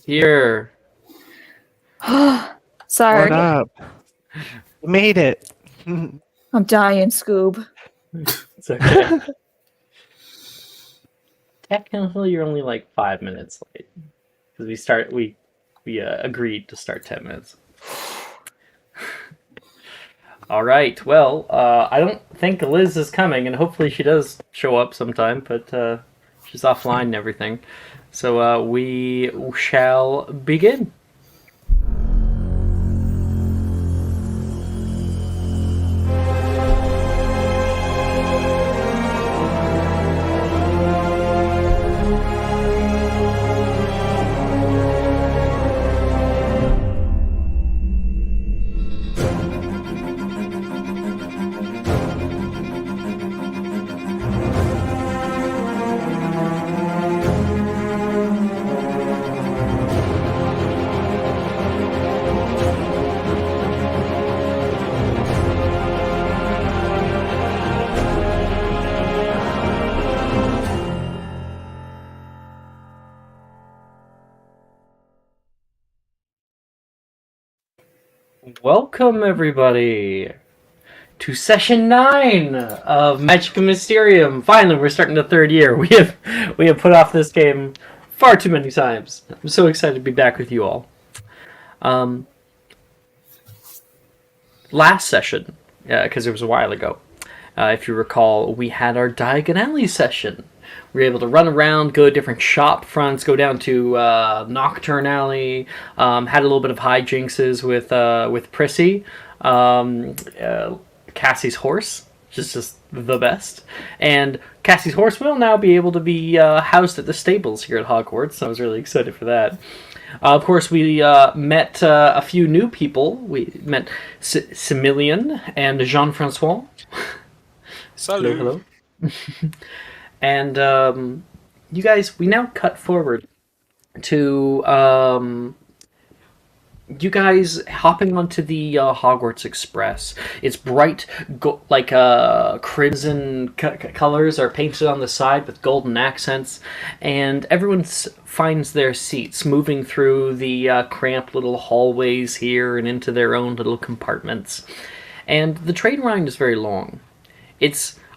Here. Sorry, What up? We made it. I'm dying, Scoob. It's okay. Technically, you're only like 5 minutes late because we agreed to start 10 minutes. All right. Well, I don't think Liz is coming, and hopefully she does show up sometime. But she's offline and everything, so we shall begin. Welcome, everybody, to session 9 of Magic and Mysterium. Finally, we're starting the third year. We have put off this game far too many times. I'm so excited to be back with you all. Last session, because it was a while ago, if you recall, we had our Diagon Alley session. We were able to run around, go to different shop fronts, go down to Nocturne Alley, had a little bit of hijinxes with Prissy, Cassie's horse, which is just the best. And Cassie's horse will now be able to be housed at the stables here at Hogwarts, so I was really excited for that. Of course, we met a few new people. We met Similian and Jean-Francois. Salut. Hello. And you guys, we now cut forward to you guys hopping onto the Hogwarts Express. It's bright, crimson colors are painted on the side with golden accents, and everyone finds their seats, moving through the cramped little hallways here and into their own little compartments. And the train ride is very long.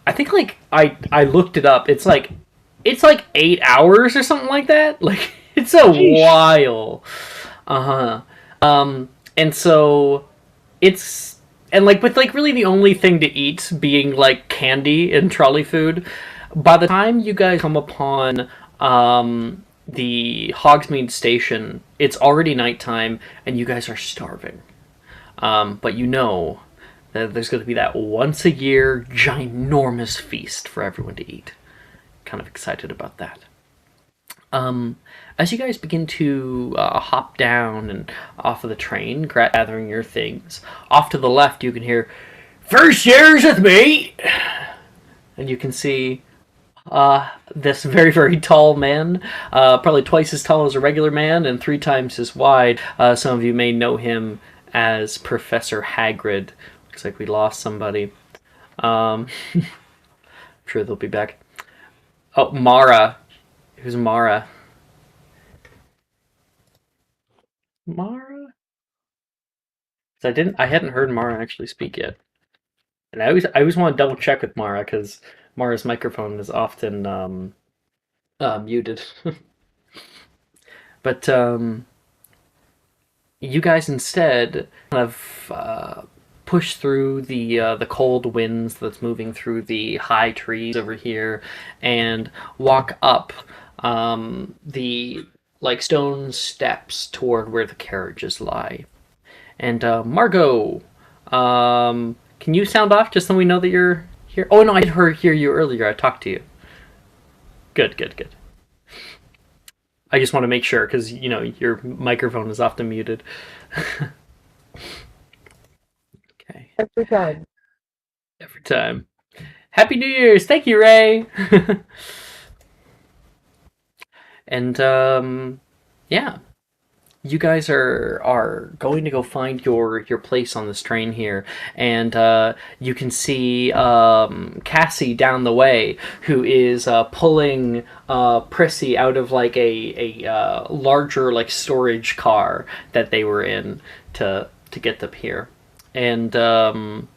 I think I looked it up. It's like 8 hours or something like that. Like it's a while. And so it's with really the only thing to eat being like candy and trolley food. By the time you guys come upon the Hogsmeade station, it's already nighttime and you guys are starving. But you know there's going to be that once-a-year ginormous feast for everyone to eat. Kind of excited about that. As you guys begin to hop down and off of the train, gathering your things, off to the left you can hear, "First years with me!" And you can see this very, very tall man, probably twice as tall as a regular man and 3 times as wide. Some of you may know him as Professor Hagrid. Looks like we lost somebody. I'm sure they'll be back. Oh, Mara. Who's Mara? Mara? I hadn't heard Mara actually speak yet. And I always want to double check with Mara because Mara's microphone is often muted. But you guys instead kind of push through the cold winds that's moving through the high trees over here, and walk up the stone steps toward where the carriages lie. And Margot, can you sound off just so we know that you're here? Oh no, I did hear you earlier. I talked to you. Good. I just want to make sure because your microphone is often muted. Okay. Every time. Happy New Year's! Thank you, Ray! And, yeah. you guys are going to go find your place on this train here, and you can see Cassie down the way, who is pulling Prissy out of like a larger like storage car that they were in to get them here, and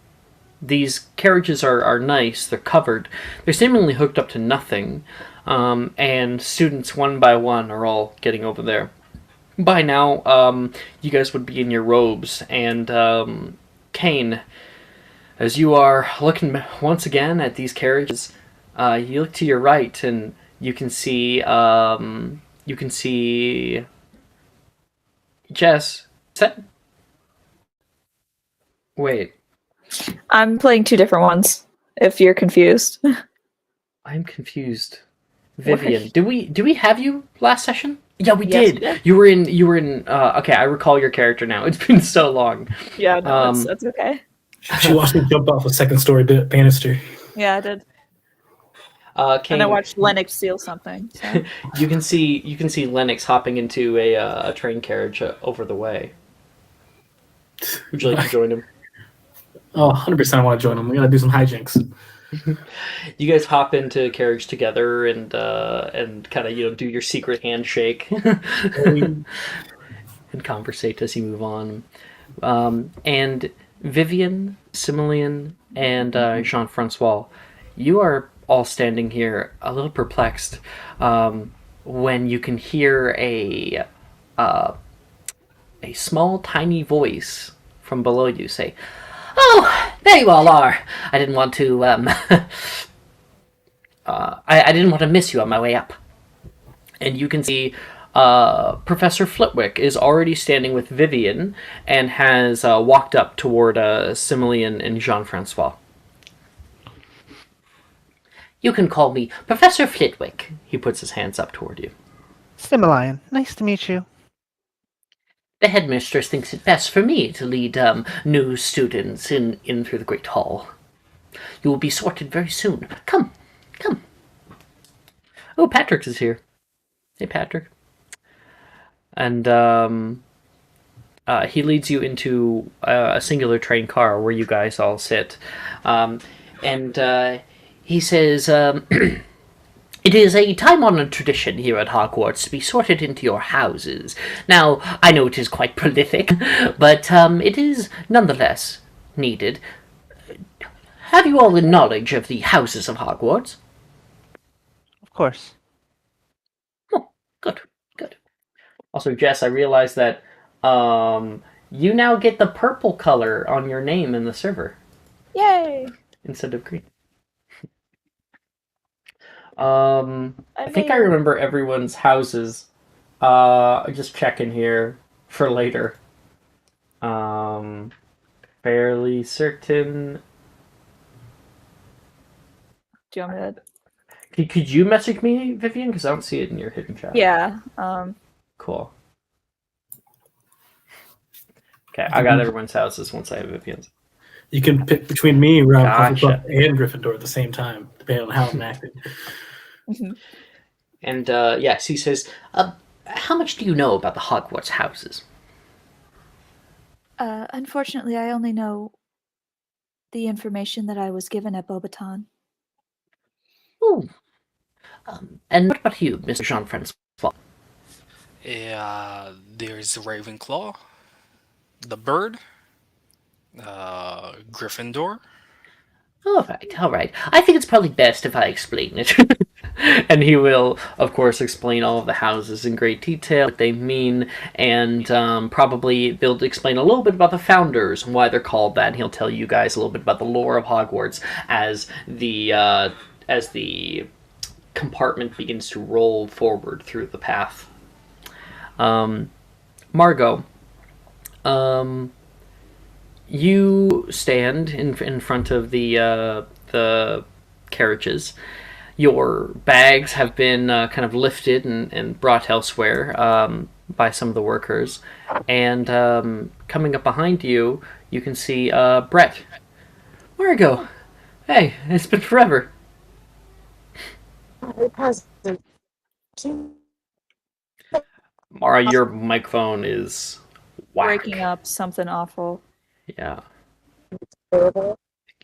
these carriages are nice. They're covered. They're seemingly hooked up to nothing, and students one by one are all getting over there. By now, you guys would be in your robes, and Kane, as you are looking once again at these carriages, you look to your right, and you can see Jess. Wait, I'm playing two different ones. If you're confused. I'm confused. Vivian, do we have you last session? Yeah, we Yes, did. we did. You were in. Okay, I recall your character now. It's been so long. Yeah, no, Um, that's okay. She watched me jump off a second-story banister. Yeah, I did. Kane, And I watched Lennox steal something. So. you can see Lennox hopping into a train carriage over the way. Would you like to join him? Oh, 100% I want to join them. We gotta do some hijinks. You guys hop into a carriage together and kind of do your secret handshake and conversate as you move on. And Vivian, Similian, and Jean-Francois, you are all standing here a little perplexed when you can hear a small, tiny voice from below you say, "Oh, there you all are. I didn't want to, I didn't want to miss you on my way up." And you can see Professor Flitwick is already standing with Vivian and has walked up toward Similian and Jean-Francois. "You can call me Professor Flitwick." He puts his hands up toward you. Similian, nice to meet you. "The headmistress thinks it best for me to lead new students in through the Great Hall. You will be sorted very soon. Come. Oh, Patrick is here. Hey, Patrick. And he leads you into a singular train car where you guys all sit. And he says, "It is a time-honored tradition here at Hogwarts to be sorted into your houses. Now, I know it is quite prolific, but it is nonetheless needed. Have you all the knowledge of the houses of Hogwarts?" Of course. Oh, good. Also, Jess, I realize that you now get the purple color on your name in the server Yay! instead of green. I think I remember everyone's houses. Just checking here for later. Fairly certain. Do you want me to? Could you message me, Vivian? Because I don't see it in your hidden chat. Yeah. Cool. Okay, I got everyone's houses once I have Vivian's. You can pick between me, Rob, Gotcha. Hufflepuff, and Gryffindor at the same time, depending on how I'm acting. And yes, he says, "How much do you know about the Hogwarts houses?" Unfortunately, I only know the information that I was given at Beaubaton. Ooh. And what about you, Mr. Jean-Francois? There's Ravenclaw, the bird, Gryffindor. All right. I think it's probably best if I explain it. And he will, of course, explain all of the houses in great detail, what they mean, and probably they'll explain a little bit about the founders and why they're called that. And he'll tell you guys a little bit about the lore of Hogwarts as the compartment begins to roll forward through the path. Margot, you stand in front of the carriages. Your bags have been kind of lifted and brought elsewhere by some of the workers. And coming up behind you, you can see Brett. Margot, hey, it's been forever. Mara, your microphone is whack. Breaking up something awful. Yeah.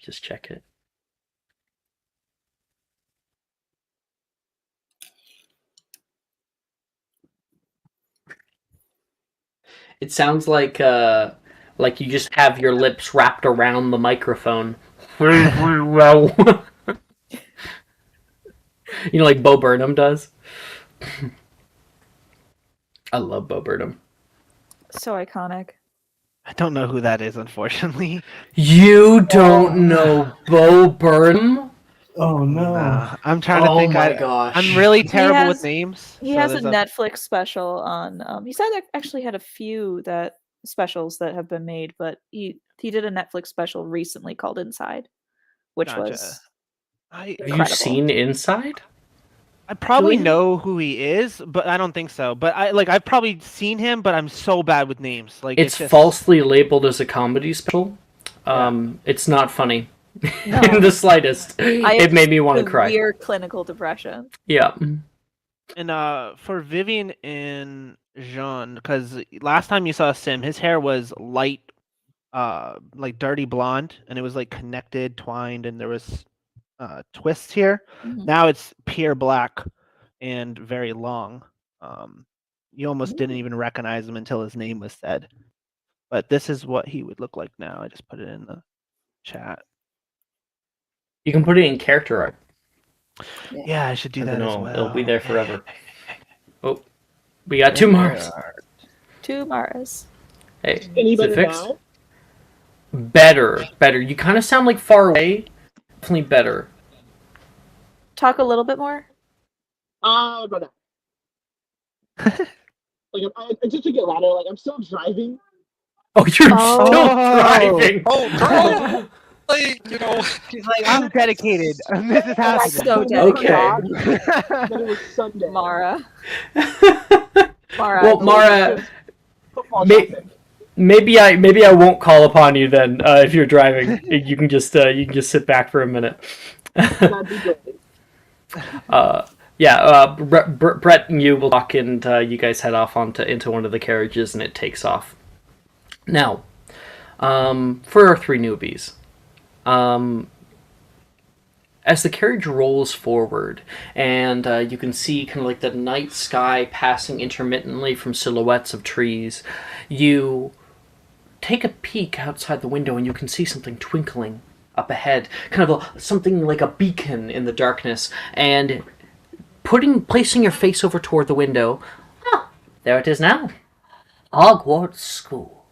Just check it. It sounds like you just have your lips wrapped around the microphone. Well, like Bo Burnham does. I love Bo Burnham. So iconic. I don't know who that is, unfortunately. You don't know Bo Burnham? Oh no. I'm trying to Oh think. my gosh. I'm really terrible has- with names. He so has a there's Netflix special on. He's actually had a few specials that have been made, but he did a Netflix special recently called Inside, which Gotcha. was I Have you incredible. seen Inside? I probably Julian? know who he is, but I don't think so. But I've probably seen him, but I'm so bad with names. Like It's just... falsely labeled as a comedy special. It's not funny in the slightest. It made me want to cry. Severe clinical depression. Yeah. And for Vivian and Jean, because last time you saw Sim, his hair was light, like dirty blonde, and it was like connected, twined, and there was twists here. Mhm. Now it's pure black and very long. You almost didn't even recognize him until his name was said. But this is what he would look like now. I just put it in the chat. You can put it in character art. Yeah, I should do I that don't as know. well. It'll be there forever. Oh, we got two Mars. Two Maras. Hey, is Anybody it fixed? now? Better. You kind of sound like far away. Definitely better. Talk a little bit more. About that. Like, just to get louder, like, I'm still driving. Oh, you're still driving. Oh, girl! Like, She's like, I'm dedicated. This is happening. So Okay. Then it was Sunday. Mara. Well, Mara, Football May- traffic. maybe I won't call upon you then. If you're driving, you can just sit back for a minute. That'd be great. Brett and you will talk, and you guys head off into one of the carriages, and it takes off. Now, for our three newbies, as the carriage rolls forward, and you can see kind of like the night sky passing intermittently from silhouettes of trees, you take a peek outside the window, and you can see something twinkling up ahead, kind of something like a beacon in the darkness, and placing your face over toward the window, there it is now, Hogwarts School.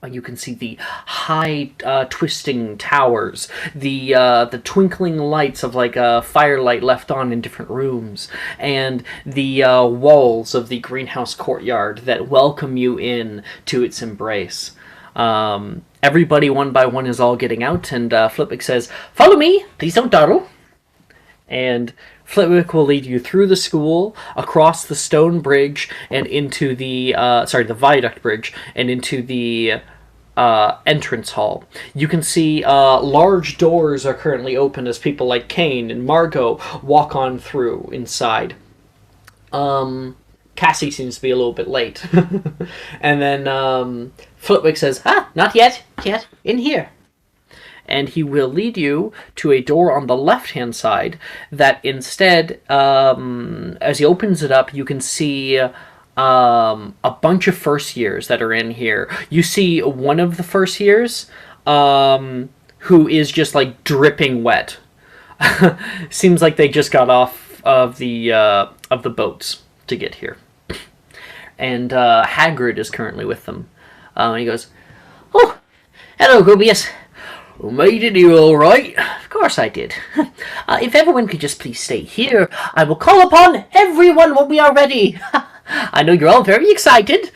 You can see the high twisting towers, the twinkling lights of like a firelight left on in different rooms, and the walls of the greenhouse courtyard that welcome you in to its embrace. Everybody one by one is all getting out, and Flitwick says, "Follow me, please don't dawdle." And Flitwick will lead you through the school, across the stone bridge, and into the viaduct bridge, and into the entrance hall. You can see large doors are currently open as people like Kane and Margot walk on through inside. Cassie seems to be a little bit late. And then Flitwick says, not yet, in here. And he will lead you to a door on the left-hand side that instead, as he opens it up, you can see a bunch of first years that are in here. You see one of the first years who is just like dripping wet. Seems like they just got off of the boats to get here. And Hagrid is currently with them. He goes, "Oh, hello, Rubius. Made it here all right? Of course I did. If everyone could just please stay here, I will call upon everyone when we are ready. I know you're all very excited."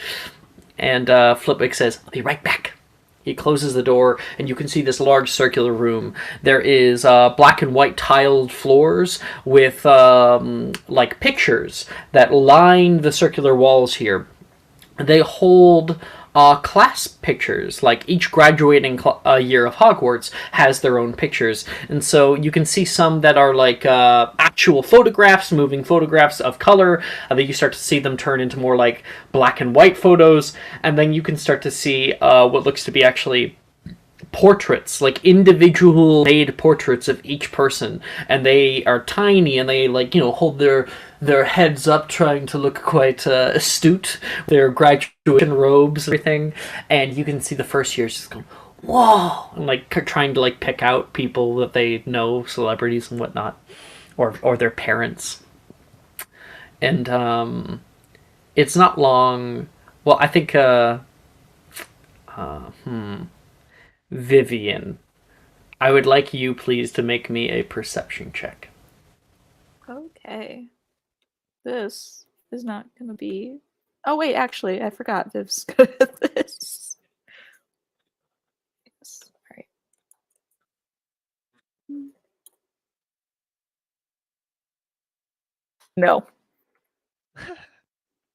And Flitwick says, "I'll be right back." He closes the door, and you can see this large circular room. There is black and white tiled floors with like pictures that line the circular walls here. They hold class pictures. Like each graduating year of Hogwarts has their own pictures, and so you can see some that are like actual photographs, moving photographs of color, and then you start to see them turn into more like black and white photos, and then you can start to see what looks to be actually portraits, like individual made portraits of each person, and they are tiny, and they like hold their heads up, trying to look quite astute, their graduation robes and everything, and you can see the first years just going whoa, and like trying to like pick out people that they know, celebrities and whatnot, or their parents. And it's not long. Well, I think Vivian, I would like you please to make me a perception check. Okay. This is not going to be... Oh, wait, actually, I forgot Viv's good at this. Yes, all right. No.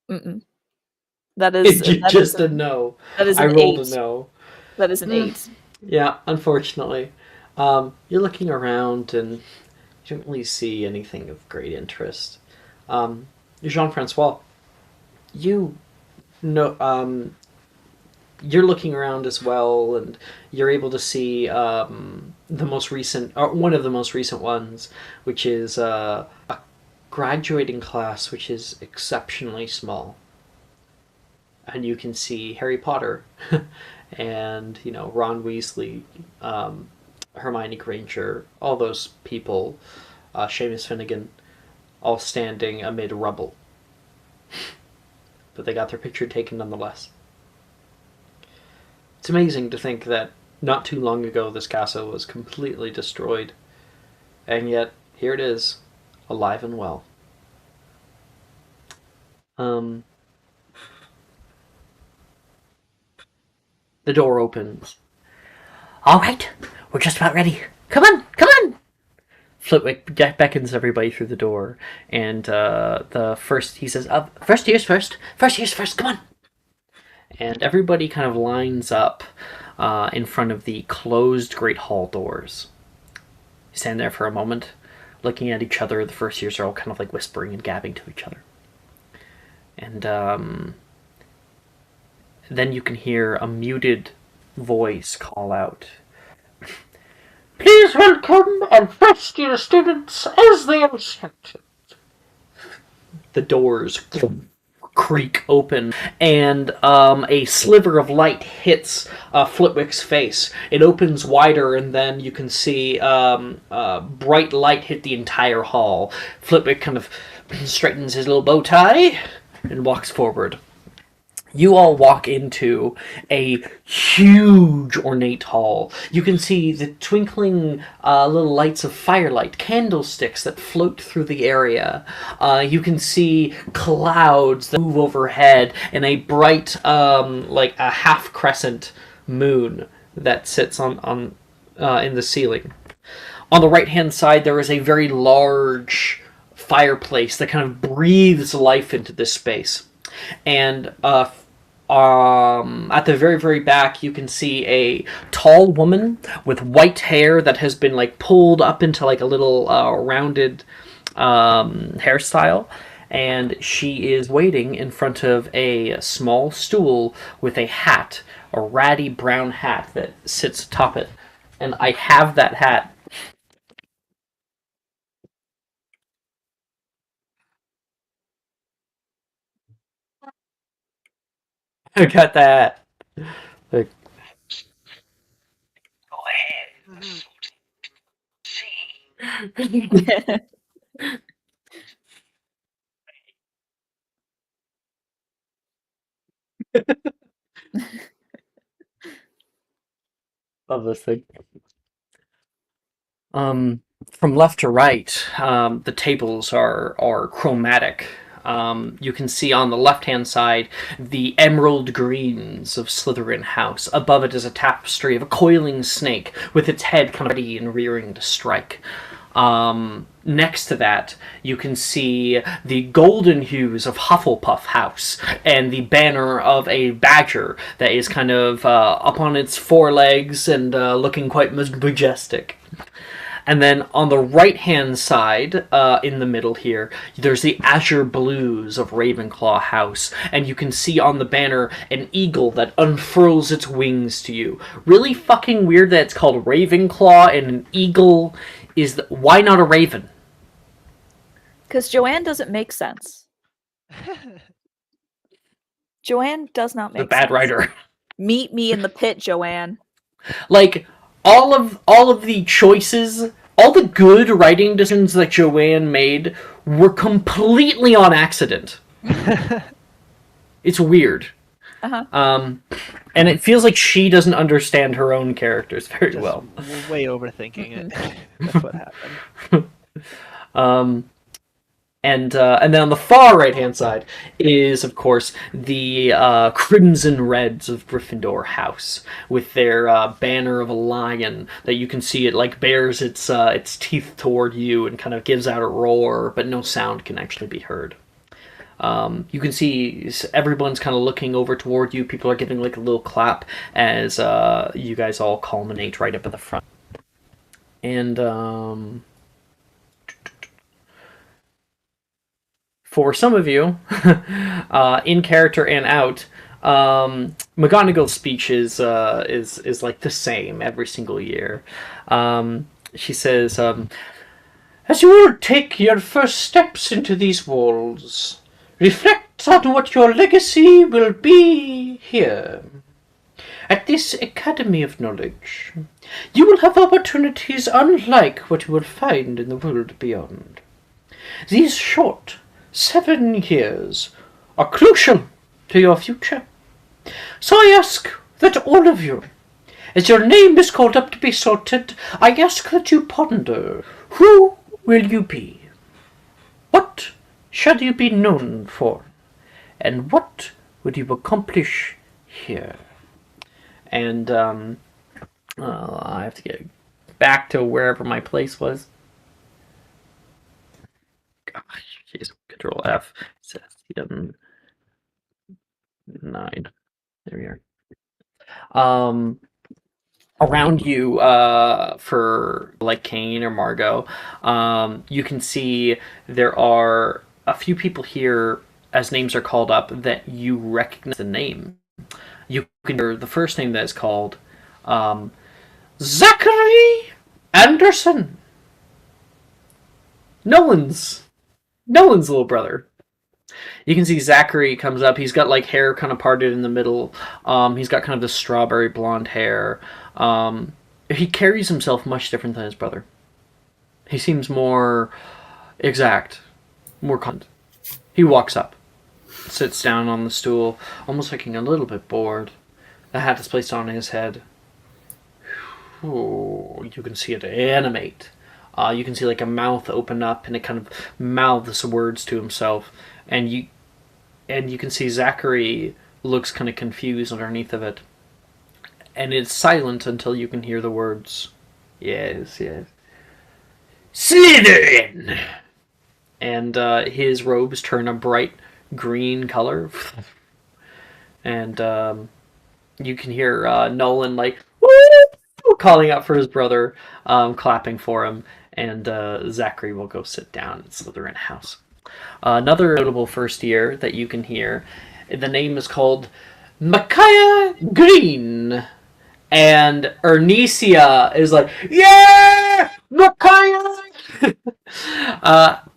Mm-mm. That is... that Just is a no. That is I an rolled 8. a no. That is an 8. Yeah, unfortunately. You're looking around and you don't really see anything of great interest. Jean-Francois, you know, you're looking around as well, and you're able to see the most recent, or one of the most recent ones, which is a graduating class which is exceptionally small. And you can see Harry Potter and, Ron Weasley, Hermione Granger, all those people, Seamus Finnegan, all standing amid rubble. But they got their picture taken nonetheless. It's amazing to think that not too long ago this castle was completely destroyed, and yet here it is, alive and well. The door opens. All right, we're just about ready. Come on, come on! Flitwick beckons everybody through the door, and he says, first years first, come on! And everybody kind of lines up in front of the closed Great Hall doors. You stand there for a moment, looking at each other. The first years are all kind of like whispering and gabbing to each other. And then you can hear a muted voice call out, "Please welcome and first year students as they are instructed." The doors creak open, and a sliver of light hits Flitwick's face. It opens wider, and then you can see bright light hit the entire hall. Flitwick kind of straightens his little bow tie and walks forward. You all walk into a huge ornate hall. You can see the twinkling little lights of firelight, candlesticks that float through the area. You can see clouds that move overhead, and a bright, like a half crescent moon that sits on in the ceiling. On the right-hand side, there is a very large fireplace that kind of breathes life into this space. And at the very, very back, you can see a tall woman with white hair that has been like pulled up into like a little rounded hairstyle. And she is waiting in front of a small stool with a hat, a ratty brown hat that sits atop it. And I have that hat. I got that. Like, go ahead. Love this thing. From left to right, the tables are chromatic. You can see on the left-hand side the emerald greens of Slytherin House. Above it is a tapestry of a coiling snake with its head kind of ready and rearing to strike. Next to that, you can see the golden hues of Hufflepuff House and the banner of a badger that is kind of up on its forelegs and looking quite majestic. And then on the right-hand side, in the middle here, there's the azure blues of Ravenclaw House. And you can see on the banner an eagle that unfurls its wings to you. Really fucking weird that it's called Ravenclaw and an eagle is... Why not a raven? Because Joanne doesn't make sense. Joanne does not make The bad sense. writer. Meet me in the pit, Joanne. Like, all of the choices, all the good writing decisions that Joanne made were completely on accident. It's weird. Uh-huh. And it feels like she doesn't understand her own characters very Just well. way overthinking it. That's what happened. And then on the far right-hand side is, of course, the Crimson Reds of Gryffindor House, with their banner of a lion that you can see it like bares its teeth toward you and kind of gives out a roar, but no sound can actually be heard. You can see everyone's kind of looking over toward you. People are giving like a little clap as you guys all culminate right up at the front. And for some of you, in character and out, McGonagall's speech is like the same every single year. She says, "As you will take your first steps into these walls, reflect on what your legacy will be here. At this Academy of Knowledge, you will have opportunities unlike what you will find in the world beyond. These short 7 years are crucial to your future. So I ask that all of you, as your name is called up to be sorted, I ask that you ponder, who will you be? What shall you be known for? And what would you accomplish here?" And I have to get back to wherever my place was. Gosh, jeez. Control F. Says 9. There we are. Around you, for like Kane or Margot, you can see there are a few people here as names are called up that you recognize the name. You can hear the first name that is called, Zachary Anderson. Nolan's little brother. You can see Zachary comes up. He's got like hair kind of parted in the middle. He's got kind of this strawberry blonde hair. He carries himself much different than his brother. He seems more exact, more confident. He walks up, sits down on the stool, almost looking a little bit bored. The hat is placed on his head. Ooh, you can see it animate. You can see like a mouth open up, and it kind of mouths words to himself. And you can see Zachary looks kind of confused underneath of it. And it's silent until you can hear the words, "Yes, yes. Slytherin!" And his robes turn a bright green color. And you can hear Nolan like, "Woo!" calling out for his brother, clapping for him. And Zachary will go sit down in Slytherin House. Another notable first year that you can hear, the name is called Micaiah Green. And Ernesia is like, "Yeah! Micaiah!"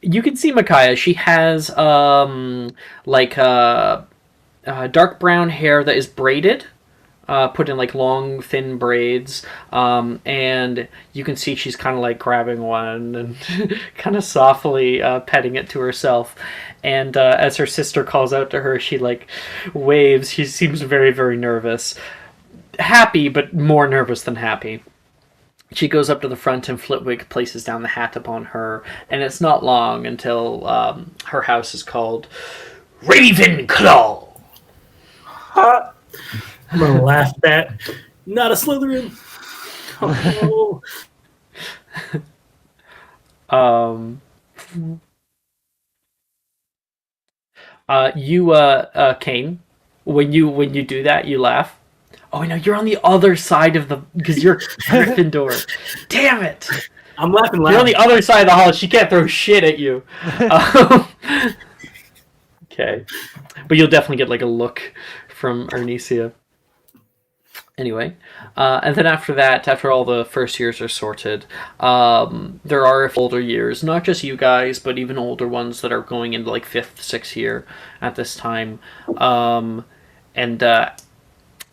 You can see Micaiah. She has dark brown hair that is braided. Put in like long, thin braids, and you can see she's kind of like grabbing one and kind of softly petting it to herself. And as her sister calls out to her, she like waves. She seems very, very nervous. Happy, but more nervous than happy. She goes up to the front and Flitwick places down the hat upon her, and it's not long until her house is called Ravenclaw. I'm gonna laugh at that. Not a Slytherin. Oh, Um, Kane, when you do that, you laugh. Oh no, you're on the other side of the because you're Gryffindor. Damn it! I'm laughing You're on loud. the other side of the hall. She can't throw shit at you. Um, okay, but you'll definitely get like a look from Ernisia. Anyway, and then after that, after all the first years are sorted, there are older years, not just you guys, but even older ones that are going into like fifth, sixth year at this time. And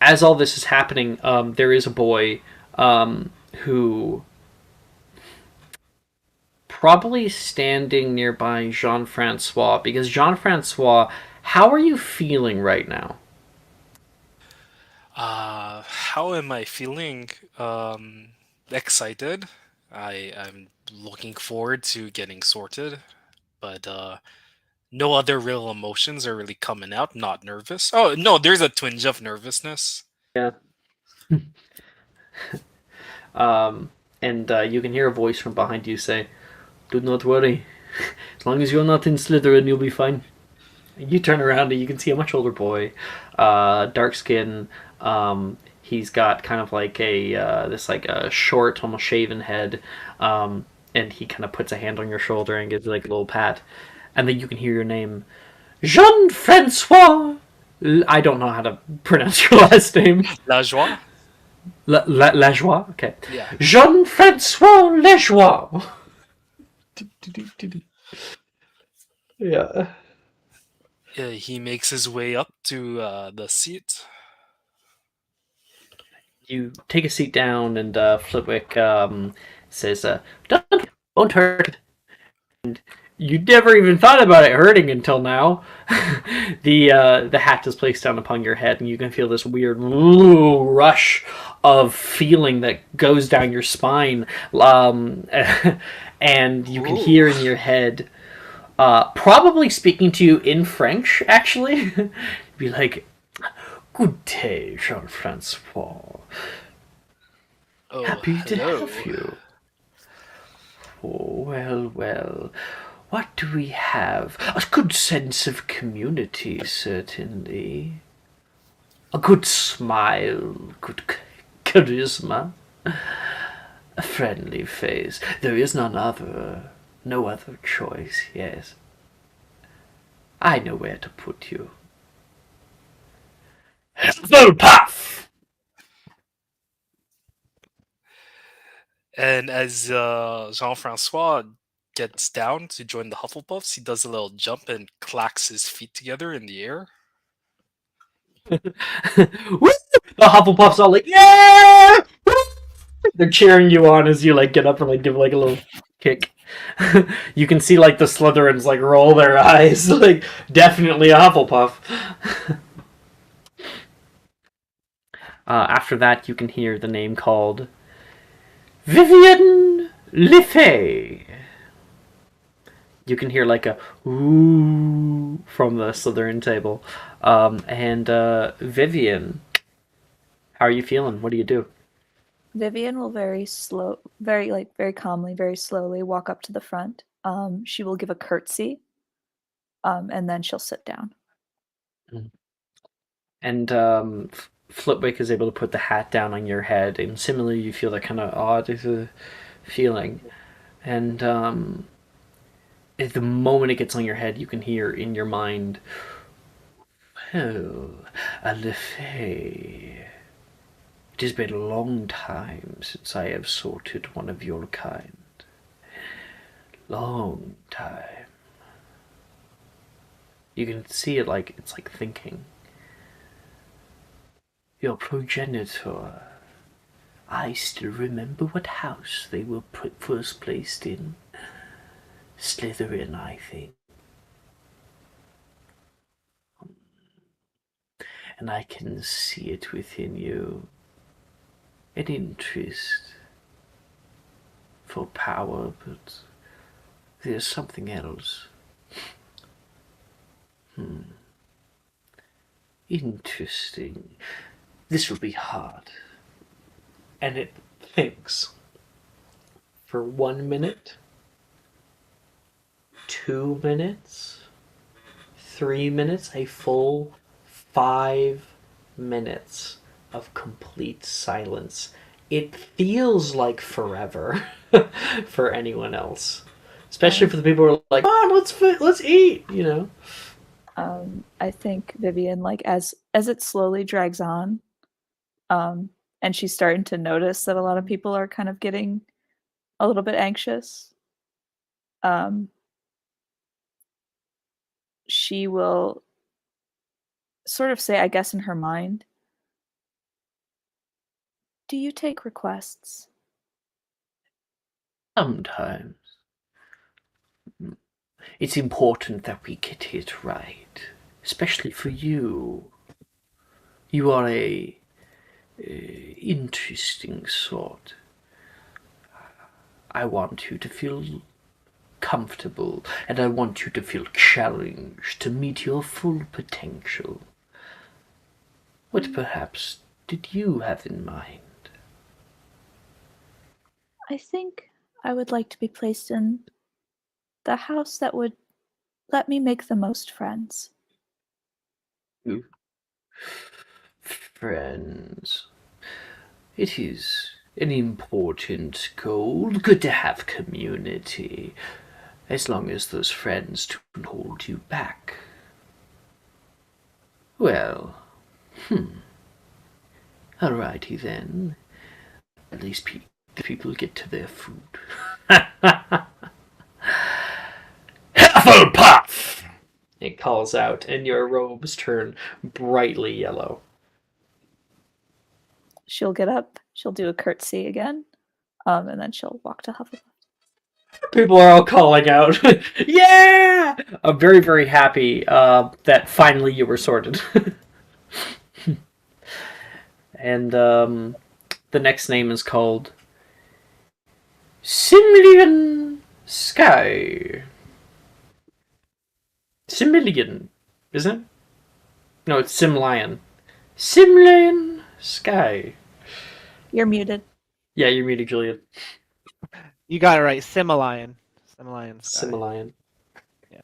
as all this is happening, there is a boy who probably standing nearby Jean Francois, because Jean Francois, how are you feeling right now? How am I feeling? Excited. I'm looking forward to getting sorted, but no other real emotions are really coming out. Not nervous. Oh no, there's a twinge of nervousness. Yeah. And you can hear a voice from behind you say, "Do not worry. As long as you're not in Slytherin, you'll be fine." You turn around and you can see a much older boy, dark skin. He's got kind of like a this like a short, almost shaven head, and he kind of puts a hand on your shoulder and gives you like a little pat, and then you can hear your name, Jean Francois. I don't know how to pronounce your last name. La joie. Lajoie. Okay. Yeah. Jean Francois Lajoie. Yeah. He makes his way up to the seat. You take a seat down, and Flitwick says, Don't hurt." And you never even thought about it hurting until now. The hat is placed down upon your head, and you can feel this weird rush of feeling that goes down your spine. And you can hear in your head, probably speaking to you in French, actually, be like, "Good day, Jean-Francois. Oh, Happy to hello. have you." Oh, well. What do we have? A good sense of community, certainly. A good smile, good charisma. A friendly face. There is none other. No other choice, yes. I know where to put you. Hufflepuff! And as Jean-Francois gets down to join the Hufflepuffs, he does a little jump and clacks his feet together in the air. Woo! The Hufflepuffs all like, yeah! Woo! They're cheering you on as you like get up and like give like a little kick. You can see like the Slytherins like roll their eyes, like definitely a Hufflepuff. After that, you can hear the name called Vivian Lefay. You can hear like a ooh from the Slytherin table. And Vivian, how are you feeling? What do you do? Vivian will very calmly, very slowly walk up to the front. She will give a curtsy, and then she'll sit down. And Flitwick is able to put the hat down on your head, and similarly, you feel that kind of odd feeling. And at the moment it gets on your head, you can hear in your mind, "Well, a Lefay. It has been a long time since I have sorted one of your kind. Long time." You can see it like it's like thinking. "Your progenitor. I still remember what house they were first placed in. Slytherin, I think. And I can see it within you. An interest for power, but there's something else. Interesting. This will be hard." And it thinks for 1 minute, 2 minutes, 3 minutes, a full 5 minutes of complete silence. It feels like forever for anyone else, especially for the people who are like, "Come on, let's eat," you know. I think Vivian, like as it slowly drags on, and she's starting to notice that a lot of people are kind of getting a little bit anxious. She will sort of say, I guess, in her mind, "Do you take requests?" Sometimes it's important that we get it right, especially for you. You are a interesting sort. I want you to feel comfortable, and I want you to feel challenged to meet your full potential. What perhaps did you have in mind? I think I would like to be placed in the house that would let me make the most friends. Friends. It is an important goal. Good to have community, as long as those friends don't hold you back. Well, alrighty then. At least people get to their food. Hufflepuff! It calls out, and your robes turn brightly yellow. She'll get up, she'll do a curtsy again, and then she'll walk to Hufflepuff. People are all calling out, "Yeah!" I'm very, very happy that finally you were sorted. And the next name is called Simlian Sky. Similian, isn't it? No, it's Simlian. Simlian Sky. You're muted. Yeah, you're muted, Julian. You got it right. Similian. Similian Sky. Similian. Yeah.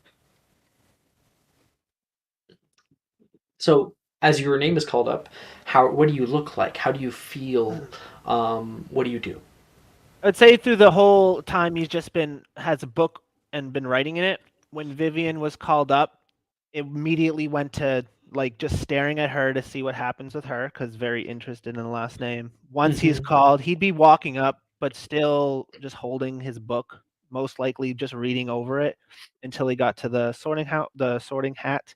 So, as your name is called up, what do you look like? How do you feel? What do you do? I'd say through the whole time he's just has a book and been writing in it. When Vivian was called up, it immediately went to like just staring at her to see what happens with her because very interested in the last name. Once he's called, he'd be walking up, but still just holding his book, most likely just reading over it until he got to the sorting hat.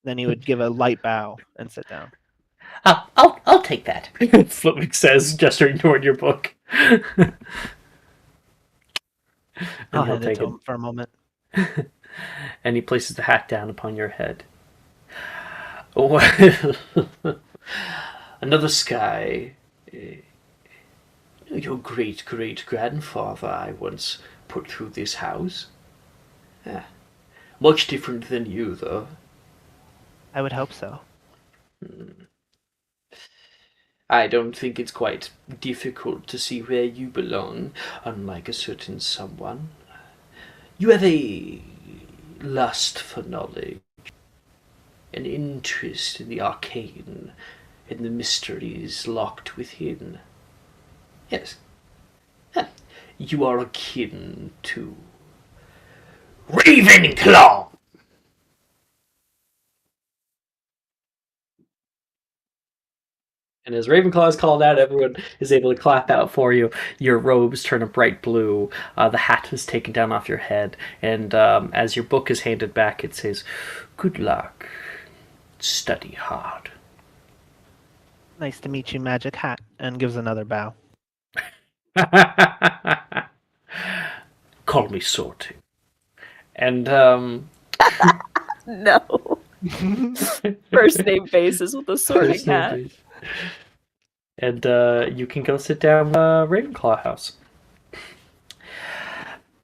Then he would give a light bow and sit down. I'll take that. Flitwick says, gesturing toward your book. I'll hand it to him for a moment. And he places the hat down upon your head. Well, another sky. Your great-great-grandfather I once put through this house. Much different than you, though. I would hope so. I don't think it's quite difficult to see where you belong, unlike a certain someone. You have a lust for knowledge, an interest in the arcane, and the mysteries locked within. Yes, you are akin to Ravenclaw! And as Ravenclaw is called out, everyone is able to clap out for you. Your robes turn a bright blue. The hat is taken down off your head. And as your book is handed back, it says, "Good luck. Study hard." Nice to meet you, Magic Hat, and gives another bow. Call me Sorting. And, No. First name basis with a sorting hat. And you can go sit down Ravenclaw house.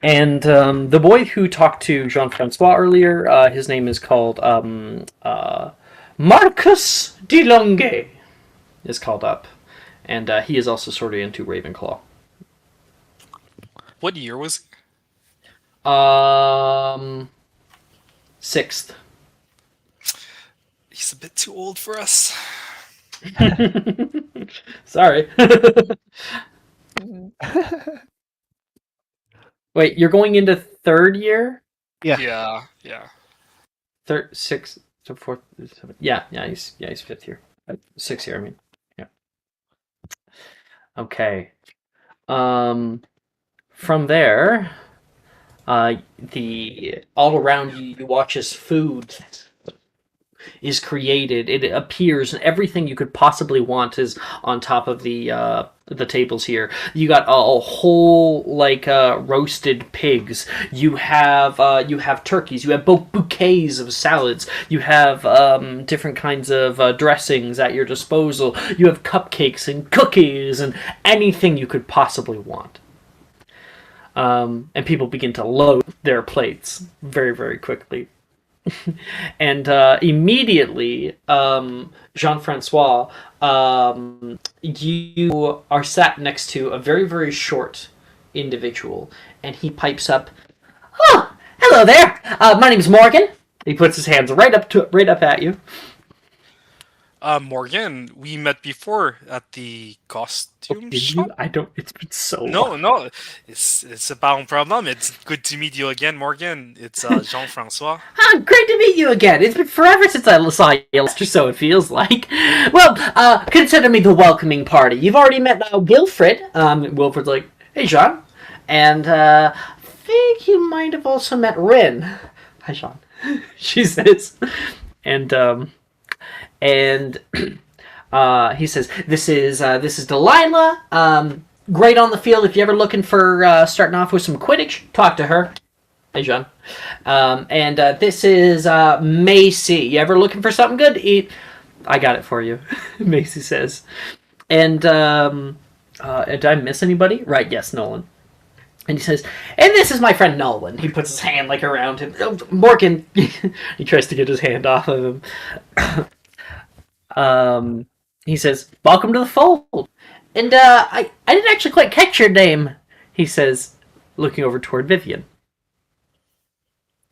And the boy who talked to Jean-Francois earlier, his name is called Marcus de Longue, is called up. And he is also sorted into Ravenclaw. What year was he? Sixth. He's a bit too old for us. Sorry. Mhm. Wait, you're going into third year? Yeah. Yeah. Third, sixth, so fourth, seventh. Yeah, he's fifth year. Sixth year, I mean. Yeah. Okay. From there, the all around you, you watch as food is created. It appears, and everything you could possibly want is on top of the tables here. You got a whole roasted pigs. You have turkeys. You have bouquets of salads. You have different kinds of dressings at your disposal. You have cupcakes and cookies and anything you could possibly want. And people begin to load their plates very, very quickly. And immediately, Jean-Francois, you are sat next to a very, very short individual, and he pipes up, "Oh, hello there. My name's Morgan." He puts his hands right up at you. Morgan, we met before at the costume Did shop. you? I don't. It's been so long. No, it's a bound problem. It's good to meet you again, Morgan. It's Jean-Francois. Great to meet you again. It's been forever since I saw you last, or so it feels like. Well, consider me the welcoming party. You've already met Wilfred. Wilfred's like, "Hey, Jean." And I think you might have also met Rin. "Hi, Jean." She says. And he says, "This is Delilah. Great on the field. If you're ever looking for starting off with some Quidditch, talk to her." Hey, John. And this is Macy. You ever looking for something good to eat? I got it for you, Macy says. And did I miss anybody? Right, yes, Nolan. And he says, "And this is my friend Nolan." He puts his hand around him. Morgan. He tries to get his hand off of him. He says, "Welcome to the fold." And I didn't actually quite catch your name, he says, looking over toward Vivian.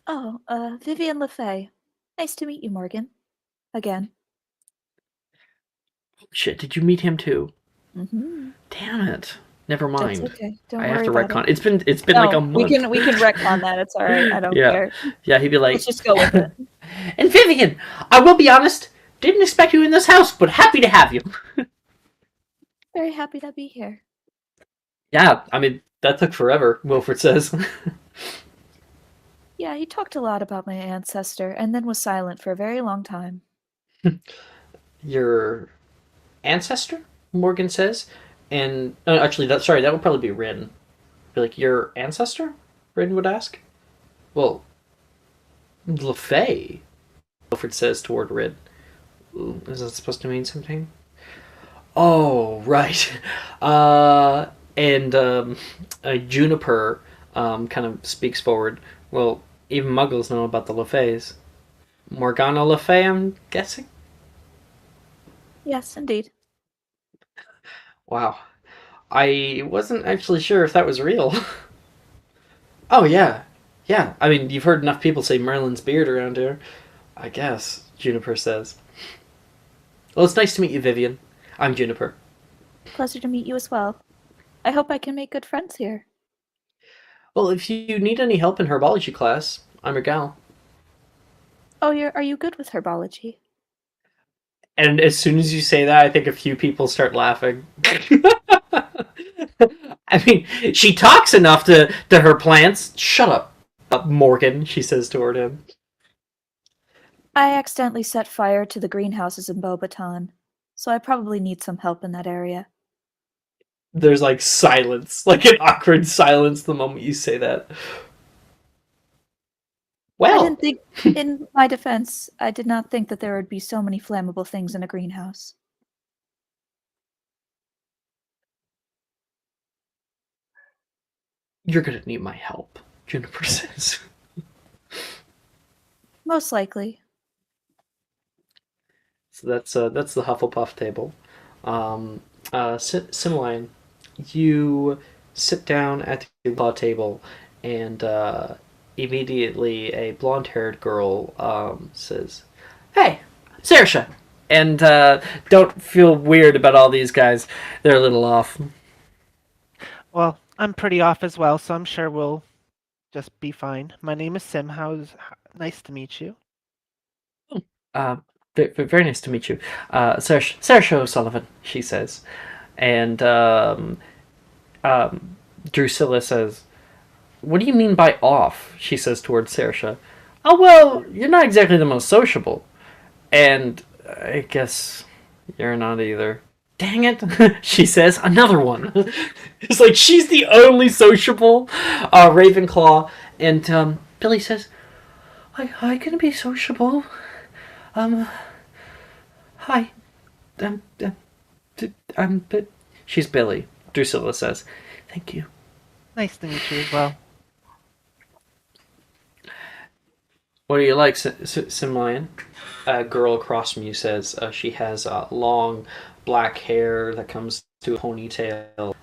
Oh, Vivian LeFay. Nice to meet you, Morgan. Again. Shit, did you meet him too? Mm-hmm. Damn it. Never mind. That's okay. Don't I worry have to about retcon. it. It's been like a month. We can retcon that. It's all right. I don't Yeah. care. Yeah, he'd be like, Let's just go with it. "And Vivian, I will be honest, didn't expect you in this house, but happy to have you." Very happy to be here. Yeah, I mean, that took forever, Wilfred says. Yeah, he talked a lot about my ancestor and then was silent for a very long time. Your ancestor? Morgan says. And actually, that would probably be Rin. Be like, "Your ancestor?" Rin would ask. "Well, LeFay," Wilfred says toward Rin. Is that supposed to mean something? "Oh, right." And Juniper kind of speaks forward. "Well, even Muggles know about the LeFays. Morgana LeFay, I'm guessing?" Yes, indeed. Wow. I wasn't actually sure if that was real. Oh, yeah. Yeah, I mean, you've heard enough people say Merlin's beard around here. I guess, Juniper says. "Well, it's nice to meet you, Vivian. I'm Juniper." Pleasure to meet you as well. I hope I can make good friends here. "Well, if you need any help in herbology class, I'm your gal." Oh, are you good with herbology? And as soon as you say that, I think a few people start laughing. I mean, she talks enough to her plants. "Shut up, Morgan," she says toward him. I accidentally set fire to the greenhouses in Beaubaton, so I probably need some help in that area. There's silence, an awkward silence the moment you say that. I Well, didn't think, in my defense, I did not think that there would be so many flammable things in a greenhouse. you're gonna need my help, Juniper says. Most likely. So that's the Hufflepuff table. Cineline, you sit down at the law table, and immediately a blonde-haired girl says, "Hey, Saoirse," and don't feel weird about all these guys. They're a little off. Well, I'm pretty off as well, so I'm sure we'll just be fine. My name is Sim. Nice to meet you. Uh, very nice to meet you, Saoirse O'Sullivan. She says, and Drusilla says, "What do you mean by off?" She says towards Saoirse. "Oh well, you're not exactly the most sociable, and I guess you're not either." Dang it, she says. Another one. It's like she's the only sociable Ravenclaw. And Billy says, I can be sociable. Hi. But she's Billy, Drusilla says. Thank you. Nice to meet you as well. What do you like, Simlian? A girl across from you says she has long black hair that comes to a ponytail.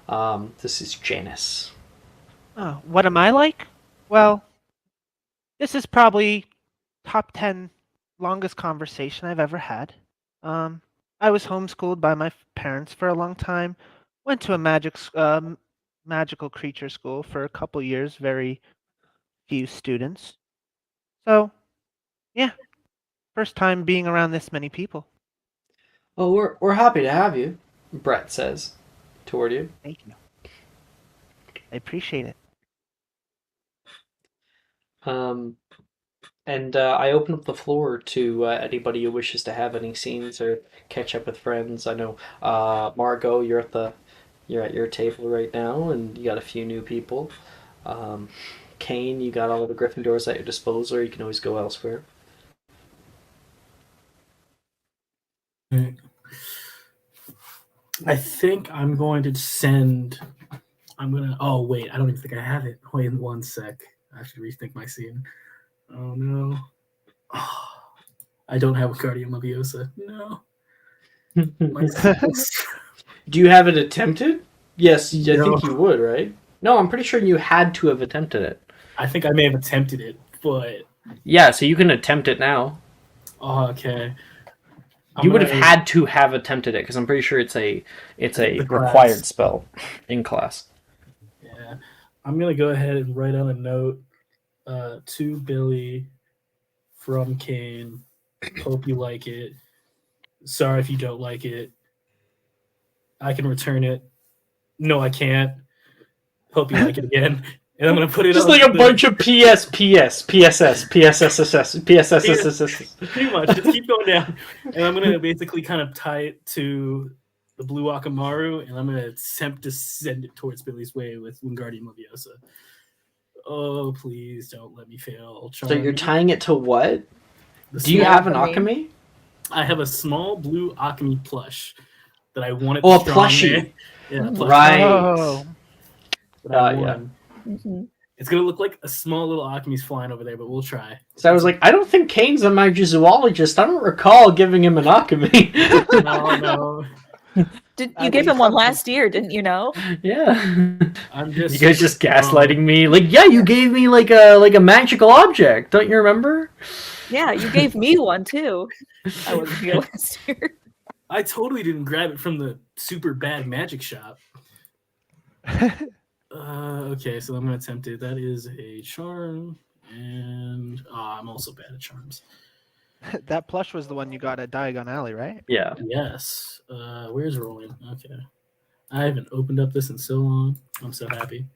This is Janice. Oh, what am I like? Well, this is probably top 10 longest conversation I've ever had. I was homeschooled by my parents for a long time. Went to a magical creature school for a couple years, very few students. So, yeah, first time being around this many people. Oh, we're happy to have you, Brett says toward you. Thank you. I appreciate it. And I open up the floor to anybody who wishes to have any scenes or catch up with friends. I know, Margot, you're at your table right now, and you got a few new people. Kane, you got all the Gryffindors at your disposal. You can always go elsewhere. I think I'm going to send. Oh wait, I don't even think I have it. Wait one sec. I have to rethink my scene. Oh no. I don't have a Guardian Leviosa. No. My Do you have it attempted? Yes, I No. think you would, right? No, I'm pretty sure you had to have attempted it. I think I may have attempted it, but Yeah, so you can attempt it now. okay. You would have had to have attempted it because I'm pretty sure it's a The required class. spell in class. Yeah. I'm gonna go ahead and write on a note to Billy from Kane. Hope you like it. Sorry if you don't like it. I can return it. No, I can't. Hope you like it again. And I'm gonna put it Just on like a the- bunch of PS, PSS, PSSS. Pretty much. Just keep going down. And I'm gonna basically kind of tie it to the Blue Akamaru, and I'm gonna attempt to send it towards Billy's way with Wingardium Leviosa. Oh, please don't let me fail. So you're Charlie. tying it to what? The Do you small- have an Alchemy. alchemy? I have a small blue alchemy plush that I wanted. Oh, a strong plushie. man. Yeah, a plush Right. Oh, that I Yeah. won. Mhm. It's gonna look like a small little alchemy's flying over there, but we'll try. So I was like, I don't think Kane's a magizoologist. I don't recall giving him an alchemy. No. You gave him one last year, didn't you know? Yeah. I'm just. You guys just gaslighting me. Like, yeah, you gave me like a magical object. Don't you remember? Yeah, you gave me one too. I wasn't here last year. I totally didn't grab it from the super bad magic shop. Okay, so I'm gonna attempt it. That is a charm, and I'm also bad at charms. that plush was the one you got at Diagon Alley, right? Yeah. Yes. Where's rolling? Okay. I haven't opened up this in so long. I'm so happy.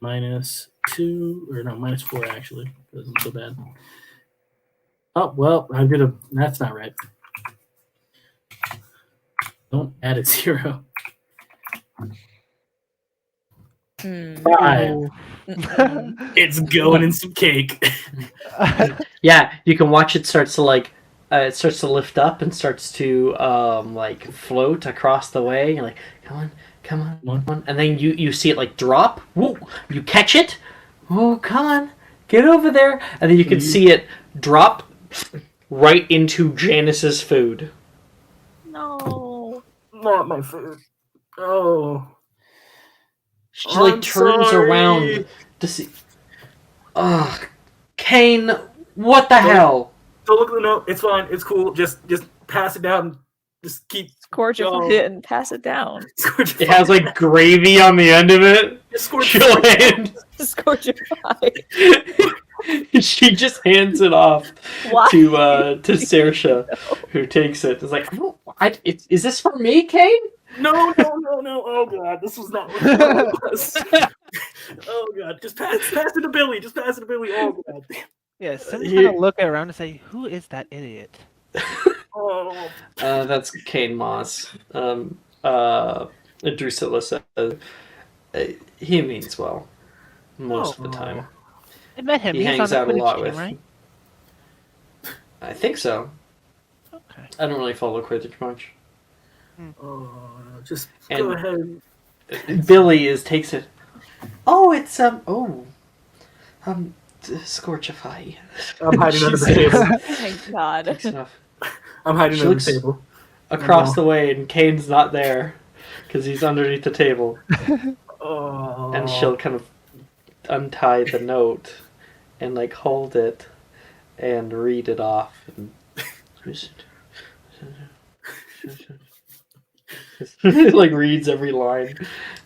-2, or no, -4 actually. Doesn't so bad. Oh well, I'm gonna. That's not right. Don't add a 0. Hmm. 5. It's going in some cake. Yeah, you can watch it starts to it starts to lift up and starts to like float across the way. You're like, come on, and then you see it like drop. Whoa! You catch it. Oh, come on, get over there, and then you can see it drop right into Janice's food. No. Not my food. Oh. She like I'm turns sorry. around to see. Ugh, Kane, what the Don't- hell? Don't look at the note. It's fine. It's cool. Just pass it down. Just keep. Scourgify it and pass it down. It has like gravy on the end of it. She'll hand. Scourgify. She just hands it off Why? to Saoirse, who takes it. It's like, is this for me, Kane? No. Oh god, this was not what it was. Oh god, just pass it to Billy. Just pass it to Billy. Oh god. Yeah, Sim's gonna look around and say, "Who is that idiot?" Oh. That's Kane Moss. Drusilla says he means well most of the time. I met him. He He's hangs on out a the lot Quidditch with. team, right? I think so. Okay. I don't really follow Quidditch much. Oh, just And- go ahead. Billy takes it. Oh, it's Scorchify. I'm hiding under the She table. Oh my god. takes it off. I'm hiding She under looks the table. across the way, and Kane's not there because he's underneath the table. Oh. And she'll kind of untie the note and like hold it and read it off. And... like reads every line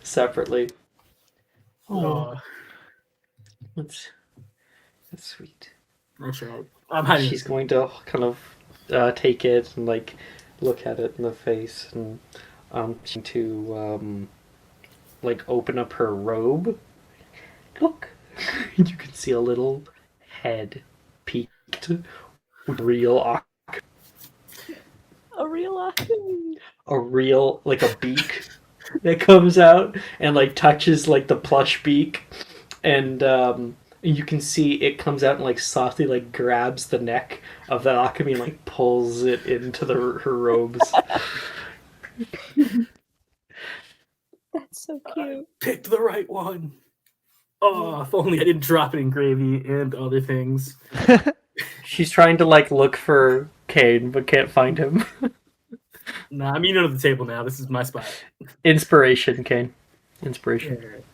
separately. Oh. That's sweet. That's right. I'm hiding. She's going to kind of take it and like look at it in the face and to like open up her robe. Look, you can see a little head peeked with A real like a beak that comes out and like touches like the plush beak, and you can see it comes out and like softly like grabs the neck of the alchemy and like pulls it into her robes. That's so cute. Picked the right one. Oh, if only I didn't drop it in gravy and other things. She's trying to like look for Kane but can't find him. Nah, I'm eating under the table now. This is my spot. Inspiration, Kane. Inspiration.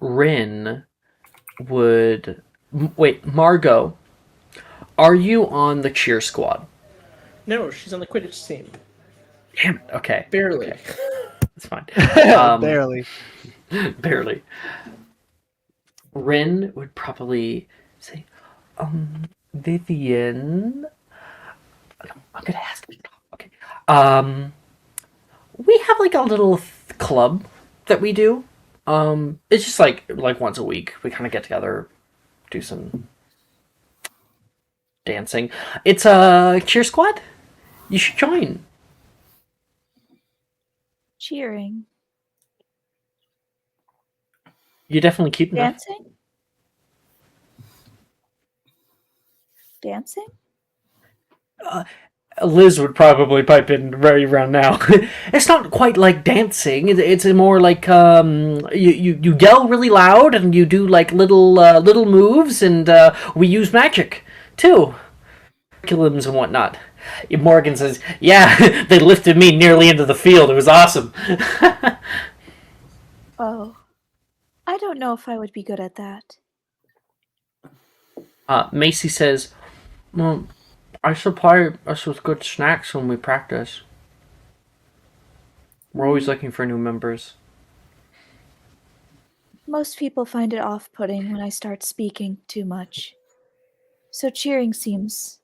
Rin would wait. Margot, are you on the cheer squad? No, she's on the Quidditch team. Damn it. Okay. Barely. Okay. That's fine. Barely. Barely. Rin would probably say, Vivian. I'm gonna ask. Okay. We have like a little club that we do. It's just like once a week. We kind of get together, do some dancing. It's a cheer squad. You should join. Cheering. You're definitely cute enough. Dancing? Dancing? Liz would probably pipe in right around now. It's not quite like dancing. It's more like you yell really loud and you do like little moves, and we use magic too, curriculums and whatnot. Morgan says, "Yeah, they lifted me nearly into the field. It was awesome." Oh. I don't know if I would be good at that. Macy says, "Well, I supply us with good snacks when we practice. We're always looking for new members." Most people find it off-putting when I start speaking too much. So cheering seems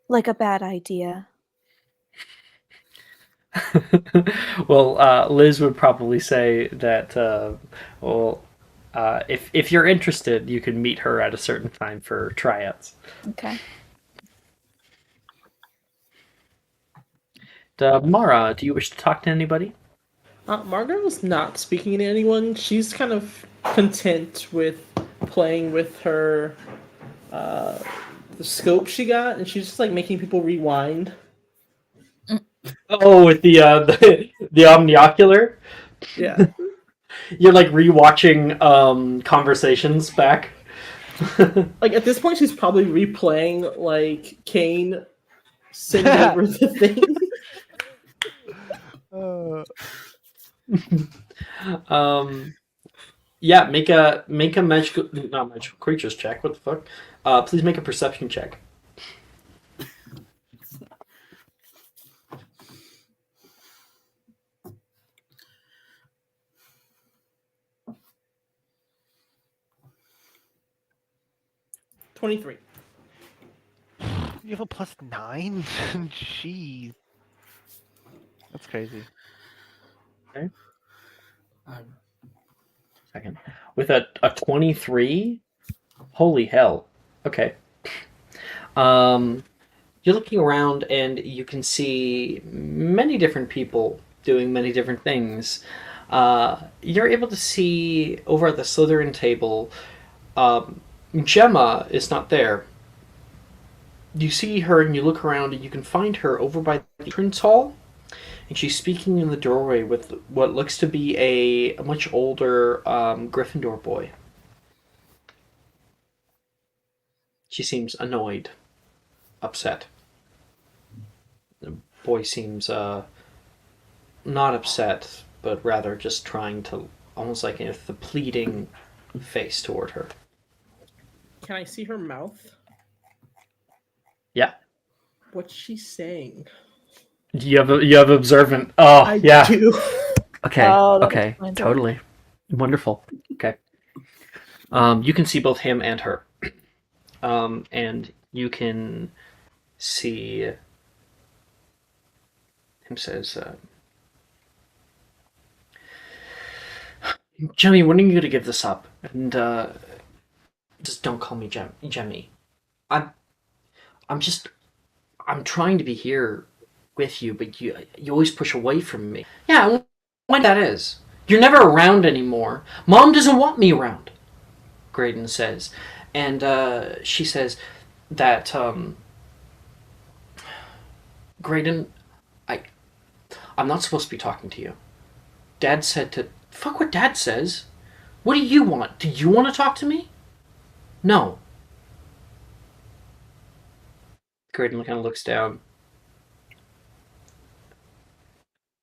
like a bad idea. Well, Liz would probably say that, if you're interested, you can meet her at a certain time for tryouts. Okay. Mara, do you wish to talk to anybody? Margaret was not speaking to anyone. She's kind of content with playing with her the scope she got, and she's just like making people rewind. Oh, with the omniocular? Yeah. You're like rewatching conversations back. Like at this point she's probably replaying like Kane send over the thing. Yeah, make a magical, not magical creatures check. What the fuck? Please make a perception check. $23. You have a +9? Jeez. That's crazy. Second. With a 23? Holy hell. Okay. You're looking around and you can see many different people doing many different things. You're able to see over at the Slytherin table, Gemma is not there. You see her and you look around and you can find her over by the entrance hall. And she's speaking in the doorway with what looks to be a much older Gryffindor boy. She seems annoyed, upset. The boy seems not upset, but rather just trying to, almost like with a pleading face toward her. Can I see her mouth? Yeah. What's she saying? You have observant. Oh, I yeah. do. Okay. Oh, that Okay. explains it. Totally. Wonderful. Okay. You can see both him and her. And you can see him says, Jemmy, when are you going to give this up? And just don't call me Jemmy. I'm trying to be here with you, but you always push away from me. Yeah, why that is. You're never around anymore. Mom doesn't want me around, Graydon says. And she says that, Graydon, I'm not supposed to be talking to you. Dad said to... Fuck what Dad says. What do you want? Do you want to talk to me? No. Graydon kind of looks down.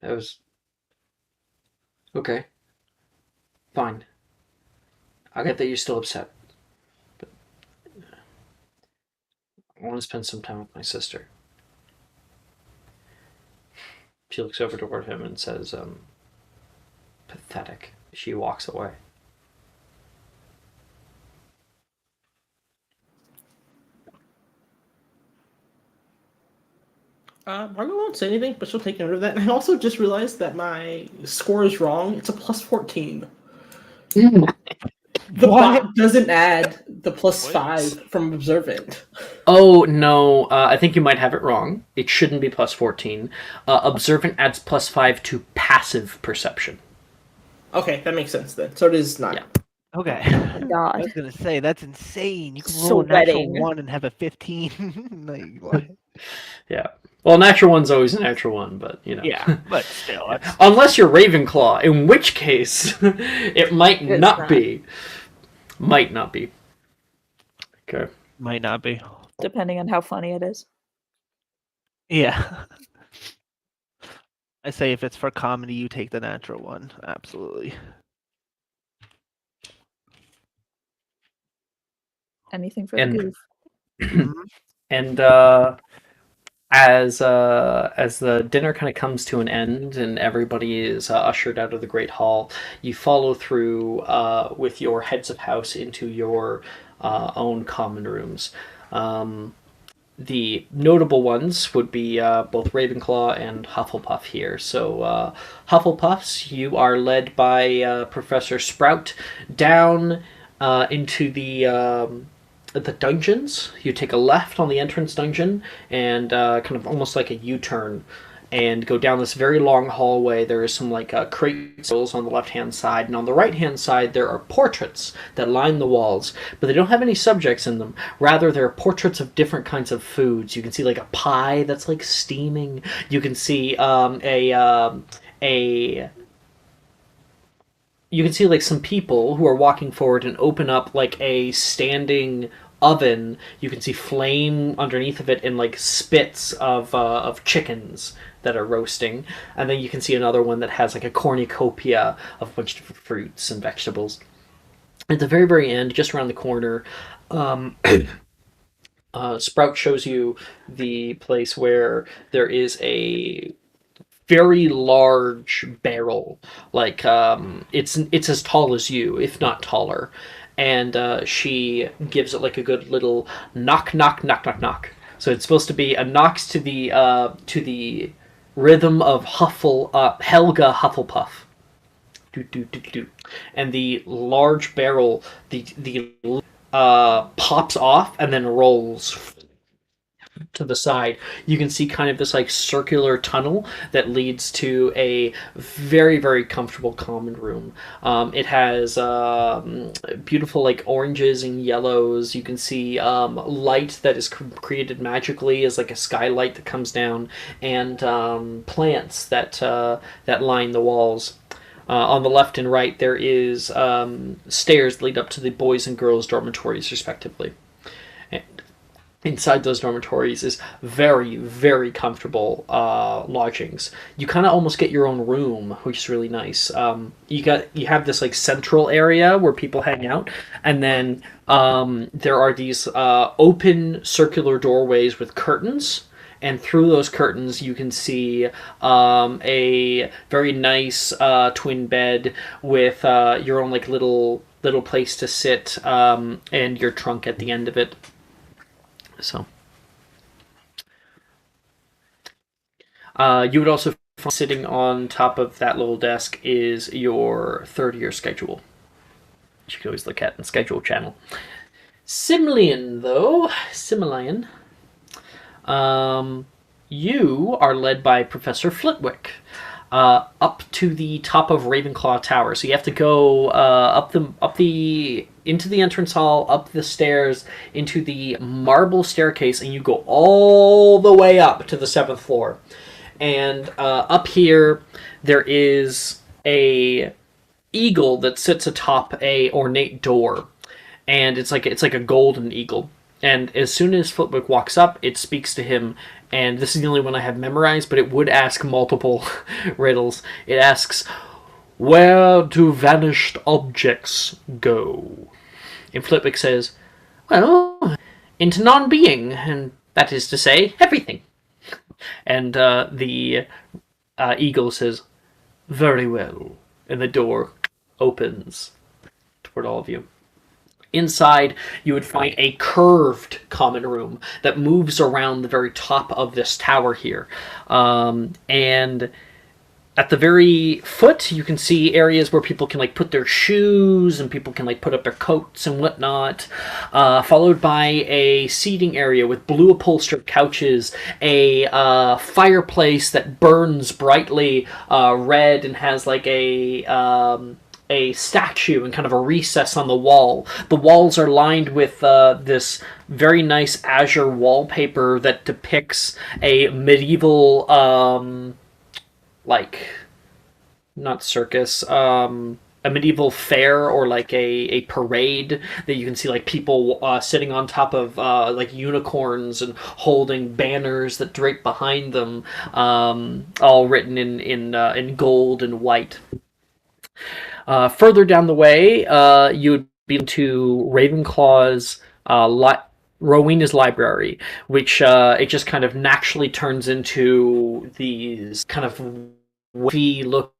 That was... Okay. Fine. I get that you're still upset. But I want to spend some time with my sister. She looks over toward him and says, pathetic. She walks away. Margot won't say anything, but she'll take note of that. And I also just realized that my score is wrong. It's a +14. The bot doesn't add the +5 from observant. Oh, no. I think you might have it wrong. It shouldn't be +14. Observant adds +5 to passive perception. Okay, that makes sense then. So it is 9. Yeah. Okay. Oh my God. I was gonna say that's insane. You can roll a natural Sweating. 1 and have a 15. Like what? Yeah. Well, natural one's always a natural one, but, you know. Yeah, but still, that's Unless you're Ravenclaw, in which case it might It's not not. be. Might not be. Okay. might not be. Depending on how funny it is. Yeah. I say if it's for comedy, you take the natural one. Absolutely. Anything for the And- goof. And as the dinner kind of comes to an end and everybody is ushered out of the great hall, you follow through with your heads of house into your own common rooms. The notable ones would be both Ravenclaw and Hufflepuff here. So Hufflepuffs, you are led by Professor Sprout down into the dungeons. You take a left on the entrance dungeon and kind of almost like a U-turn and go down this very long hallway. There is some like crates on the left-hand side, and on the right-hand side there are portraits that line the walls, but they don't have any subjects in them. Rather, they're portraits of different kinds of foods. You can see like a pie that's like steaming. You can see you can see like some people who are walking forward and open up like a standing oven. You can see flame underneath of it and like spits of chickens that are roasting, and then you can see another one that has like a cornucopia of a bunch of different fruits and vegetables. At the very, very end, just around the corner, um, Sprout shows you the place where there is a very large barrel, like it's as tall as you, if not taller, and she gives it like a good little knock, knock, knock, knock, knock. So it's supposed to be a knocks to the rhythm of Helga Hufflepuff. Do, do, do, do. And the large barrel, the pops off and then rolls to the side. You can see kind of this like circular tunnel that leads to a very, very comfortable common room. It has beautiful like oranges and yellows. You can see light that is created magically as like a skylight that comes down, and plants that that line the walls. On the left and right, there is stairs that lead up to the boys and girls dormitories, respectively. And inside those dormitories is very, very comfortable lodgings. You kind of almost get your own room, which is really nice. You have this like central area where people hang out, and then there are these open circular doorways with curtains. And through those curtains, you can see a very nice twin bed with your own like little place to sit, and your trunk at the end of it. So, you would also find sitting on top of that little desk is your third-year schedule, which you can always look at in the schedule channel. Simlian, though, you are led by Professor Flitwick up to the top of Ravenclaw Tower. So you have to go into the entrance hall, up the stairs, into the marble staircase, and you go all the way up to the 7th floor. And up here, there is a eagle that sits atop a ornate door, and it's like a golden eagle. And as soon as Flitwick walks up, it speaks to him, and this is the only one I have memorized, but it would ask multiple riddles. It asks, "Where do vanished objects go?" And Flitwick says, "Well, into non-being, and that is to say, everything." And the eagle says, "Very well." And the door opens toward all of you. Inside, you would find a curved common room that moves around the very top of this tower here. And at the very foot, you can see areas where people can like put their shoes and people can like put up their coats and whatnot, followed by a seating area with blue upholstered couches, a fireplace that burns brightly red and has like a statue and kind of a recess on the wall. The walls are lined with this very nice azure wallpaper that depicts a medieval, like, not circus, a medieval fair or like a parade that you can see like people sitting on top of like unicorns and holding banners that drape behind them, all written in gold and white. Further down the way, you would be into Ravenclaw's Rowena's library, which it just kind of naturally turns into these kind of wavy looking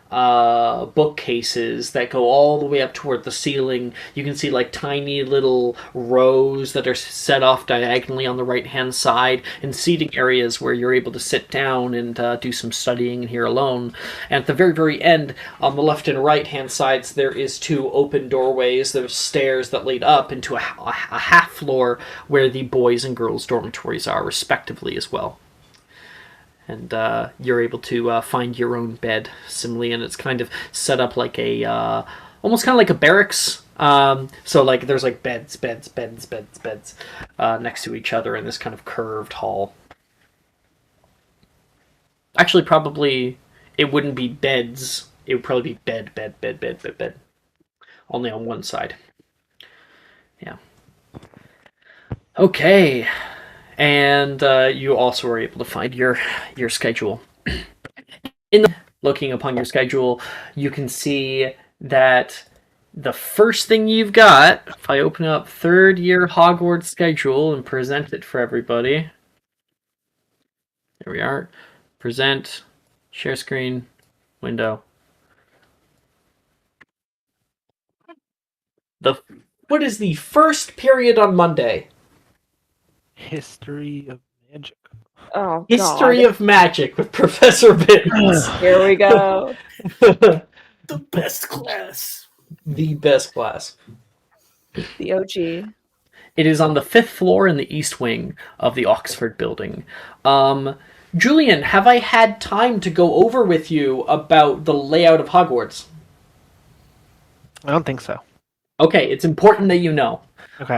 bookcases that go all the way up toward the ceiling. You can see like tiny little rows that are set off diagonally on the right hand side, and seating areas where you're able to sit down and do some studying here alone. And at the very, very end, on the left and right hand sides, there is two open doorways. There's stairs that lead up into a half floor where the boys and girls dormitories are respectively as well. And you're able to find your own bed, similarly, and it's kind of set up like a, almost kind of like a barracks. So like there's like beds next to each other in this kind of curved hall. Actually, probably it wouldn't be beds. It would probably be bed. Only on one side. Yeah. Okay, and you also were able to find your schedule. Looking upon your schedule, you can see that the first thing you've got, if I open up third year Hogwarts schedule and present it for everybody. There we are. Present, share screen, window. What is the first period on Monday? History of magic. Oh, History God. of Magic with Professor Bins. Here we go. The best class. The best class. The OG. It is on the 5th floor in the east wing of the Oxford building. Julian, have I had time to go over with you about the layout of Hogwarts? I don't think so. Okay, it's important that you know. Okay.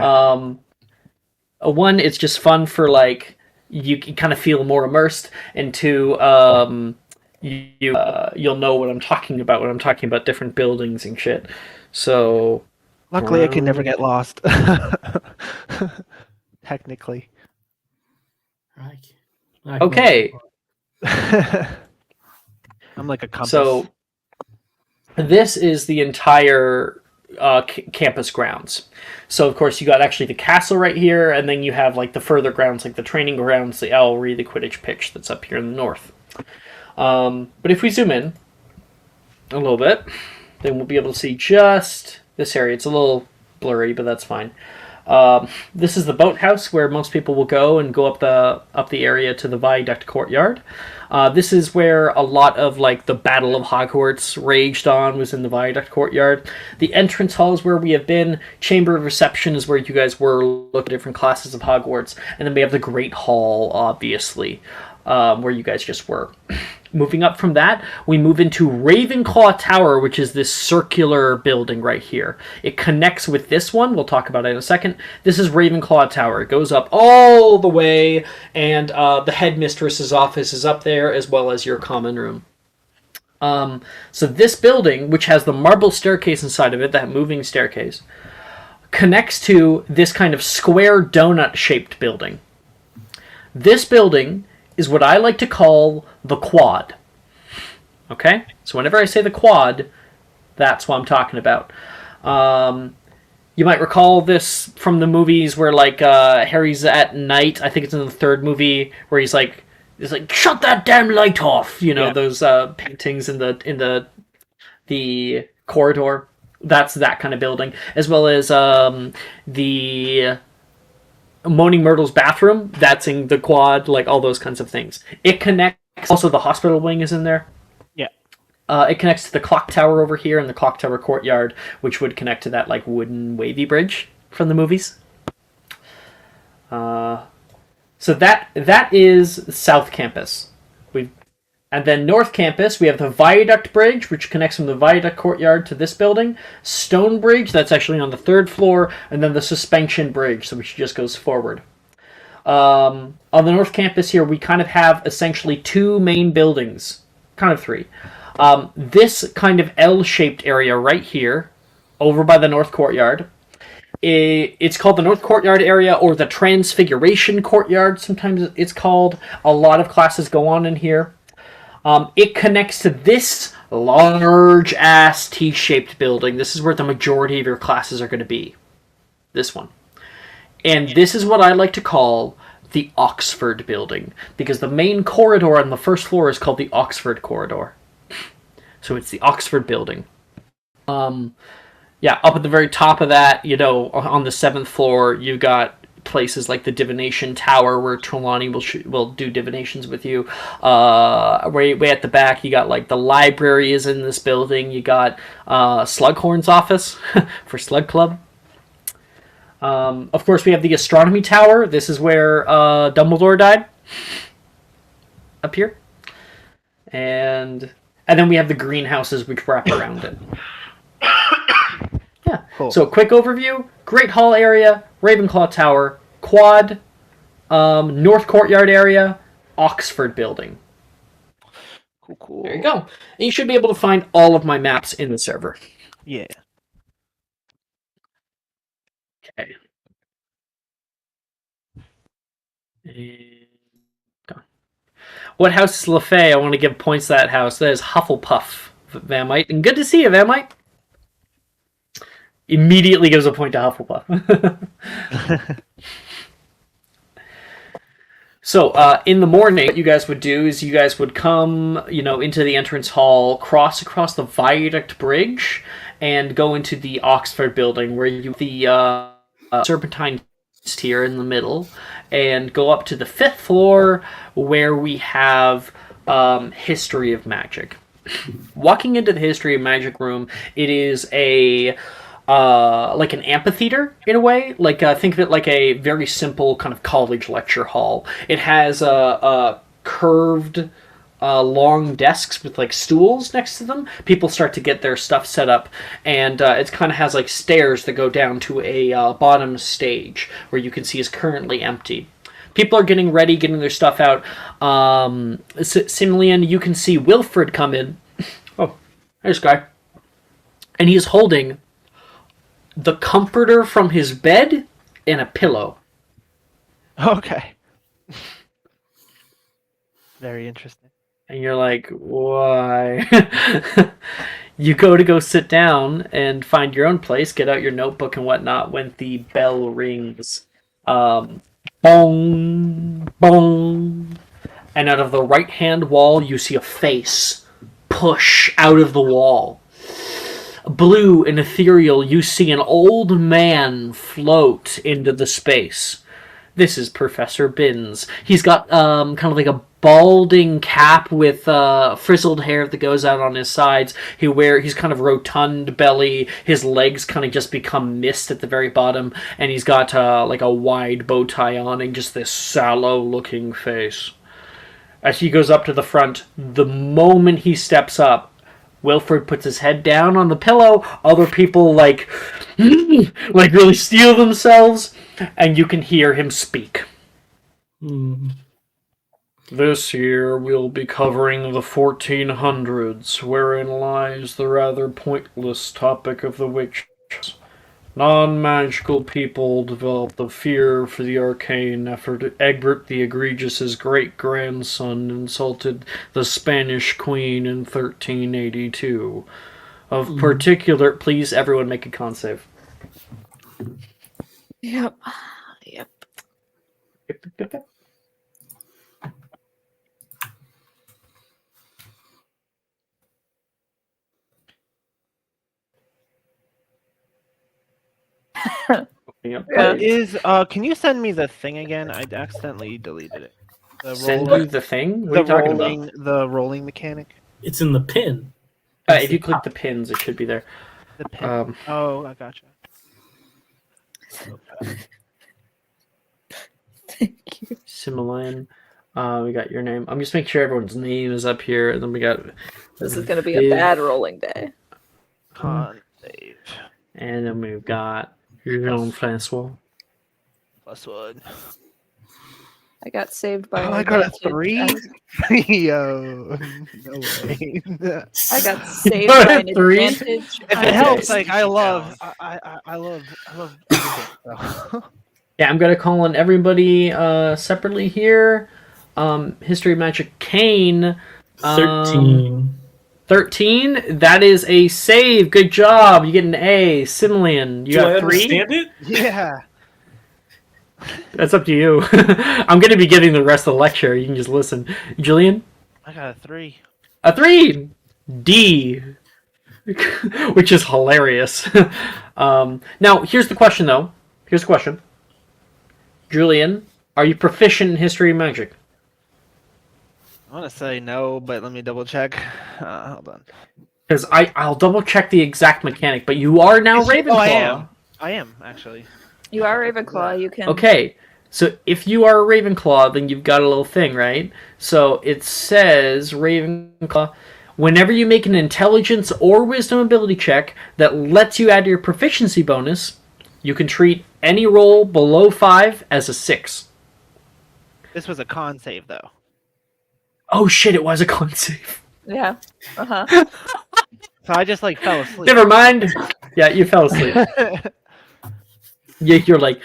One, it's just fun for like you can kind of feel more immersed, and two, you'll know what I'm talking about when I'm talking about different buildings and shit. So Luckily, I can never get lost. Technically. okay. I'm like a compass. So this is the entire campus grounds. So of course you got actually the castle right here, and then you have like the further grounds, like the training grounds, the Owlry, the Quidditch pitch that's up here in the north. But if we zoom in a little bit, then we'll be able to see just this area. It's a little blurry, but that's fine. This is the boathouse where most people will go and go up the area to the Viaduct Courtyard. This is where a lot of like the Battle of Hogwarts raged on, was in the Viaduct Courtyard. The entrance hall is where we have been. Chamber of Reception is where you guys were looking at different classes of Hogwarts. And then we have the Great Hall, obviously, where you guys just were. Moving up from that, we move into Ravenclaw Tower, which is this circular building right here. It connects with this one. We'll talk about it in a second. This is Ravenclaw Tower. It goes up all the way, and the headmistress's office is up there, as well as your common room. So this building, which has the marble staircase inside of it, that moving staircase, connects to this kind of square donut-shaped building. This building is what I like to call the quad. Okay? So whenever I say the quad, that's what I'm talking about. You might recall this from the movies where like Harry's at night. I think it's in the third movie where he's like shut that damn light off. You know, Yeah. those paintings in the corridor. That's that kind of building, as well as the Moaning Myrtle's bathroom, that's in the quad, like all those kinds of things. It connects, also the hospital wing is in there. Yeah. It connects to the clock tower over here and the clock tower courtyard, which would connect to that like wooden wavy bridge from the movies. So that is South Campus. And then North Campus, we have the Viaduct Bridge, which connects from the Viaduct Courtyard to this building. Stone Bridge, that's actually on the 3rd floor. And then the Suspension Bridge, so which just goes forward. On the North Campus here, we kind of have essentially 2 main buildings. Kind of 3. This kind of L-shaped area right here, over by the North Courtyard, it's called the North Courtyard area, or the Transfiguration Courtyard, sometimes it's called. A lot of classes go on in here. It connects to this large-ass T-shaped building. This is where the majority of your classes are going to be. This one. And this is what I like to call the Oxford building, because the main corridor on the 1st floor is called the Oxford Corridor. So it's the Oxford building. Yeah, up at the very top of that, you know, on the 7th floor, you got places like the Divination Tower, where Trelawney will do divinations with you. Way at the back, you got like the library is in this building. You got Slughorn's office for Slug Club. Of course, we have the Astronomy Tower. This is where Dumbledore died. Up here. And then we have the greenhouses which wrap around it. Yeah. Cool. So, quick overview. Great Hall area, Ravenclaw Tower, Quad, North Courtyard area, Oxford building. Cool. There you go. And you should be able to find all of my maps in the server. Yeah. Okay. And gone. What house is LaFay? I want to give points to that house. That is Hufflepuff, Vamite. And good to see you, Vamite. Immediately gives a point to Hufflepuff. So, in the morning, what you guys would do is you guys would come, into the entrance hall, cross across the Viaduct Bridge, and go into the Oxford building, where you the Serpentine here in the middle, and go up to the 5th floor, where we have History of Magic. Walking into the History of Magic room, it is a like an amphitheater in a way. Like think of it like a very simple kind of college lecture hall. It has a curved long desks with like stools next to them. People start to get their stuff set up, and it kind of has like stairs that go down to a bottom stage where you can see is currently empty. People are getting ready, getting their stuff out. Simeon, you can see Wilfred come in. Oh, there's this guy. And he is holding the comforter from his bed and a pillow. Okay. Very interesting. And you're like, why? You go sit down and find your own place, get out your notebook and whatnot when the bell rings. Bong, bong. And out of the right-hand wall, you see a face push out of the wall. Blue and ethereal, you see an old man float into the space. This is Professor Binns. He's got kind of like a balding cap with frizzled hair that goes out on his sides. He's kind of rotund belly. His legs kind of just become mist at the very bottom, and he's got like a wide bow tie on and just this sallow-looking face. As he goes up to the front, the moment he steps up, Wilfred puts his head down on the pillow. Other people like really steel themselves, and you can hear him speak. This year we'll be covering the 1400s, wherein lies the rather pointless topic of the witches. Non-magical people developed the fear for the arcane after Egbert the Egregious's great-grandson insulted the Spanish queen in 1382. Of particular... Please, everyone make a con save. Yep. Can you send me the thing again? I accidentally deleted it. Send you the thing? What are you talking about? The rolling mechanic. It's in the pin. If you click the pins, it should be there. The pin. Oh, I gotcha. Thank you. Similan. We got your name. I'm just making sure everyone's name is up here, and then we got... This is going to be a bad rolling day. Con save. And then we've got Jean-Francois. +1. I got saved by. I got a 3. Yo, no way. I got saved by an 3? advantage. If it helps, like I love everything. So. Yeah, I'm gonna call on everybody separately here. History of Magic Kane. 13. 13. That is a save. Good job. You get an A. Similian, you got 3. Understand it? Yeah. That's up to you. I'm going to be giving the rest of the lecture. You can just listen. Julian? I got a 3. A 3! D. Which is hilarious. Now, here's the question, though. Here's the question. Julian, are you proficient in History of Magic? I want to say no, but let me double check. Hold on. Because I'll double check the exact mechanic, but you are now Ravenclaw. Oh, I am, actually. You are Ravenclaw. You can. Okay, so if you are a Ravenclaw, then you've got a little thing, right? So it says, Ravenclaw, whenever you make an intelligence or wisdom ability check that lets you add your proficiency bonus, you can treat any roll below 5 as a 6. This was a con save, though. Oh shit, it was a con save. Yeah. Uh-huh. So I just, fell asleep. Never mind. Yeah, you fell asleep. You're like,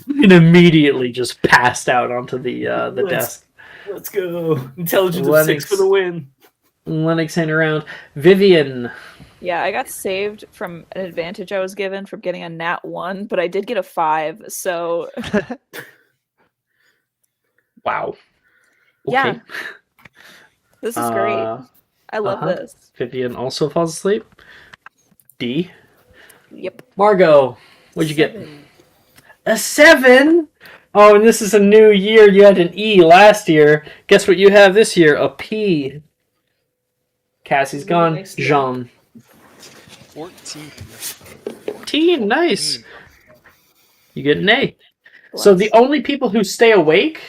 and immediately just passed out onto the Let's- desk. Let's go. Intelligence of Lennox. 6 for the win. Lennox hanging around. Vivian. Yeah, I got saved from an advantage I was given from getting a nat 1, but I did get a 5, so Wow. yeah, Okay. this is great. I love uh-huh. this. Vivian also falls asleep. D. Yep. Margot, what'd you get? 7. A 7? Oh, and this is a new year. You had an E last year. Guess what you have this year? A P. Cassie's Really gone. nice year. Jean. 14. 14. Nice. You get an A. So Bless. the only people who stay awake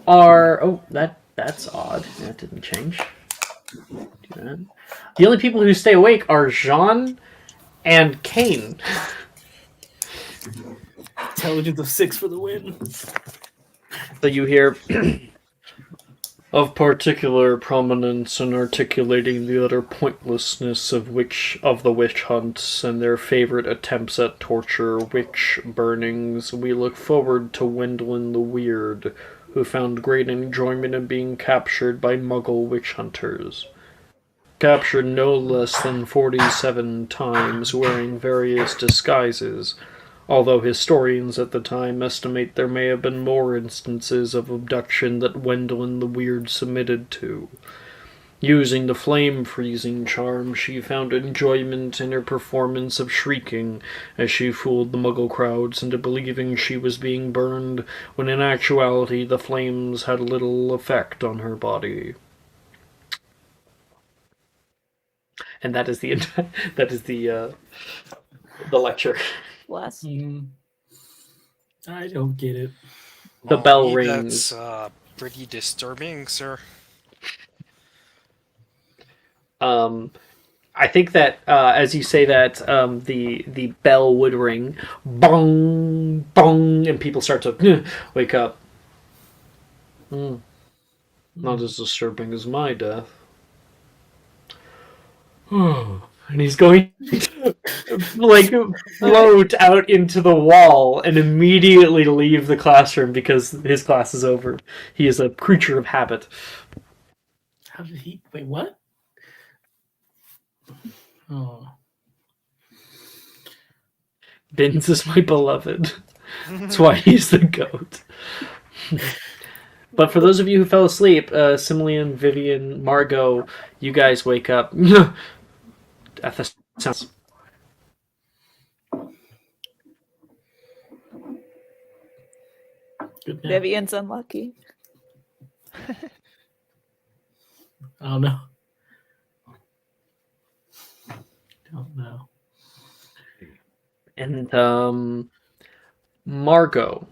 are... Oh, that's odd. That didn't change. Do that. The only people who stay awake are Jean and Kane. Intelligence of 6 for the win. So you hear... Of particular prominence in articulating the utter pointlessness of the witch hunts and their favorite attempts at torture, witch burnings, we look forward to Wendlin the Weird, who found great enjoyment in being captured by Muggle witch hunters. Captured no less than 47 times, wearing various disguises, although historians at the time estimate there may have been more instances of abduction that Wendlin the Weird submitted to. Using the flame-freezing charm, she found enjoyment in her performance of shrieking as she fooled the Muggle crowds into believing she was being burned, when in actuality the flames had little effect on her body. And that is the lecture. Bless. I don't get it. The Well, bell me, rings. That's pretty disturbing, sir. I think that as you say that, the bell would ring, bong, bong, and people start to wake up. Not as disturbing as my death. And he's going to like float out into the wall and immediately leave the classroom because his class is over. He is a creature of habit. How did he... Wait, what? Oh. Bins is my beloved. That's why he's the goat. But for those of you who fell asleep, Simeon, Vivian, Margot, you guys wake up at the sounds. Good nap. Vivian's unlucky. I don't know. Don't know. And Margot,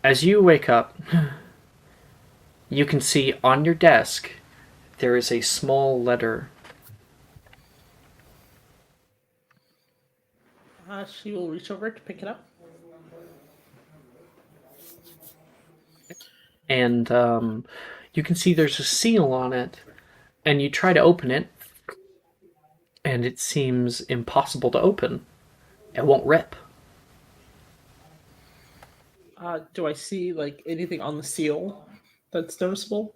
as you wake up, you can see on your desk there is a small letter. She will reach over to pick it up. And you can see there's a seal on it, and you try to open it, and it seems impossible to open. It won't rip. Do I see like anything on the seal that's noticeable?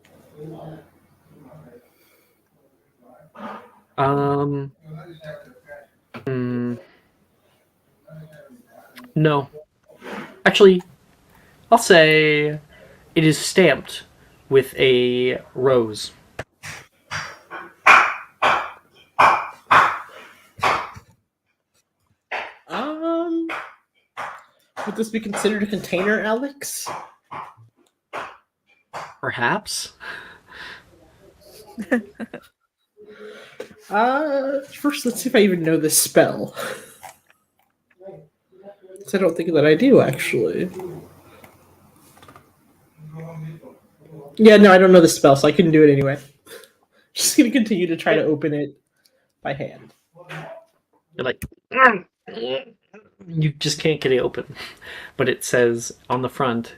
No. Actually, I'll say it is stamped with a rose. Would this be considered a container, Alex? Perhaps? First let's see if I even know this spell. 'Cause I don't think that I do, actually. Yeah, no, I don't know the spell, so I couldn't do it anyway. Just gonna continue to try to open it by hand. You're like, you just can't get it open. But it says on the front,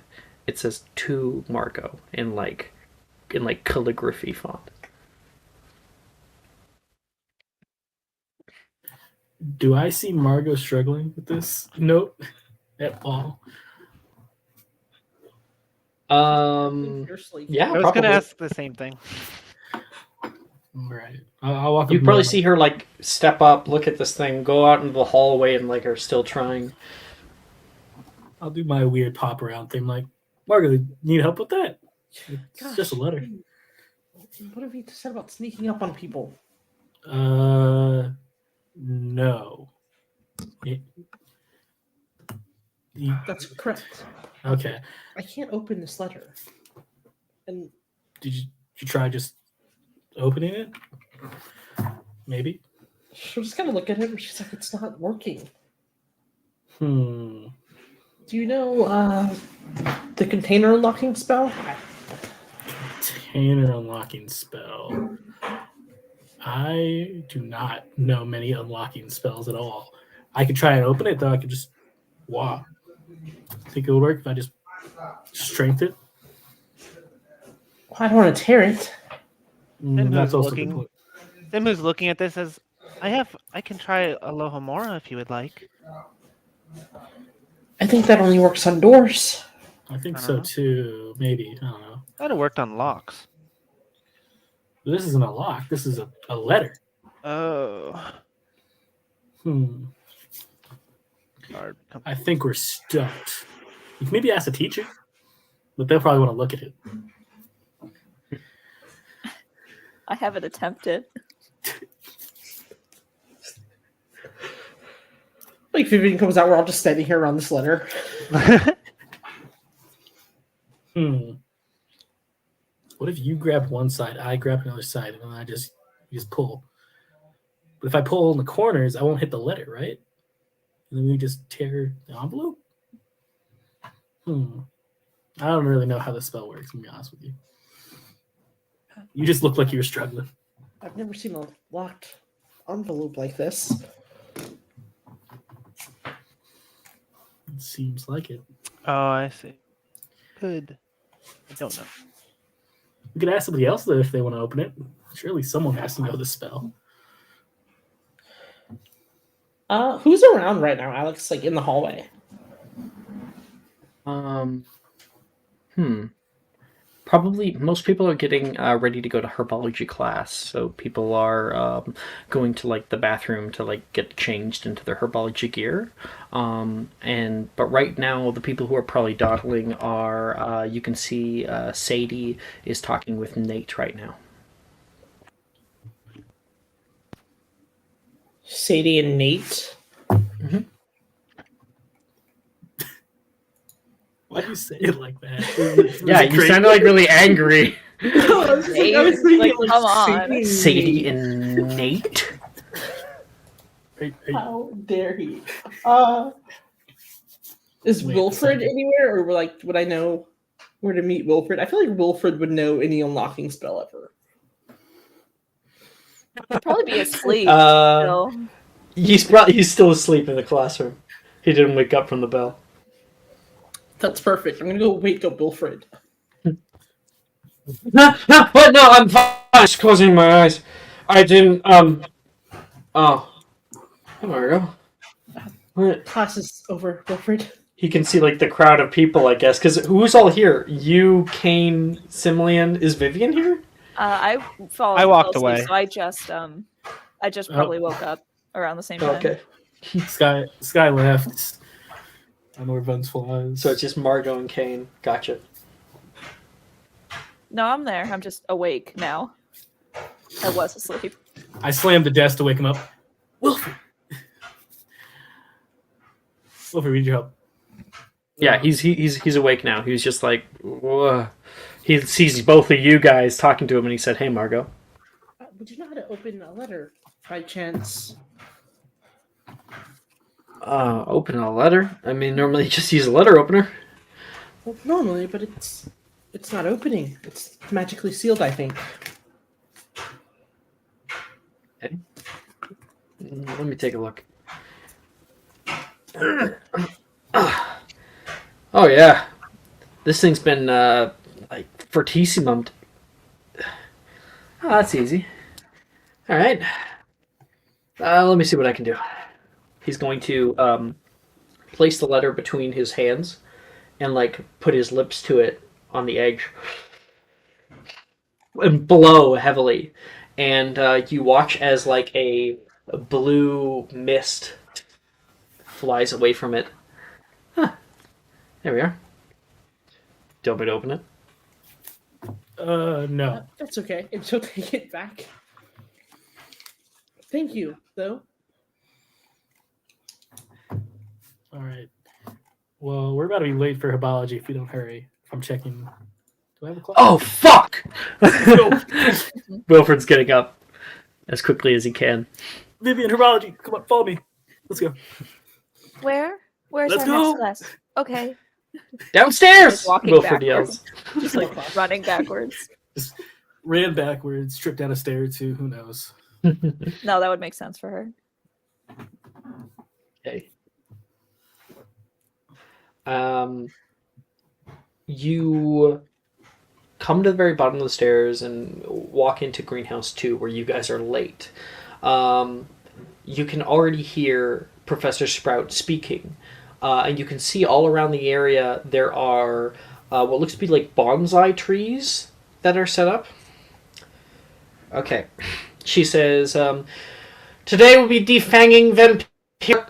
it says to Margot in like calligraphy font. Do I see Margot struggling with this note? at all? Yeah, I was probably. gonna ask the same thing. All right. I'll walk up. You and probably be see her like step up, look at this thing, go out into the hallway, and like are still trying. I'll do my weird pop around thing. Like, Margo, need help with that? It's Gosh, just a letter. What have you said about sneaking up on people? No. It- That's correct. okay. I can't open this letter. And Did you try just opening it? Maybe. she'll just kind of look at him. She's like, "It's not working." Hmm. Do you know the container unlocking spell? Container unlocking spell. I do not know many unlocking spells at all. I could try and open it, though. I could just walk. Think it would work if I just strength it? I don't want to tear it. And That's who's also looking? the point. Sim, who's looking at this, says, I can try Alohomora if you would like. I think that only works on doors. I think I don't so know. too. Maybe. I don't know. That'd have worked on locks. This isn't a lock. This is a letter. Oh. Hard. I think we're stumped. You can maybe ask the teacher, but they'll probably want to look at it. I haven't attempted. Like Vivian comes out, we're all just standing here around this letter. What if you grab one side, I grab another side, and then you just pull? But if I pull in the corners, I won't hit the letter, right? And then we just tear the envelope? I don't really know how the spell works, to be honest with you. You just look like you were struggling. I've never seen a locked envelope like this. It seems like it. Oh, I see. Good. I don't know. We could ask somebody else though if they want to open it. Surely someone has to know the spell. Who's around right now, Alex? Like in the hallway? Probably most people are getting ready to go to herbology class, so people are going to like the bathroom to like get changed into their herbology gear. But right now, the people who are probably dawdling are you can see Sadie is talking with Nate right now. Sadie and Nate. Why do you say it like that? Yeah, you sounded like really angry. I was thinking, Like, come on. Sadie Sadie Nate. and Nate. How dare he? Is Wait a Wilfred second. anywhere, or would I know where to meet Wilfred? I feel like Wilfred would know any unlocking spell ever. He'd probably be asleep Uh, still. he's still asleep in the classroom. He didn't wake up from the bell. That's perfect. I'm gonna go wake up Wilfred. No, I'm fine. Just closing my eyes. I didn't, Oh. There we go. What? Class is over, Wilfred. He can see, like, the crowd of people, I guess. Because who's all here? You, Kane, Simlian. Is Vivian here? I I walked fell asleep, away. so I just probably woke up around the same time. Okay. Sky left. I know where Vince flies. So it's just Margot and Kane. Gotcha. No, I'm there. I'm just awake now. I was asleep. I slammed the desk to wake him up. Wilfred! Wilfred, we need your help. Yeah, he's awake now. He was just like, whoa. He sees both of you guys talking to him, and he said, "Hey, Margot." Would you know how to open a letter by chance? Open a letter? I mean, normally you just use a letter opener. Well, normally, but it's not opening. It's magically sealed, I think. Okay. Let me take a look. Oh yeah, this thing's been like fortissimumed. Oh, that's easy. All right. Let me see what I can do. He's going to place the letter between his hands and like put his lips to it on the edge and blow heavily. And you watch as like a blue mist flies away from it. Huh. There we are. Do you want me to open it? No. That's okay. And she'll take it back. Thank you, though. All right. Well, we're about to be late for herbology if we don't hurry. I'm checking. Do I have a clock? Oh, fuck! Wilfred's getting up as quickly as he can. Vivian, herbology. Come on, follow me. Let's go. Where? Where's Let's our go. next class? Okay. Downstairs! Like walking Wilfred backwards. yells. Just like running backwards. Just ran backwards, tripped down a stair or two. Who knows? No, that would make sense for her. Okay. You come to the very bottom of the stairs and walk into Greenhouse 2 where you guys are late. You can already hear Professor Sprout speaking. And you can see all around the area there are what looks to be like bonsai trees that are set up. Okay. She says, today we'll be defanging vampire...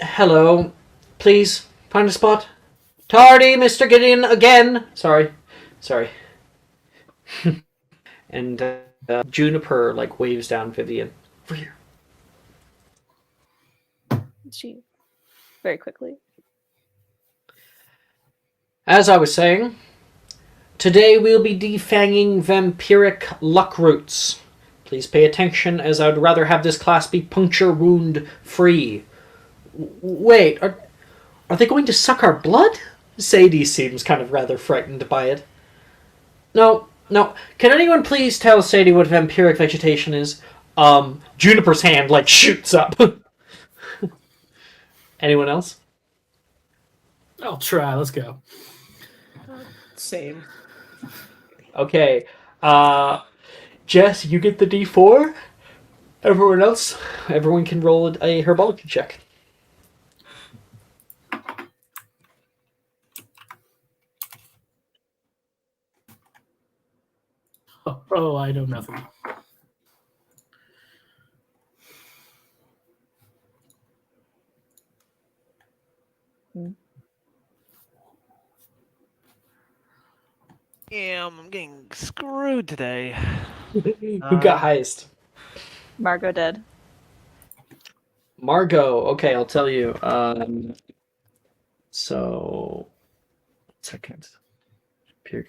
hello. Please, find a spot. Tardy, Mr. Gideon, again. Sorry. And Juniper, like, waves down Vivian. Over here. She very quickly. As I was saying, today we'll be defanging vampiric luck roots. Please pay attention, as I'd rather have this class be puncture wound free. Wait, are they going to suck our blood? Sadie seems kind of rather frightened by it. No. Can anyone please tell Sadie what vampiric vegetation is? Juniper's hand, like, shoots up. Anyone else? I'll try. Let's go. Same. Okay. Jess, you get the D4. Everyone can roll a herbology check. Oh, I know nothing. Damn, I'm getting screwed today. Who got highest? Margot dead. Margot. Okay, I'll tell you. So, 1 second. Pick.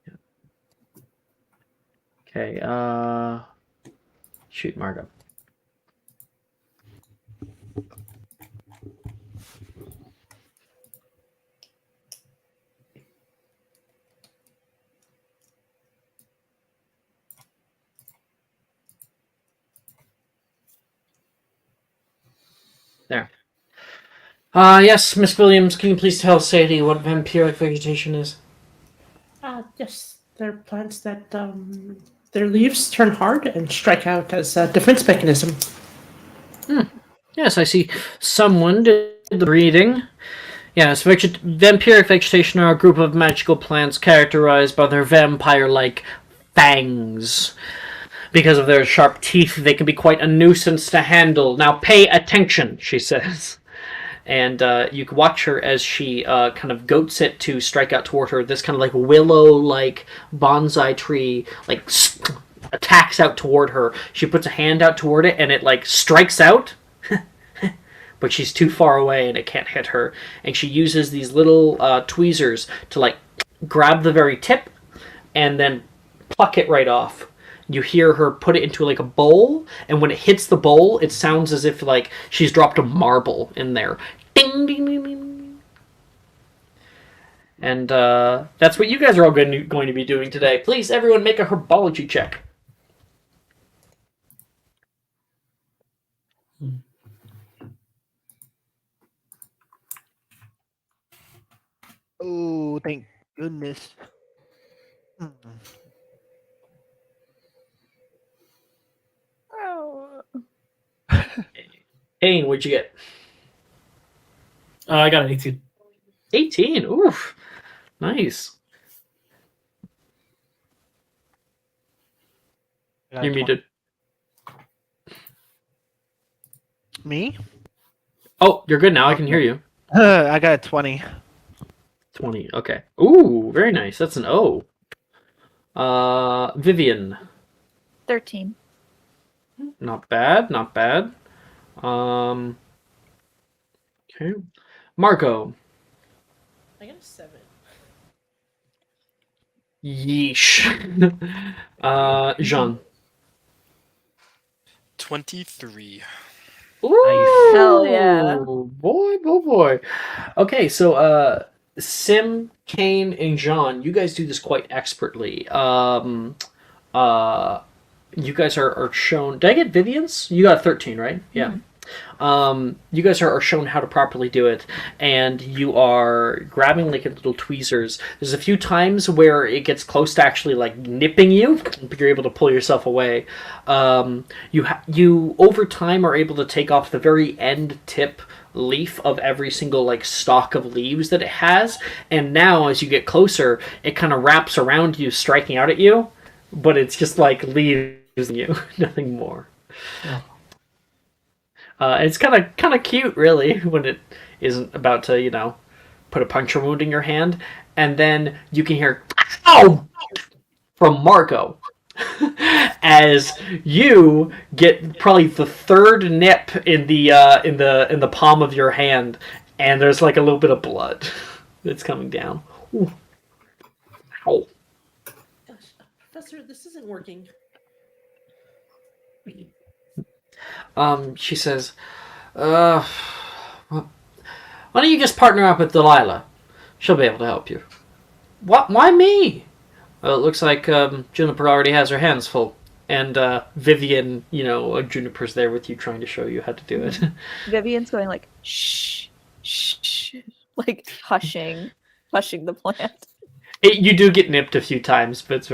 Yeah. Okay. Shoot, Margot. There. Yes, Miss Williams, can you please tell Sadie what vampiric vegetation is? Yes, they're plants that their leaves turn hard and strike out as a defense mechanism. Yes, I see someone did the reading. Yes, vampiric vegetation are a group of magical plants characterized by their vampire-like fangs. Because of their sharp teeth, they can be quite a nuisance to handle. Now pay attention, she says. And you can watch her as she kind of goats it to strike out toward her. This kind of like willow-like bonsai tree like attacks out toward her. She puts a hand out toward it and it like strikes out. But she's too far away and it can't hit her. And she uses these little tweezers to like grab the very tip and then pluck it right off. You hear her put it into like a bowl, and when it hits the bowl, it sounds as if like she's dropped a marble in there. Ding, ding, ding, ding. And that's what you guys are all going to be doing today. Please, everyone, make a herbology check. Oh, thank goodness. Oh. Ain, what'd you get? I got an 18. 18. Oof. Nice. I got a You're 20. muted. Me? Oh, you're good now. I can Okay. hear you. I got a 20. 20. Okay. Ooh, very nice. That's an O. Vivian. 13. Not bad. Not bad. Okay. Marco. I got a 7. Yeesh. Jean. 23. Ooh, Hell yeah. boy. Okay, so Sim, Kane, and Jean, you guys do this quite expertly. You guys are shown. Did I get Vivian's? You got 13, right? Yeah. You guys are shown how to properly do it, and you are grabbing like little tweezers. There's a few times where it gets close to actually like nipping you, but you're able to pull yourself away. You over time are able to take off the very end tip leaf of every single like stalk of leaves that it has, and now as you get closer, it kind of wraps around you, striking out at you, but it's just like leaves you, nothing more. It's kind of cute, really, when it isn't about to, put a puncture wound in your hand, and then you can hear "ow" from Marco as you get probably the third nip in the palm of your hand, and there's like a little bit of blood that's coming down. Ooh. Ow. Gosh, Professor, this isn't working. She says, well, why don't you just partner up with Delilah? She'll be able to help you. What? Why me? Well, it looks like Juniper already has her hands full. And Vivian, Juniper's there with you trying to show you how to do it. Vivian's going like, shh, shh, shh, like hushing the plant. You do get nipped a few times, but it's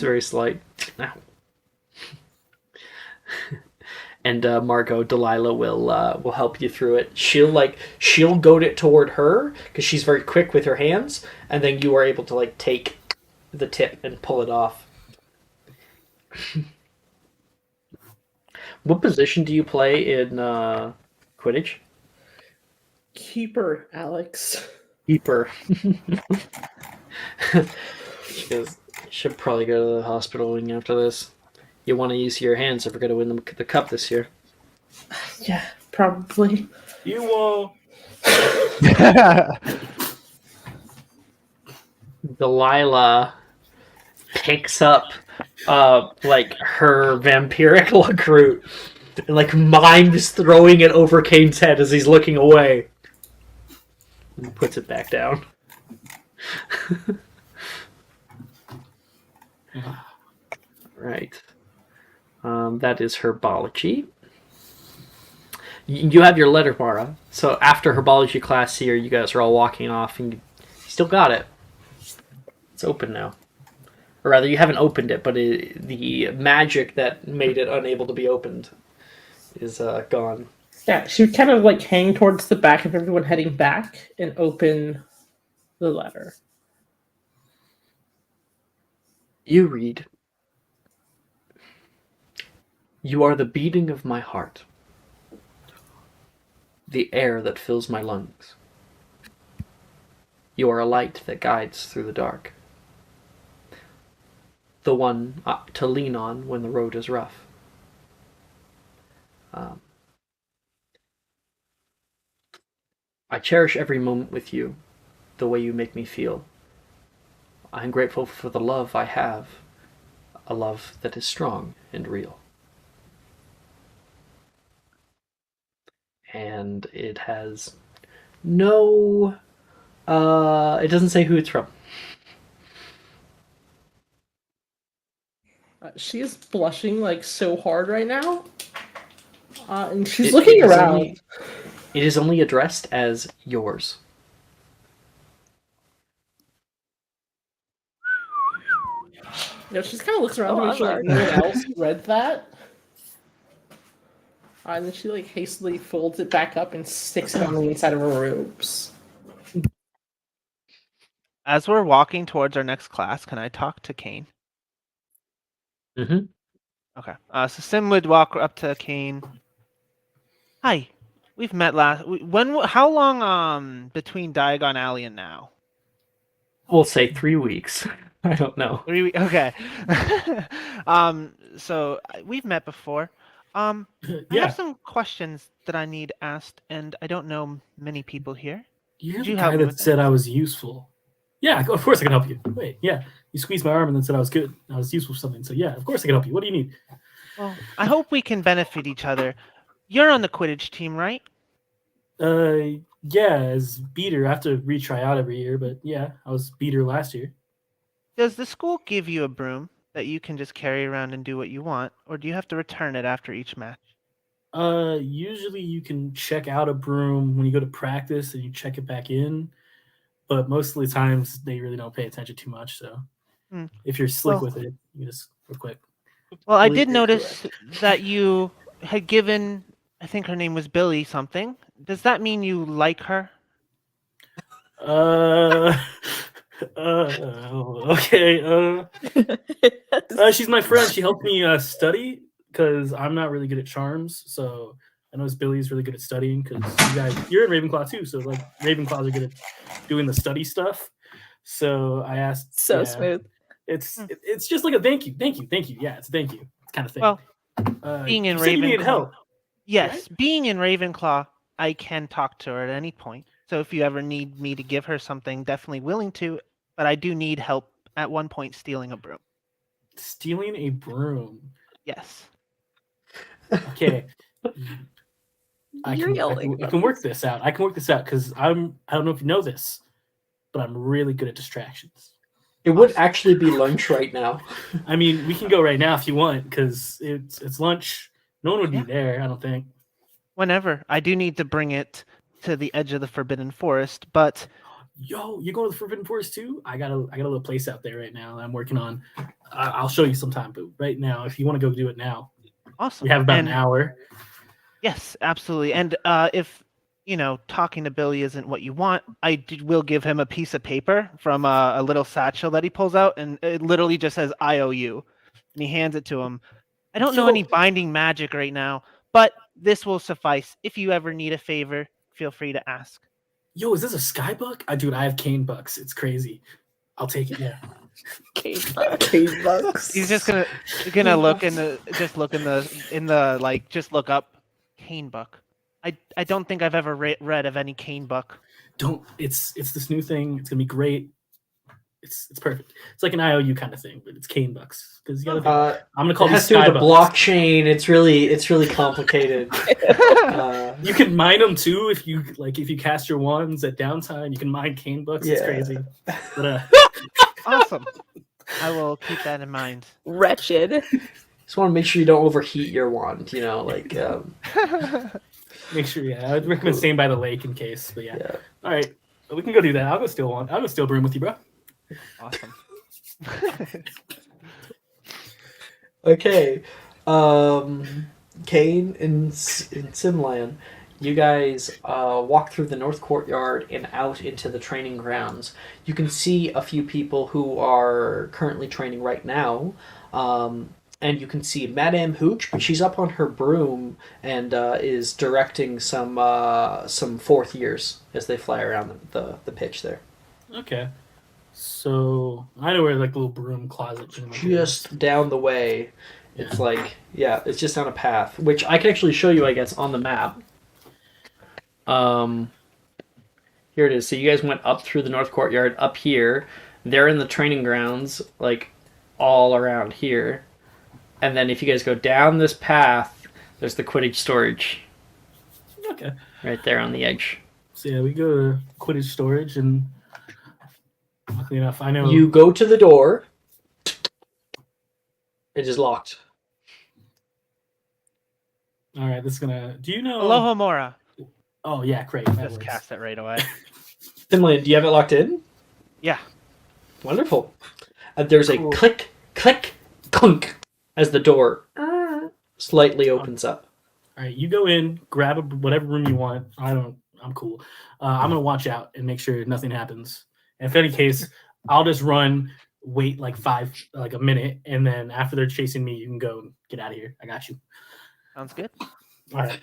very slight. Ow. And Margot, Delilah will help you through it. She'll goad it toward her because she's very quick with her hands, and then you are able to like take the tip and pull it off. What position do you play in Quidditch? Keeper, Alex. Keeper. Should probably go to the hospital wing after this. You want to use your hands if we're going to win the cup this year. Yeah, probably. You won't. Delilah picks up like her vampiric luck root and like mimes throwing it over Kane's head as he's looking away. And puts it back down. Right. That is herbology. You have your letter, Mara. So after herbology class here, you guys are all walking off, and you still got it. It's open now. Or rather, you haven't opened it, but the magic that made it unable to be opened is gone. Yeah, she would kind of like hang towards the back of everyone heading back and open the letter. You read, "You are the beating of my heart, the air that fills my lungs. You are a light that guides through the dark, the one to lean on when the road is rough. I cherish every moment with you, the way you make me feel. I am grateful for the love I have, a love that is strong and real." And it has no... it doesn't say who it's from. She is blushing like so hard right now. And she's It- looking it is around. It is only addressed as yours. She just kind of looks around to make sure like However. no one else read that. And then she like hastily folds it back up and sticks it on the inside of her robes. As we're walking towards our next class, can I talk to Kane? Mm-hmm. Okay. So Sim would walk up to Kane. Hi, we've met last. How long between Diagon Alley and now? We'll say 3 weeks. I don't know. 3 weeks. Okay. So we've met before. I Yeah, have some questions that I need asked, and I don't know many people here. you're Could the you help guy me that with said that? I was useful. Yeah, of course I can help you. Wait, yeah, you squeezed my arm and then said I was good. I was useful for something. So yeah, of course I can help you. What do you need? Well, I hope we can benefit each other. You're on the Quidditch team, right? Yeah, as beater, I have to retry out every year, but yeah, I was beater last year. Does the school give you a broom that you can just carry around and do what you want, or do you have to return it after each match? Usually you can check out a broom when you go to practice and you check it back in, but most of the times they really don't pay attention too much. So Hmm. if you're slick Well- with it, you just real quick. Well, I believe did you're notice that you had given, I think her name was Billy something. Does that mean you like her? Uh, okay. She's my friend. She helped me study because I'm not really good at charms. So I know Billy's really good at studying because you're in Ravenclaw too. So like Ravenclaws are good at doing the study stuff. So I asked. So yeah, smooth. It's just like a thank you. Yeah, it's a thank you kind of thing. Well, you being in said you needed Ravenclaw. help. Yes, being in Ravenclaw, I can talk to her at any point. So if you ever need me to give her something, definitely willing to. But I do need help at one point stealing a broom. Stealing a broom. Yes. Okay. I You're can yelling. work this out. I can work this out because I don't know if you know this, but I'm really good at distractions. It would actually be lunch right now. I mean, we can go right now if you want because it's lunch. No one would Yeah. be there, I don't think. Whenever. I do need to bring it to the edge of the Forbidden Forest, but Yo, you go to the Forbidden Forest too? I got a little place out there right now that I'm working on. I'll show you sometime, but right now, if you want to go do it now, awesome. we have about And an hour. yes, absolutely. And if talking to Billy isn't what you want, will give him a piece of paper from a little satchel that he pulls out, and it literally just says "IOU," and he hands it to him. I don't know any binding magic right now, but this will suffice. If you ever need a favor, feel free to ask. Yo, is this a skybuck? Dude, I have cane bucks. It's crazy. I'll take it. Yeah. Cave bucks. He's just gonna look in the just look up cane buck. I don't think I've ever read of any cane buck. Don't. It's this new thing. It's gonna be great. It's perfect. It's like an IOU kind of thing, but it's cane bucks because you gotta. I'm gonna call It these has to do with the skybucks. blockchain. It's really complicated. You can mine them too if you cast your wands at downtime. You can mine cane bucks. It's Yeah. crazy. But Awesome. I will keep that in mind. Wretched. Just want to make sure you don't overheat your wand. make sure. Yeah, I'd recommend staying by the lake in case. But yeah. Yeah. All right, we can go do that. I'll go steal one. I'll go steal broom with you, bro. Awesome. Okay, Kane in Simland, you guys walk through the north courtyard and out into the training grounds. You can see a few people who are currently training right now, and you can see Madame Hooch, but she's up on her broom and is directing some fourth years as they fly around the pitch there. Okay. So I know where like the little broom closet. Just down the way. It's it's just on a path, which I can actually show you, I guess, on the map. Here it is. So you guys went up through the north courtyard, up here. They're in the training grounds, like all around here. And then if you guys go down this path, there's the Quidditch storage. Okay. Right there on the edge. So yeah, we go to Quidditch storage, and luckily enough, I know You go to the door. It is locked. All right, this is gonna. Do you know? Aloha Mora. Oh yeah, great. That Just works. cast it right away. Simland, do you have it locked in? Yeah. Wonderful. There's a click, click, clunk as the door slightly opens up. All right, you go in, grab whatever room you want. I'm cool. I'm gonna watch out and make sure nothing happens. And if any case, I'll just run, wait like a minute, and then after they're chasing me, you can go and get out of here. I got you. Sounds good. All right.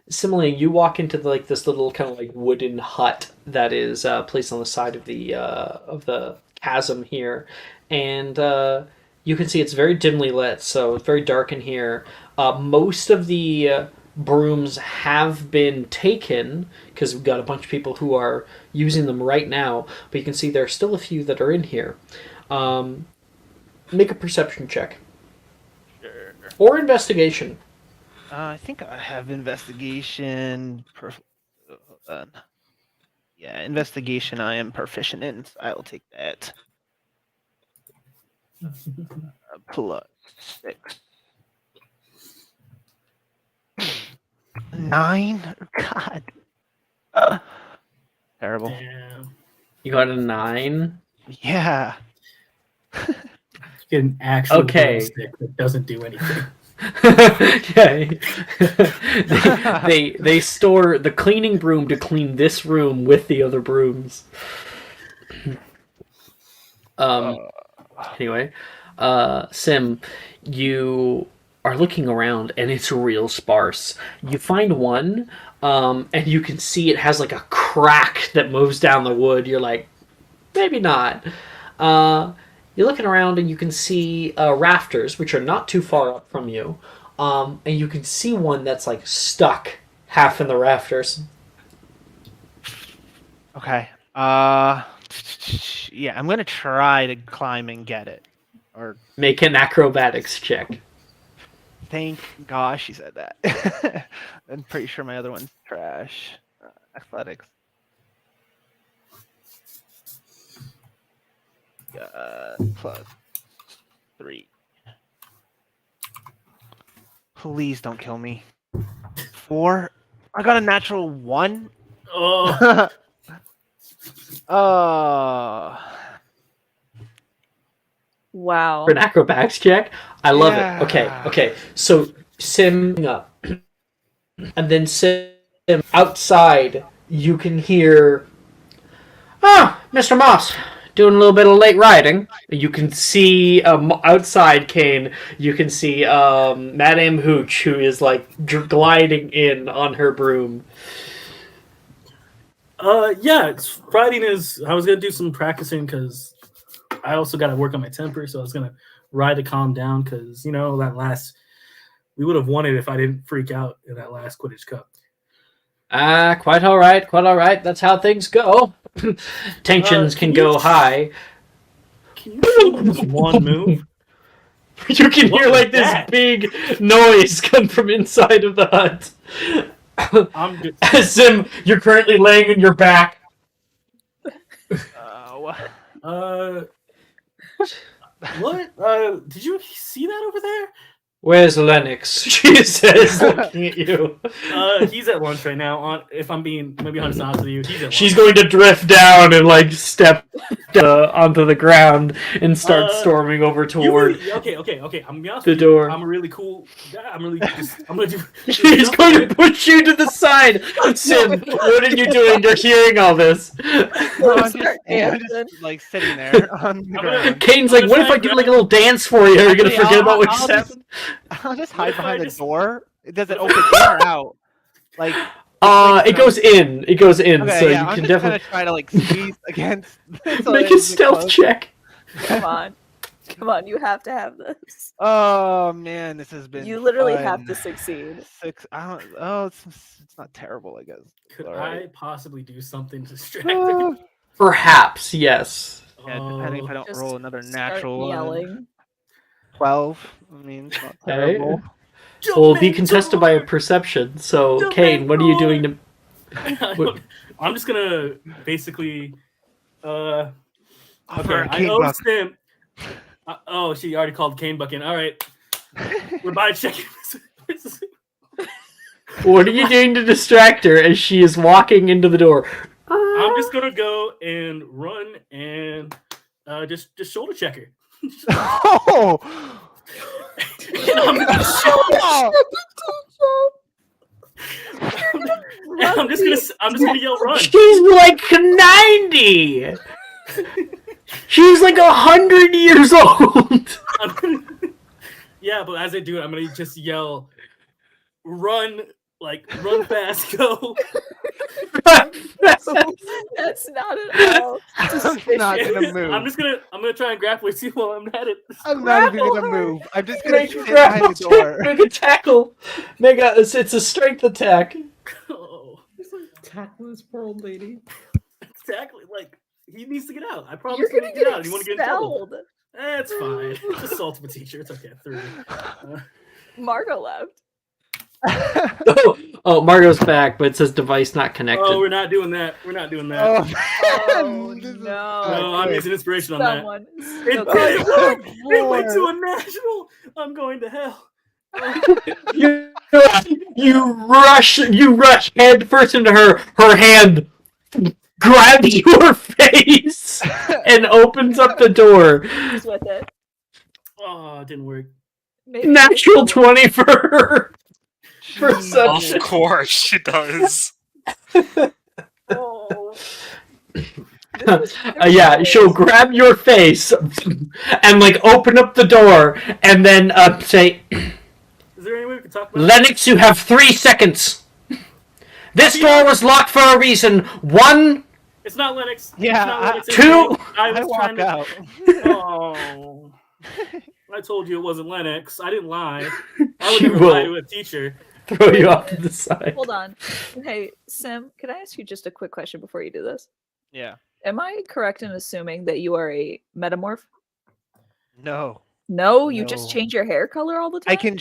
Similarly, you walk into this little kind of like wooden hut that is placed on the side of the chasm here, and you can see it's very dimly lit, so it's very dark in here. Most of the brooms have been taken because we've got a bunch of people who are using them right now, but you can see there are still a few that are in here. Make a perception check. Sure. Or investigation. I think I have investigation. Yeah, investigation I am proficient in. So I will take that. Plus 6. 9? God. Terrible. Damn. You got a 9. Yeah. Get an actual Okay. stick that doesn't do anything. Okay. they store the cleaning broom to clean this room with the other brooms. Anyway, Sim, you are looking around and it's real sparse. You find one, and you can see it has like a crack that moves down the wood. You're like, maybe not. You're looking around and you can see rafters, which are not too far up from you. And you can see one that's like stuck half in the rafters. Okay. Yeah, I'm gonna try to climb and get it. Or Make an acrobatics check. thank gosh you said that. I'm pretty sure my other one's trash. Athletics. Plus 3. Please don't kill me. 4. I got a natural 1. Oh, Oh. Wow. For an acrobatics check, I love Yeah. it. Okay. So Sim up, and then Sim outside. You can hear, Mr. Moss, doing a little bit of late riding. You can see outside Kane. You can see Madame Hooch, who is like gliding in on her broom. yeah. It's riding is. I was gonna do some practicing because I also got to work on my temper. So I was gonna ride to calm down because that last we would have won it if I didn't freak out in that last Quidditch Cup. Quite all right. Quite all right. That's how things go. Tensions can go high. Can you show me this one move? You can What hear was like this that? big noise come from inside of the hut. I'm just, Sim, you're currently laying on your back. what? Did you see that over there? Where's Lennox? She says, looking at you. He's at lunch right now. If I'm being maybe honest with you, he's at lunch. She's going to drift down and like step onto the ground and start storming over toward. Okay. I'm gonna be honest the with you. door. I'm a really cool guy. I'm gonna do. She's going to push you to the side. Sim, what are you doing? You're hearing all this. I'm just like sitting there on the ground. Kane's like, what if I do like a little dance for you? Are you gonna Actually, forget about what I'll just just- happened? I'll just hide if I behind the just- door. Does it open in or out? Like It goes in. It goes in, okay, so yeah, you I'm can just definitely gonna try to like squeeze against. so make it a doesn't stealth close. check. Come on. Come on, you have to have this. Oh man, this has been. You literally have fun. to succeed. 6. I don't. Oh, it's not terrible, I guess. Could All I right. possibly do something to distract him? Perhaps, yes. Yeah, depending if I don't Just roll another start natural one. yelling. 12. I mean, it's not Okay. terrible. Will be contested by a perception. So, Kane, what are you doing to? I'm just gonna basically offer. Okay, I Cane owe Buck. Sim. Oh, she already called Cane Bucking. All right, we're by checking. What are you doing to distract her as she is walking into the door? I'm just gonna go and run and just shoulder check her. Oh, And I'm gonna I'm just gonna yell run. She's like 90. She's like 100 years old. Yeah, but as I do it, I'm gonna just yell, run, like run fast, go. That's not at all. I'm not gonna move. I'm gonna try and grapple with you while I'm at it. I'm not even Grapple gonna her. move. I'm just gonna Make sit a behind the door. Make a tackle. It's a strength attack. Oh, Tackle this poor old lady. exactly. Like he needs to get out. I promise You're he's gonna get get out. You want to get in trouble? expelled. It's fine. It's assault of a teacher. It's okay. 30. Margot left. Oh, Margot's back, but it says device not connected. Oh, we're not doing that. We're not doing that. Oh, Oh this is no! No, I'm using inspiration on that. Someone. It, Okay. it went to a national. I'm going to hell. You rush head first into her hand grabs your face and opens up the door. Just with it. Oh, it didn't work. Maybe Natural 20 for her. Perception. Of course she does. Oh. Yeah, she'll grab your face and like open up the door and then say, Is there any way we can talk about it? Lennox, you have 3 seconds. This door was locked for a reason. 1, It's not Linux. Yeah, It's not Linux. It's 2. me. I I was walk trying to. out. Oh. I told you it wasn't Linux. I didn't lie. I would She never lie will. to a teacher. Throw you off to the side. Hold on. Hey, Sim, can I ask you just a quick question before you do this? Yeah. Am I correct in assuming that you are a metamorph? No. No, you just No. change your hair color all the time? I can.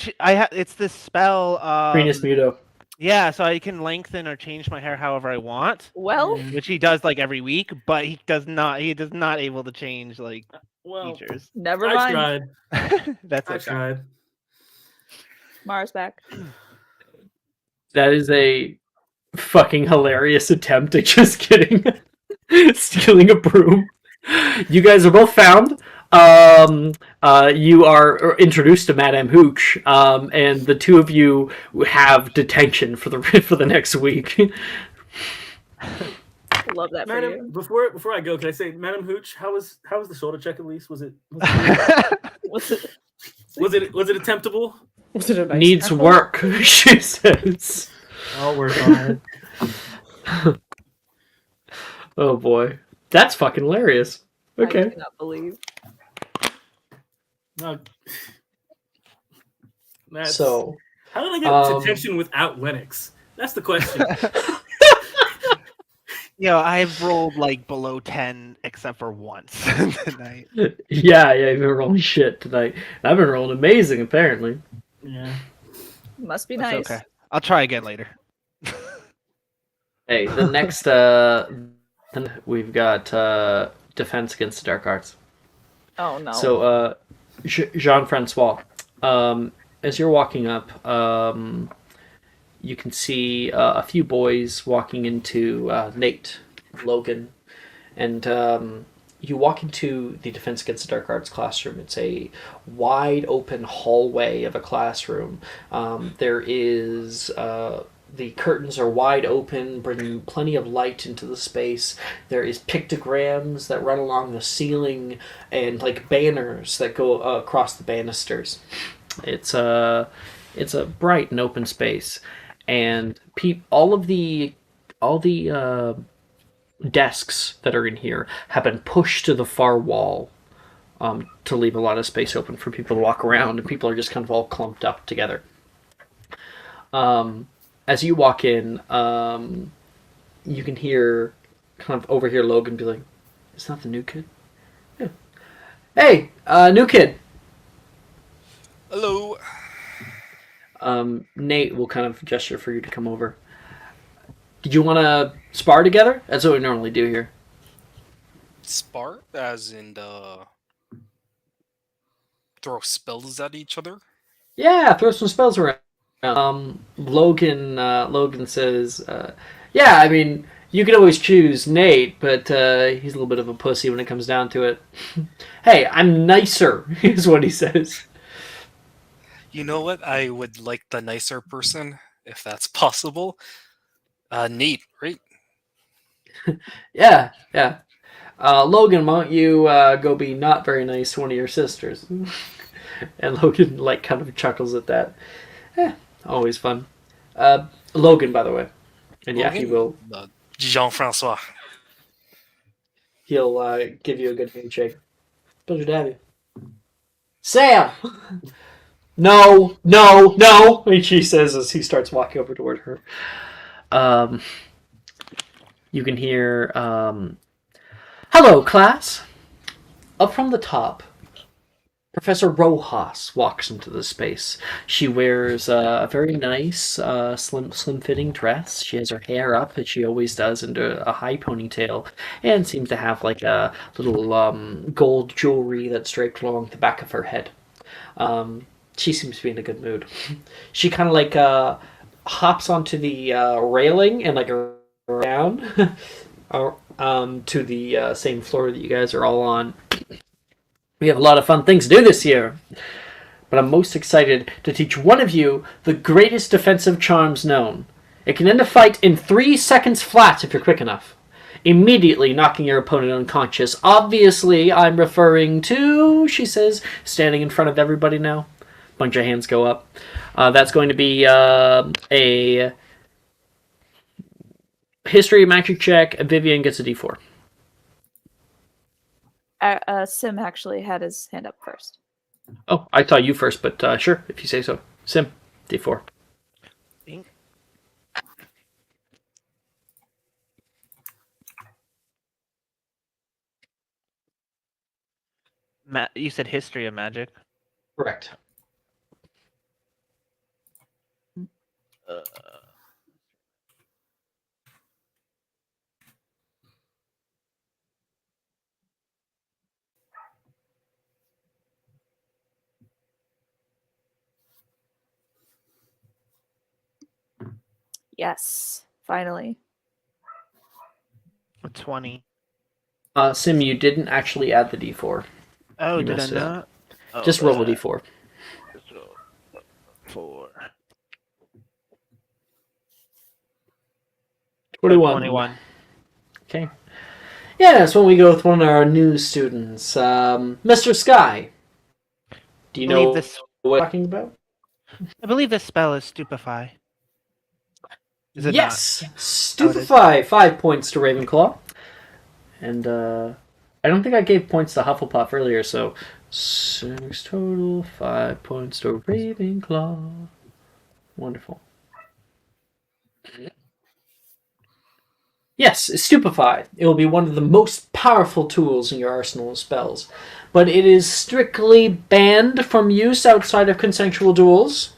It's this spell. Venus Muto. Yeah, so I can lengthen or change my hair however I want, Well, which he does like every week. But he does not. He does not able to change like Well, features. never I mind. tried. That's I okay. tried. Mara's back. That is a fucking hilarious attempt at just kidding. Stealing a broom. You guys are both found. You are introduced to Madame Hooch, and the two of you have detention for the next week. Love that for Madam, you. before I go, can I say, Madam Hooch, how was the shoulder check at least? Was it What's it? was it attemptable? Was it a nice Needs tackle? work, she says. I'll work on it. Oh boy, that's fucking hilarious. I Okay. cannot believe. No. That's, So, how did I get um, detention without Linux? That's the question. I've rolled like below 10 except for once tonight. yeah, you've been rolling shit tonight. I've been rolling amazing, apparently. Yeah. Must be That's nice. okay. I'll try again later. Hey, the next, we've got Defense Against the Dark Arts. Oh no. So, Jean-Francois, as you're walking up, you can see a few boys walking into Nate, Logan, and you walk into the Defense Against the Dark Arts classroom. It's a wide open hallway of a classroom. There is... the curtains are wide open, bringing plenty of light into the space. There is pictograms that run along the ceiling and like banners that go across the banisters. It's a bright and open space, and all the desks that are in here have been pushed to the far wall to leave a lot of space open for people to walk around, and people are just kind of all clumped up together. As you walk in, you can overhear Logan be like, "Is that the new kid?" Yeah. Hey, new kid. Hello. Nate will kind of gesture for you to come over. Did you want to spar together? That's what we normally do here. Spar, as in throw spells at each other. Yeah, throw some spells around. Logan says, yeah, I mean, you could always choose Nate, but he's a little bit of a pussy when it comes down to it. Hey, I'm nicer, is what he says. You know what? I would like the nicer person, if that's possible. Nate, right? Yeah. Logan, why don't you go be not very nice to one of your sisters? And Logan like kind of chuckles at that. Always fun. Logan, by the way, and yeah, he Logan? will. Jean-Francois. He'll give you a good handshake. Pleasure to have you. Sam! No! And she says as he starts walking over toward her. You can hear, hello, class! Up from the top, Professor Rojas walks into the space. She wears a very nice, slim-fitting dress. She has her hair up, as she always does, into a high ponytail, and seems to have like a little gold jewelry that's draped along the back of her head. She seems to be in a good mood. She kind of like hops onto the railing and like down to the same floor that you guys are all on. We have a lot of fun things to do this year. But I'm most excited to teach one of you the greatest defensive charms known. It can end a fight in 3 seconds flat if you're quick enough, immediately knocking your opponent unconscious. Obviously, I'm referring to, she says, standing in front of everybody now. Bunch of hands go up. That's going to be a history magic check. Vivian gets a d4. Sim actually had his hand up first. Oh, I saw you first, but sure, if you say so. Sim, d4. Bing. You said history of magic. Correct. Yes, finally. A 20. Sim, you didn't actually add the d4. Oh, You did I messed it up. not? Oh, Just roll a d4. 4. 21. Okay. Yeah, that's when we go with one of our new students, Mr. Sky. Do you know this? what I'm talking about? I believe this spell is stupefy. Is it Yes! not? Stupefy, 5 points to Ravenclaw. And I don't think I gave points to Hufflepuff earlier, so 6 total, 5 points to Ravenclaw. Wonderful. Yes, Stupefy. It will be one of the most powerful tools in your arsenal of spells, but it is strictly banned from use outside of consensual duels.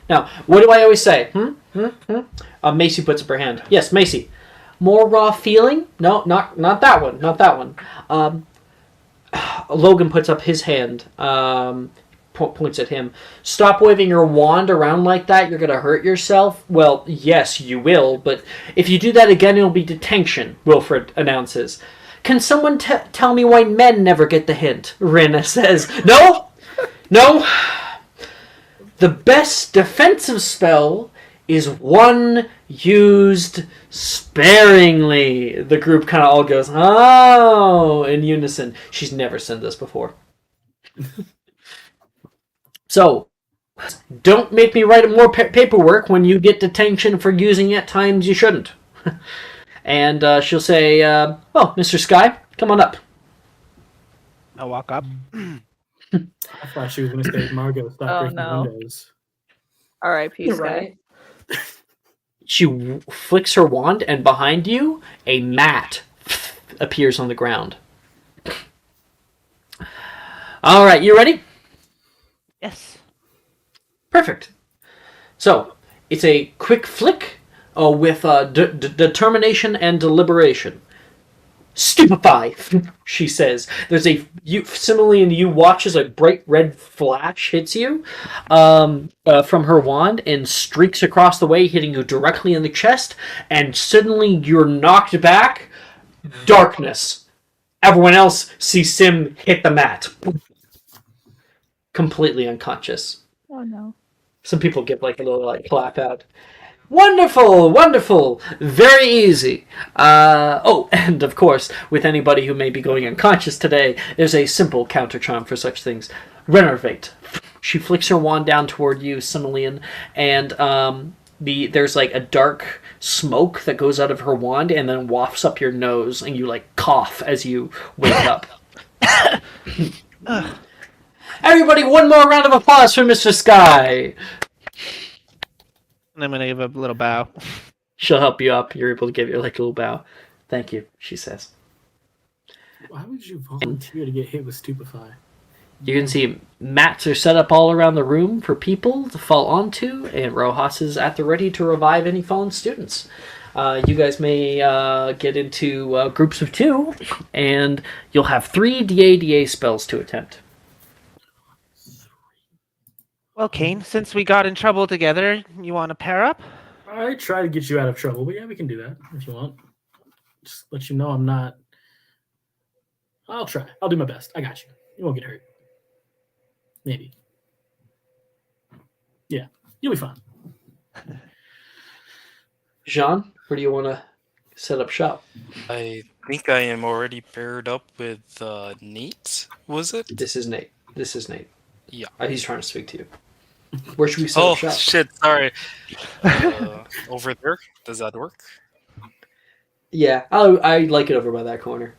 Now, what do I always say? Macy puts up her hand. Yes, Macy. More raw feeling? No, not that one. Not that one. Logan puts up his hand. Points at him. Stop waving your wand around like that. You're going to hurt yourself. Well, yes, you will, but if you do that again, it'll be detention, Wilfred announces. Can someone tell me why men never get the hint? Rin says. No! The best defensive spell is one used sparingly. The group kind of all goes, oh, in unison. She's never said this before. So, don't make me write more paperwork when you get detention for using it times you shouldn't. And she'll say, well, Mr. Sky, come on up. I'll walk up. I thought she was going to say, Margot, stop breaking windows. R.I.P. You're Sky. right. She flicks her wand, and behind you, a mat appears on the ground. All right, you ready? Yes. Perfect. So, it's a quick flick with determination and deliberation. Stupefy, she says. There's a similarly, and you watch as a bright red flash hits you from her wand and streaks across the way, hitting you directly in the chest, and suddenly you're knocked back. Darkness. Everyone else sees Sim hit the mat. Completely unconscious. Oh Oh no. Some people give like a little like clap out. Wonderful, wonderful, very easy. Oh, and of course, with anybody who may be going unconscious today, there's a simple counter charm for such things. Renovate. She flicks her wand down toward you, Similian, and there's like a dark smoke that goes out of her wand and then wafts up your nose, and you like cough as you wake up. Everybody, one more round of applause for Mr. Sky. And I'm gonna give a little bow. She'll help you up. You're able to give your like a little bow. Thank you, she says. Why would you volunteer to get hit with Stupefy? You can see mats are set up all around the room for people to fall onto, and Rojas is at the ready to revive any fallen students. You guys may get into groups of 2, and you'll have 3 DA spells to attempt. Well, Kane, since we got in trouble together, you want to pair up? I try to get you out of trouble, but yeah, we can do that if you want. Just let you know I'm not. I'll try. I'll do my best. I got you. You won't get hurt. Maybe. Yeah, you'll be fine. Jean, where do you want to set up shop? I think I am already paired up with Nate. Was it? This is Nate. Yeah. He's trying to speak to you. Where should we set Oh up shop? shit! Sorry. Over there. Does that work? Yeah, I like it over by that corner.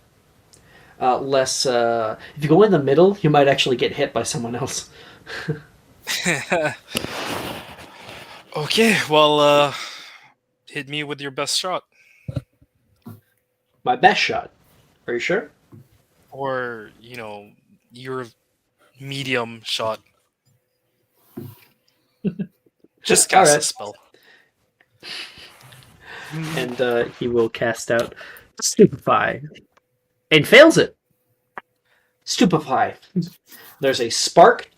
Less. If you go in the middle, you might actually get hit by someone else. Okay. Well, hit me with your best shot, My best shot. Are you sure? or your medium shot. Just cast Alright. a spell. And he will cast out Stupefy. And fails it. Stupefy. There's a spark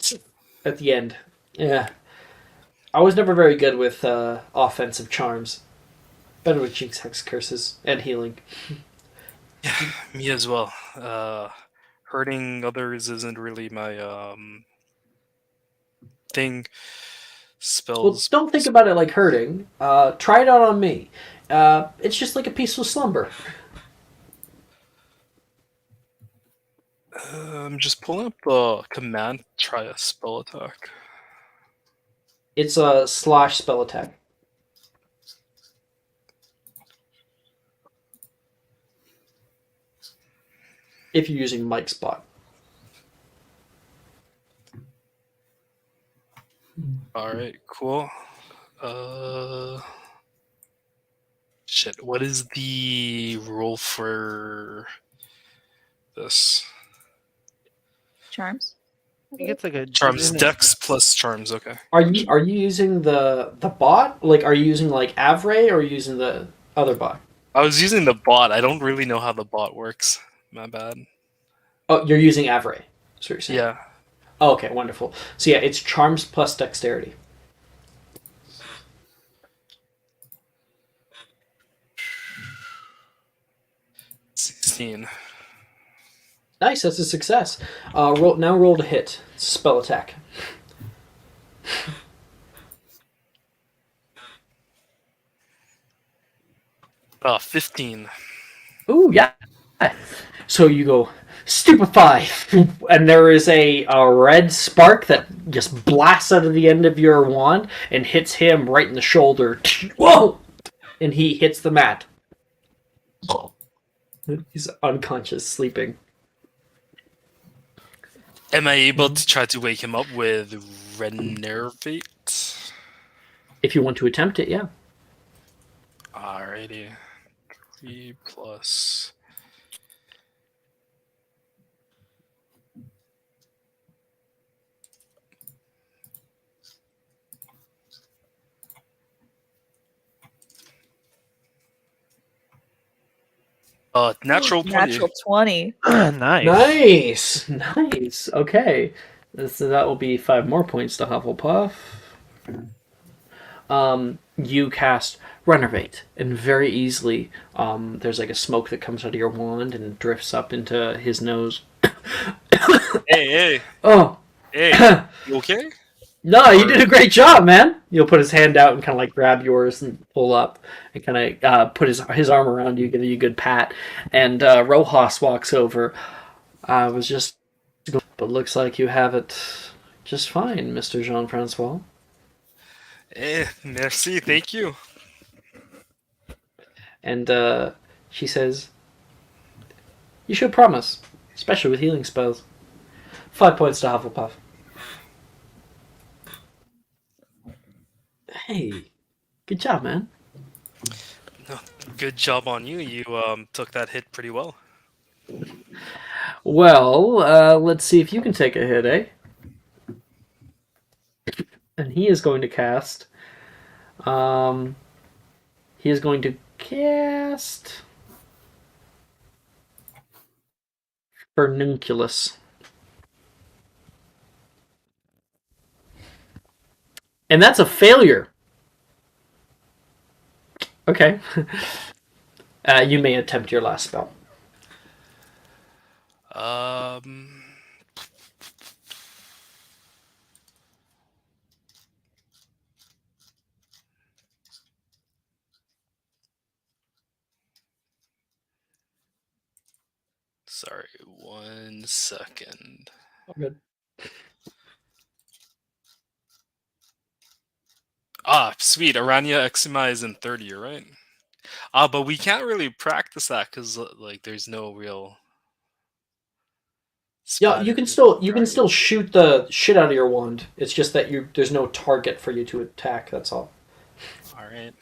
at the end. Yeah. I was never very good with offensive charms. Better with Jinx Hex Curses and healing. Yeah, me as well. Hurting others isn't really my thing. Well, Spells. don't think about it like hurting. Try it out on me. It's just like a peaceful slumber. I'm just pulling up the command. Try a spell attack. It's a slash spell attack. If you're using Mike's bot. All right, cool. Shit. What is the roll for this? Charms. I think it's like a Charms, isn't it- Dex plus charms. Okay. Are you using the bot? Like, are you using like Avray or are you using the other bot? I was using the bot. I don't really know how the bot works. My bad. Oh, you're using Avray. That's what you're saying. Yeah. Oh, okay, wonderful. So yeah, it's charms plus dexterity. $16. Nice, that's a success. Roll to hit. Spell attack. 15. Ooh, yeah. So you go stupefy, and there is a red spark that just blasts out of the end of your wand and hits him right in the shoulder. Whoa! And he hits the mat. He's unconscious, sleeping. Am I able to try to wake him up with Renervate? If you want to attempt it, yeah. Alrighty. 3 plus. Natural 20. Natural 20. Nice. Nice. Okay. So that will be 5 more points to Hufflepuff. You cast Renovate, and very easily, there's like a smoke that comes out of your wand and drifts up into his nose. Hey, Oh, hey, you okay? No, you did a great job, man. He'll put his hand out and kind of like grab yours and pull up and kind of put his arm around you, give you a good pat. And Rojas walks over. I was just, but looks like you have it just fine, Mr. Jean-Francois. Merci, thank you. And she says, "You should promise, especially with healing spells." 5 points to Hufflepuff. Hey, good job, man. No, good job on you. You took that hit pretty well. Well, let's see if you can take a hit, eh? And he is going to cast. He is going to cast Furnunculus. And that's a failure. Okay. You may attempt your last spell. Sorry, 1 second. Oh, good. Ah, sweet. Aranya Exima is in 30, right? But we can't really practice that because like there's no real. Yeah, you can still shoot the shit out of your wand. It's just that there's no target for you to attack. That's all. All right.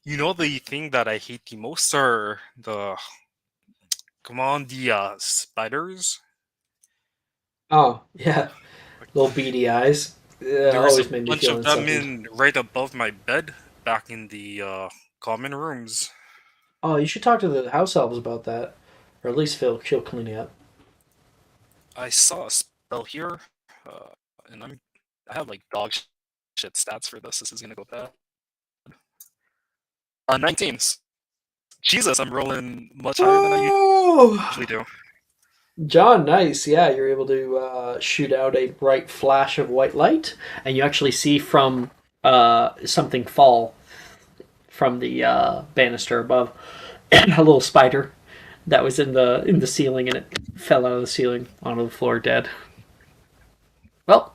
You know the thing that I hate the most are the spiders. Oh yeah, little beady eyes. There was Always a made me bunch feel of them insulted. right above my bed back in the common rooms. Oh, you should talk to the house elves about that, or at least she'll clean it up. I saw a spell here, and I have like dog shit stats for this. This is gonna go bad. 19. Jesus, I'm rolling much higher than I usually do. John, nice. Yeah, you're able to shoot out a bright flash of white light, and you actually see from something fall from the banister above. A little spider that was in the ceiling, and it fell out of the ceiling onto the floor, dead. Well,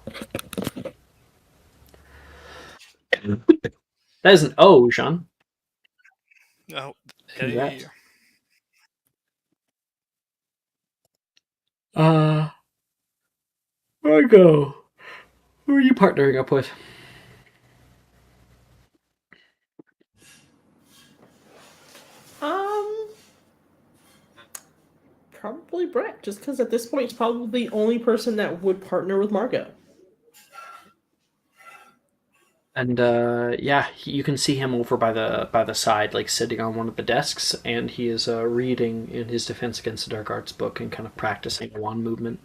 that is an O, Jean. Oh, Congrats. hey. Margo, who are you partnering up with? Probably Brett, just because at this point he's probably the only person that would partner with Margot. And yeah, you can see him over by the side, like sitting on one of the desks, and he is reading in his Defense Against the Dark Arts book and kind of practicing wand movement.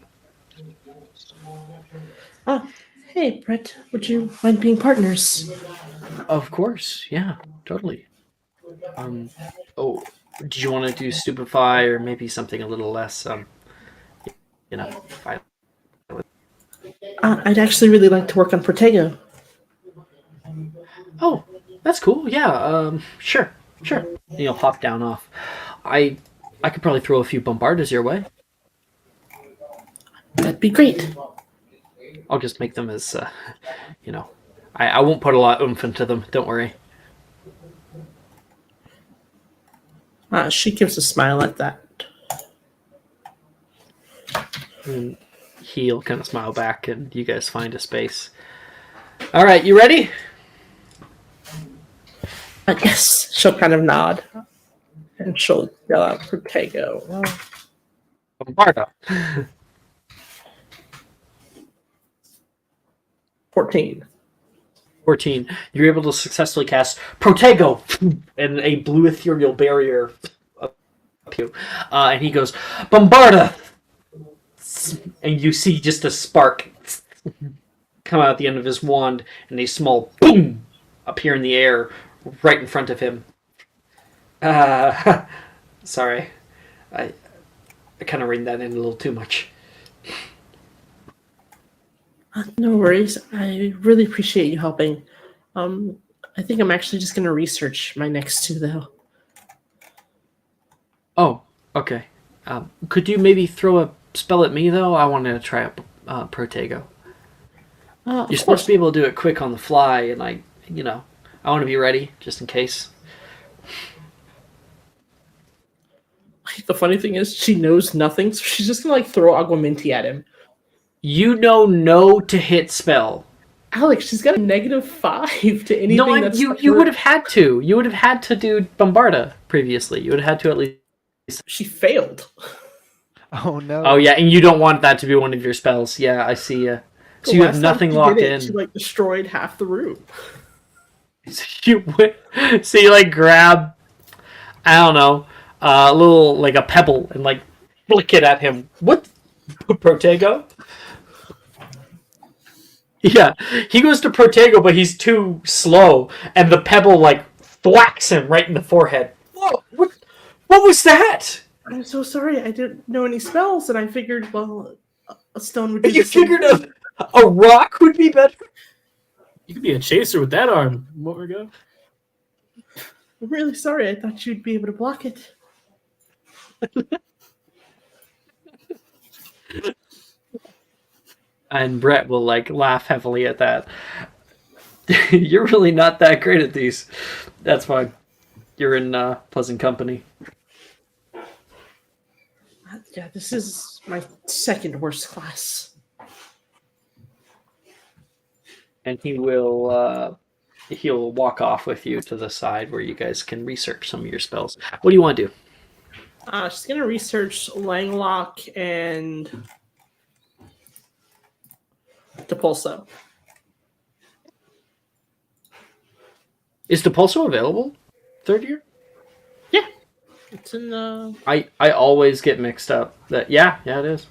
Hey Brett, would you mind being partners? Of course, yeah, totally. Oh, did you want to do Stupefy or maybe something a little less, violent? I'd actually really like to work on Protego. Oh, that's cool. Yeah, sure. And you'll hop down off. I could probably throw a few bombardas your way. That'd be great. I'll just make them as, I won't put a lot of oomph into them. Don't worry. She gives a smile at that. And he'll kind of smile back, and you guys find a space. All right, you ready? Yes, she'll kind of nod. And she'll yell out Protego. Bombarda. 14. 14. You're able to successfully cast Protego, and a blue ethereal barrier up you. And he goes, Bombarda! And you see just a spark come out at the end of his wand, and a small boom appear in the air right in front of him. Sorry. I kind of reined that in a little too much. No worries. I really appreciate you helping. I think I'm actually just gonna research my next two though. Oh, okay. Could you maybe throw a spell at me, though? I want to try a Protego. Of You're supposed course. to be able to do it quick on the fly, and I want to be ready, just in case. The funny thing is, she knows nothing, so she's just gonna like throw Aguaminti at him. You know no to hit spell. Alex, she's got a -5 to anything No, that's you would have had to. You would have had to do Bombarda previously. You would have had to at least. She failed. Oh no. Oh yeah, and you don't want that to be one of your spells. Yeah, I see ya. So The you last have time nothing she locked did it, in. She like destroyed half the room. So you like grab, I don't know, a little like a pebble and like flick it at him. What? Protego? Yeah, he goes to Protego, but he's too slow, and the pebble like thwacks him right in the forehead. Whoa! What was that? I'm so sorry. I didn't know any spells, and I figured, well, a stone would. Do You the same figured thing. a rock would be better? You could be a chaser with that arm. What we go? I'm really sorry. I thought you'd be able to block it. And Brett will like laugh heavily at that. You're really not that great at these. That's fine. You're in pleasant company. Yeah, this is my second worst class. And he'll walk off with you to the side where you guys can research some of your spells. What do you want to do? She's gonna research Langlock and Depulso. Is Depulso available? Third year? Yeah, it's in the. I always get mixed up. That yeah, it is.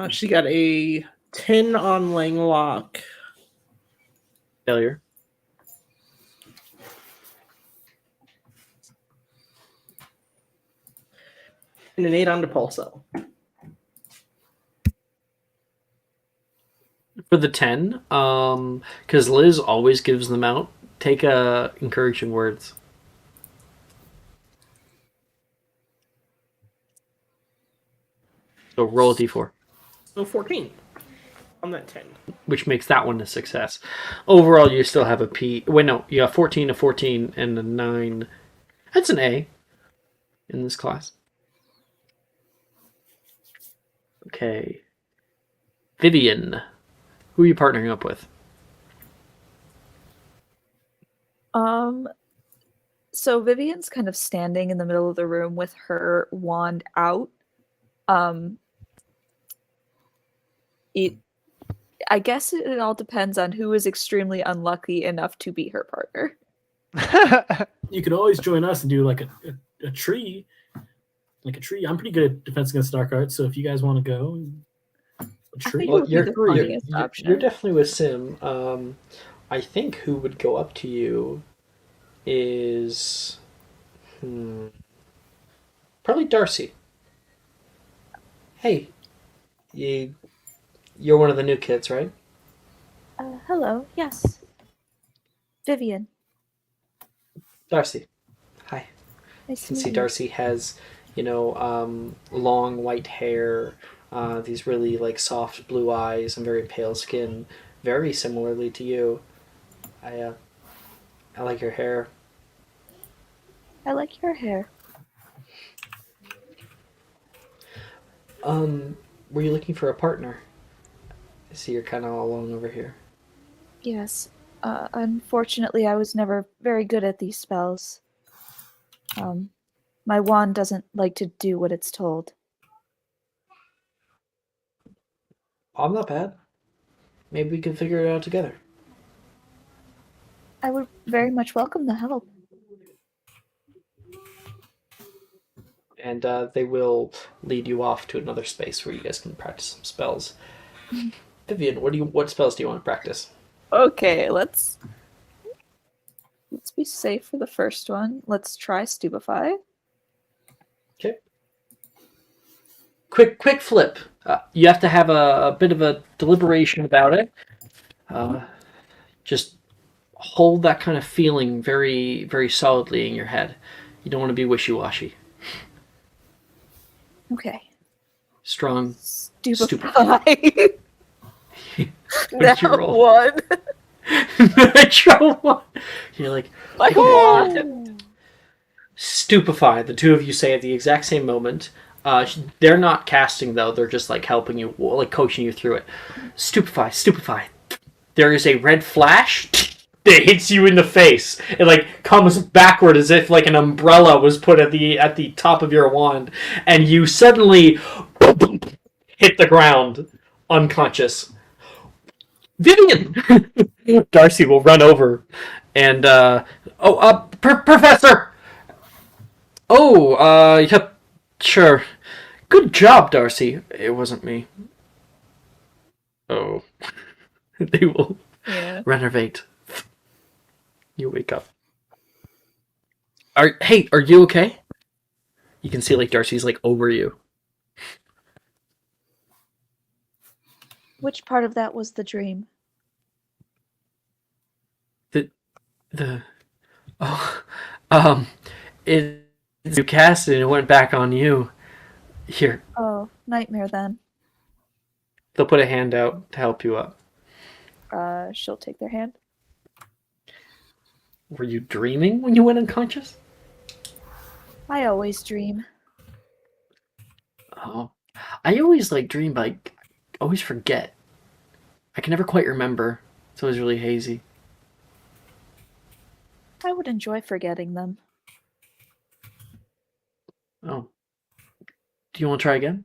She got a 10 on Langlock. Failure. And an 8 on Depulso. For the 10, because Liz always gives them out, take encouraging words. So roll a d4. So 14 on that 10. Which makes that one a success. Overall, you still have a P. Wait, no, you have 14, a 14, and a 9. That's an A in this class. Okay. Vivian. Who are you partnering up with? So Vivian's kind of standing in the middle of the room with her wand out. I guess it all depends on who is extremely unlucky enough to be her partner. You could always join us and do like a tree. Like a tree. I'm pretty good at defense against dark arts, so if you guys want to go, a tree. Well, would be the funniest option. You're definitely with Sim. I think who would go up to you is probably Darcy. Hey, you're one of the new kids, right? Hello, yes. Vivian. Darcy. Hi. Nice You to can meet see you. Darcy has, long white hair, these really like soft blue eyes and very pale skin, very similarly to you. I like your hair. I like your hair. Were you looking for a partner? I see you're kind of all alone over here. Yes. Unfortunately, I was never very good at these spells. My wand doesn't like to do what it's told. I'm not bad. Maybe we can figure it out together. I would very much welcome the help. And they will lead you off to another space where you guys can practice some spells. Vivian, what spells do you want to practice? Okay, let's Let's be safe for the first one. Let's try Stupefy. Okay. Quick flip. You have to have a bit of a deliberation about it. Just hold that kind of feeling very, very solidly in your head. You don't want to be wishy-washy. Okay. Strong. Stupefy. What'd you roll? One. Natural one. You're like, My wand. Stupefy. The two of you say at the exact same moment. They're not casting though. They're just like helping you, like coaching you through it. Stupefy. There is a red flash that hits you in the face. It like comes backward as if like an umbrella was put at the top of your wand, and you suddenly hit the ground unconscious. Vivian. Darcy will run over and Professor. Yep, sure. Good job, Darcy. It wasn't me. Oh. They will renovate. You wake up. Are you okay? You can see like Darcy's like over you. Which part of that was the dream? The you cast it and it went back on you. Here, Oh, nightmare then. they'll put a hand out to help you up. She'll take their hand. Were you dreaming when you went unconscious? I always dream. Oh, I always like dream, but I always forget. I can never quite remember. It's always really hazy. I would enjoy forgetting them. Oh, do you want to try again?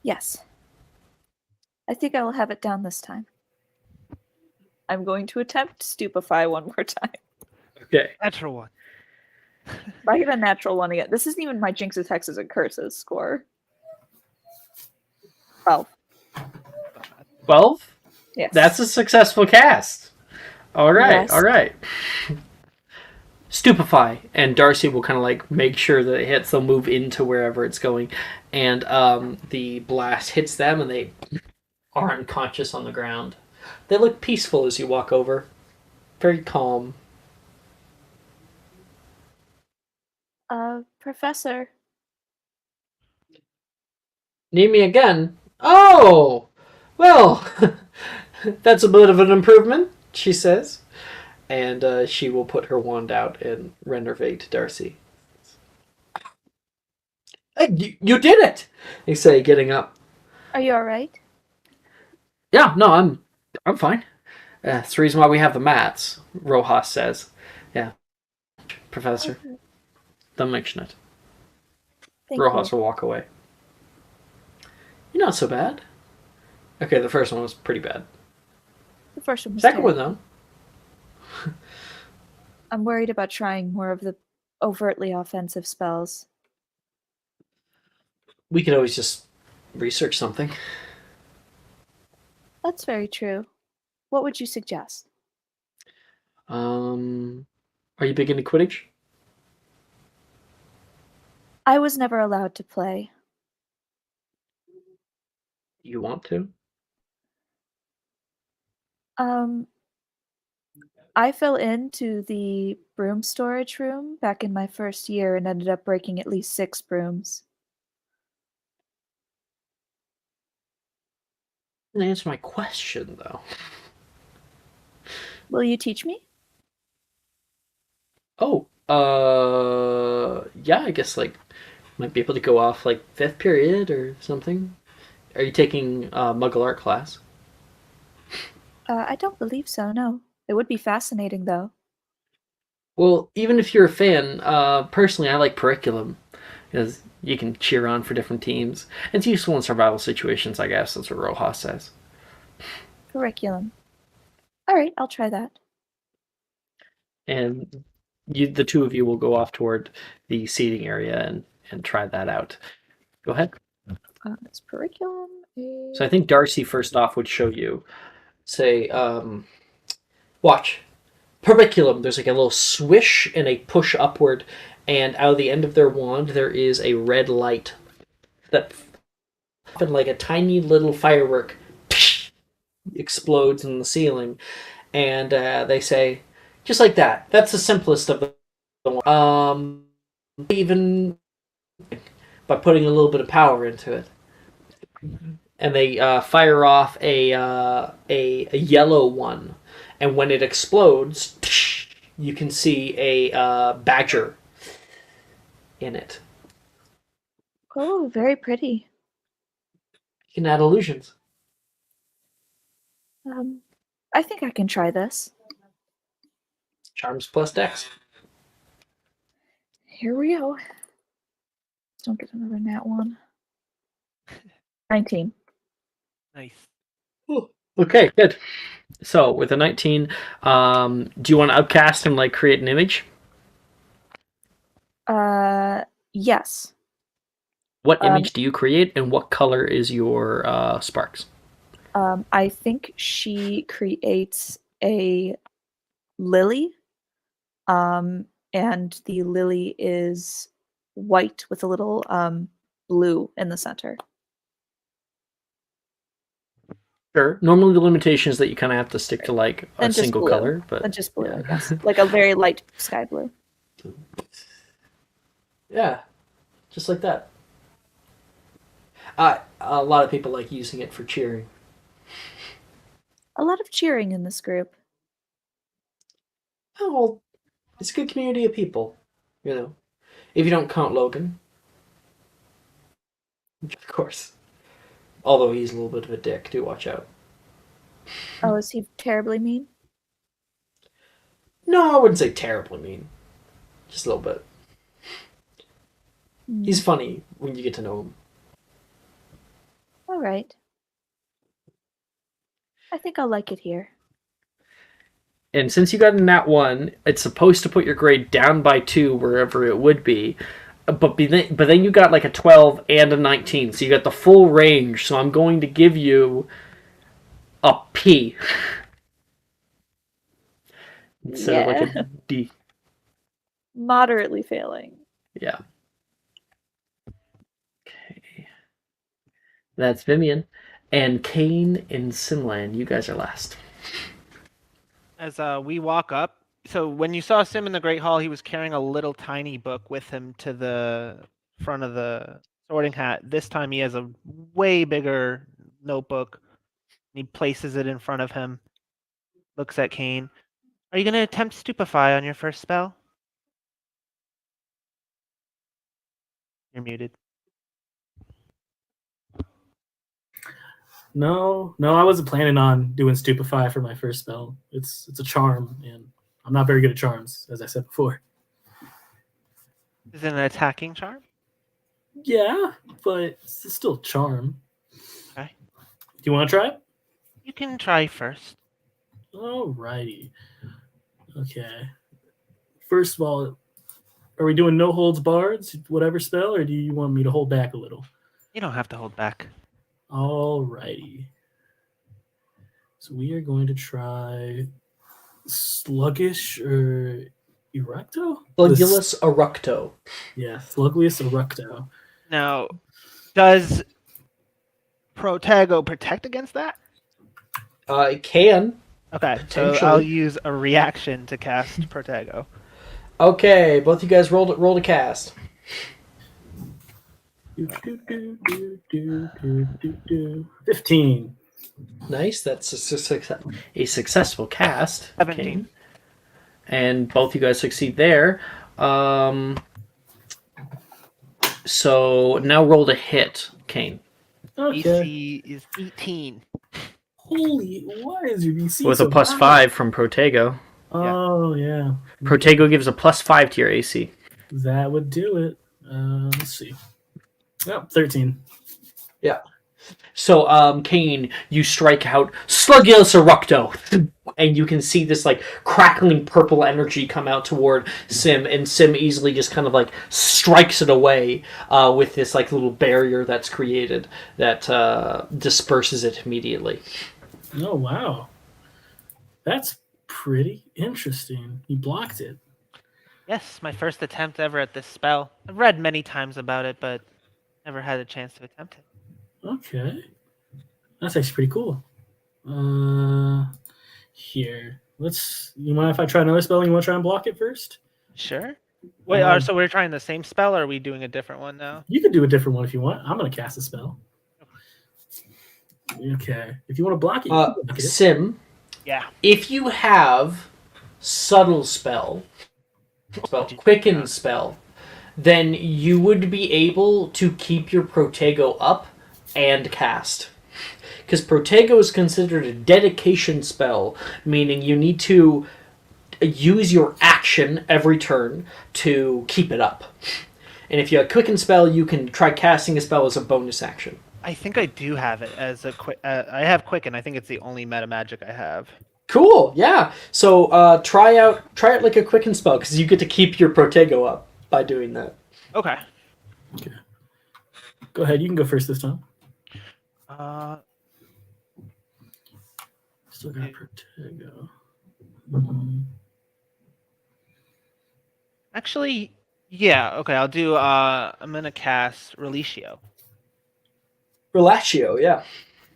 Yes. I think I will have it down this time. I'm going to attempt Stupefy one more time. Okay. Natural one. If I get a natural one again, this isn't even my Jinxes, Hexes, and Curses score. 12. 12? Yes. That's a successful cast. All right, Yes. all right. Stupefy, and Darcy will kind of like make sure that it hits. They'll move into wherever it's going, and the blast hits them, and they are unconscious on the ground. They look peaceful as you walk over, very calm. Professor. Need me again? Oh, well, that's a bit of an improvement, she says. And she will put her wand out and renovate Darcy. Hey, you did it! They say, getting up. Are you alright? Yeah, no, I'm fine. That's the reason why we have the mats, Rojas says. Yeah, Professor. Okay. Don't mention it. Thank Rojas you. will walk away. You're not so bad. Okay, the first one was pretty bad. The first one was Second one, terrible. though. I'm worried about trying more of the overtly offensive spells. We could always just research something. That's very true. What would you suggest? Are you big into Quidditch? I was never allowed to play. You want to? I fell into the broom storage room back in my first year and ended up breaking at least 6 brooms. Didn't answer my question, though. Will you teach me? Oh, yeah, I guess, like, might be able to go off, like, 5th period or something. Are you taking Muggle Art class? I don't believe so, no. It would be fascinating, though. Well, even if you're a fan, personally, I like Curriculum, because you can cheer on for different teams. It's useful in survival situations, I guess. That's what Rojas says. Curriculum. Alright, I'll try that. And the two of you will go off toward the seating area and try that out. Go ahead. It's curriculum. So I think Darcy first off would show you. Say, watch. Perbiculum. There's like a little swish and a push upward, and out of the end of their wand there is a red light that, like a tiny little firework, explodes in the ceiling, and they say, just like that. That's the simplest of the. Even by putting a little bit of power into it, and they fire off a yellow one, and when it explodes, you can see a badger in it. Oh, very pretty. You can add illusions. I think I can try this. Charms plus Dex. Here we go. Don't get another nat one. 19. Nice. Ooh, okay, good. So with a 19, do you want to upcast and like create an image? Yes. What image do you create, and what color is your sparks? I think she creates a lily. And the lily is white with a little blue in the center. Sure. Normally the limitation is that you kind of have to stick to like a And just single blue. color, but And just blue, yeah. I guess. Like a very light sky blue. Yeah, just like that. A lot of people like using it for cheering. A lot of cheering in this group. Oh, well, it's a good community of people, you know. If you don't count Logan, of course. Although he's a little bit of a dick, do watch out. Oh, is he terribly mean? No, I wouldn't say terribly mean. Just a little bit. He's funny when you get to know him. All right. I think I'll like it here. And since you got a nat 1, it's supposed to put your grade down by 2 wherever it would be. But then you got like a 12 and a 19, so you got the full range. So I'm going to give you a P instead of like a D. Moderately failing. Yeah. Okay. That's Vimian. And Kane and Simlan, you guys are last. As we walk up, so when you saw Sim in the Great Hall, he was carrying a little tiny book with him to the front of the sorting hat. This time he has a way bigger notebook. He places it in front of him, looks at Kane. Are you going to attempt Stupefy on your first spell? You're muted. No, I wasn't planning on doing Stupefy for my first spell. It's a charm, and I'm not very good at charms, as I said before. Is it an attacking charm? Yeah, but it's still a charm. Okay. Do you want to try it? You can try first. Alrighty. Okay. First of all, are we doing no holds barred, whatever spell, or do you want me to hold back a little? You don't have to hold back. Alrighty. So we are going to try Sluggish or Eructo? Slugulus Eructo. Yeah, Sluggius Eructo. Now, does Protego protect against that? It can. Okay, so Potentially. I'll use a reaction to cast Protego. Okay, both you guys roll to cast. 15. Nice, that's a successful cast. 17. Kane. And both you guys succeed there. So now roll to hit, Kane. Okay. DC is 18. Holy, why is your DC With so a plus high? 5 from Protego. Oh, yeah. Protego gives a plus 5 to your AC. That would do it. Let's see. Yep, 13. Yeah. So, Kane, you strike out Slugulus Eructo, and you can see this like crackling purple energy come out toward Sim, and Sim easily just kind of like strikes it away with this like little barrier that's created that disperses it immediately. Oh, wow. That's pretty interesting. He blocked it. Yes, my first attempt ever at this spell. I've read many times about it, but never had a chance to attempt it. Okay. That's actually pretty cool. Here. You mind if I try another spell? You want to try and block it first? Sure. Wait, so we're trying the same spell, or are we doing a different one now? You can do a different one if you want. I'm going to cast a spell. Okay. If you want to block it, you can block it. Sim. Yeah. If you have subtle spell, quicken spell, then you would be able to keep your Protego up and cast. Because Protego is considered a dedication spell, meaning you need to use your action every turn to keep it up. And if you have quicken spell, you can try casting a spell as a bonus action. I think I do have it as a quick. I have Quicken. I think it's the only meta magic I have. Cool, yeah. So try it like a quicken spell, because you get to keep your Protego up by doing that. Okay. Go ahead. You can go first this time. Still got Protego. Actually, yeah. Okay, I'll do. I'm gonna cast Relatio. Relatio, yeah.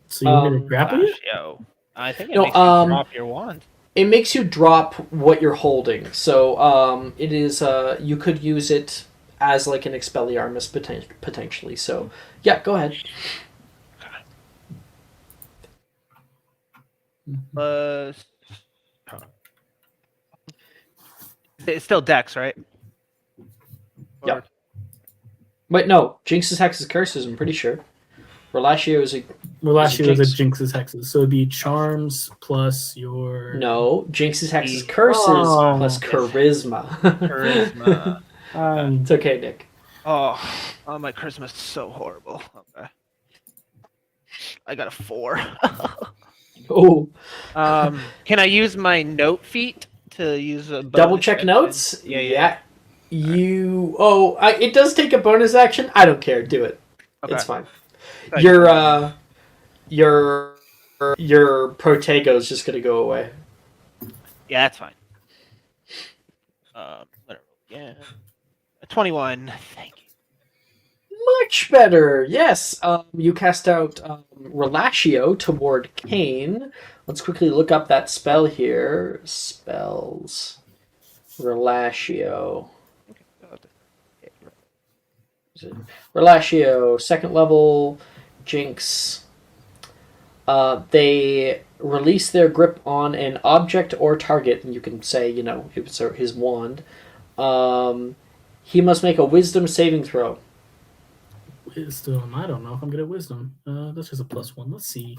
So you want me to grapple you? Relatio. I think it No, makes you drop your wand. It makes you drop what you're holding. So it is. You could use it as like an Expelliarmus potentially. So yeah, go ahead. It's still Dex, right? Yep. Wait, no. Jinx's Hex's Curses, I'm pretty sure. Relatio is a Jinx's Hexes. So it'd be Charms plus your... No, Jinx's Hex's Curses plus Charisma. Charisma. It's okay, Nick. Oh, my Charisma's so horrible. Okay. I got a 4. Oh. Can I use my note feat to use a double check action? notes? Yeah. It does take a bonus action. I don't care. Do it. Okay. It's fine. Your Protego is just gonna go away. Yeah, that's fine. Yeah. 21. Thank you. Much better. Yes. You cast out Relatio toward Kane. Let's quickly look up that spell here. Spells. Relatio. Relatio, second level, Jinx. They release their grip on an object or target, and you can say, it was his wand. He must make a wisdom saving throw. Wisdom. I don't know if I'm good at wisdom. That's just a +1. Let's see.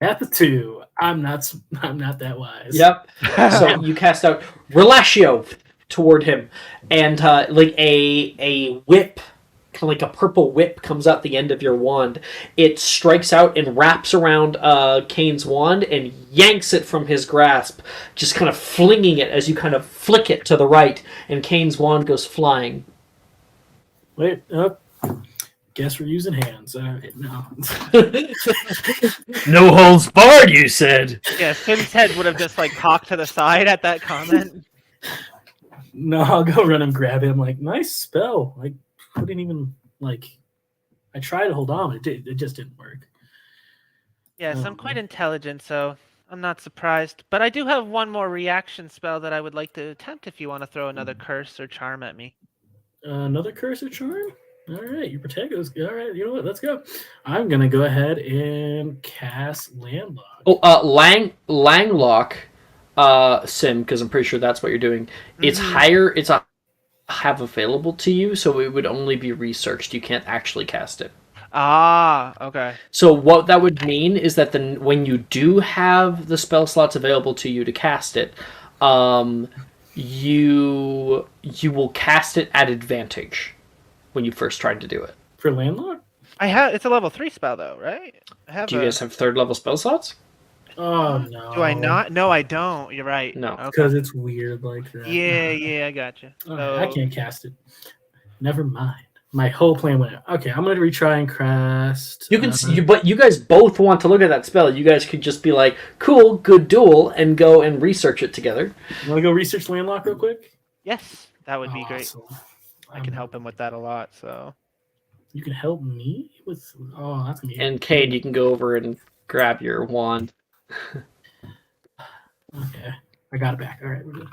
At the 2, I'm not that wise. Yep. So you cast out Relatio toward him, and like a whip, kind of like a purple whip, comes out the end of your wand. It strikes out and wraps around Kane's wand and yanks it from his grasp, just kind of flinging it as you kind of flick it to the right, and Kane's wand goes flying. Wait, guess we're using hands. No. No holds barred, you said. Yeah, Sim's head would have just like cocked to the side at that comment. No, I'll go run and grab him. Like, nice spell. Like, couldn't even I tried to hold on, but it just didn't work. Yes, I'm quite intelligent, so I'm not surprised. But I do have one more reaction spell that I would like to attempt if you want to throw another curse or charm at me. Another curse or charm? All right, your Protego's all right. You know what? Let's go. I'm gonna go ahead and cast Landlock. Langlock, Sim, because I'm pretty sure that's what you're doing. It's higher. It's a have available to you, so it would only be researched. You can't actually cast it. Ah, okay. So what that would mean is that when you do have the spell slots available to you to cast it, you will cast it at advantage when you first tried to do it. For Landlock? It's a level 3 spell though, right? Do you guys have third level spell slots? Oh no. Do I not? No, I don't. You're right. No. Because it's weird like that. Yeah, I got you. I can't cast it. Never mind. My whole plan went out. Okay, I'm gonna retry and cast. You can, but you guys both want to look at that spell. You guys could just be like, "Cool, good duel," and go and research it together. You want to go research Landlock real quick? Yes, that would be great. Awesome. I can help him with that a lot. So You can help me with. Oh, that's me. And Cade, you can go over and grab your wand. Okay, I got it back. All right, we're good.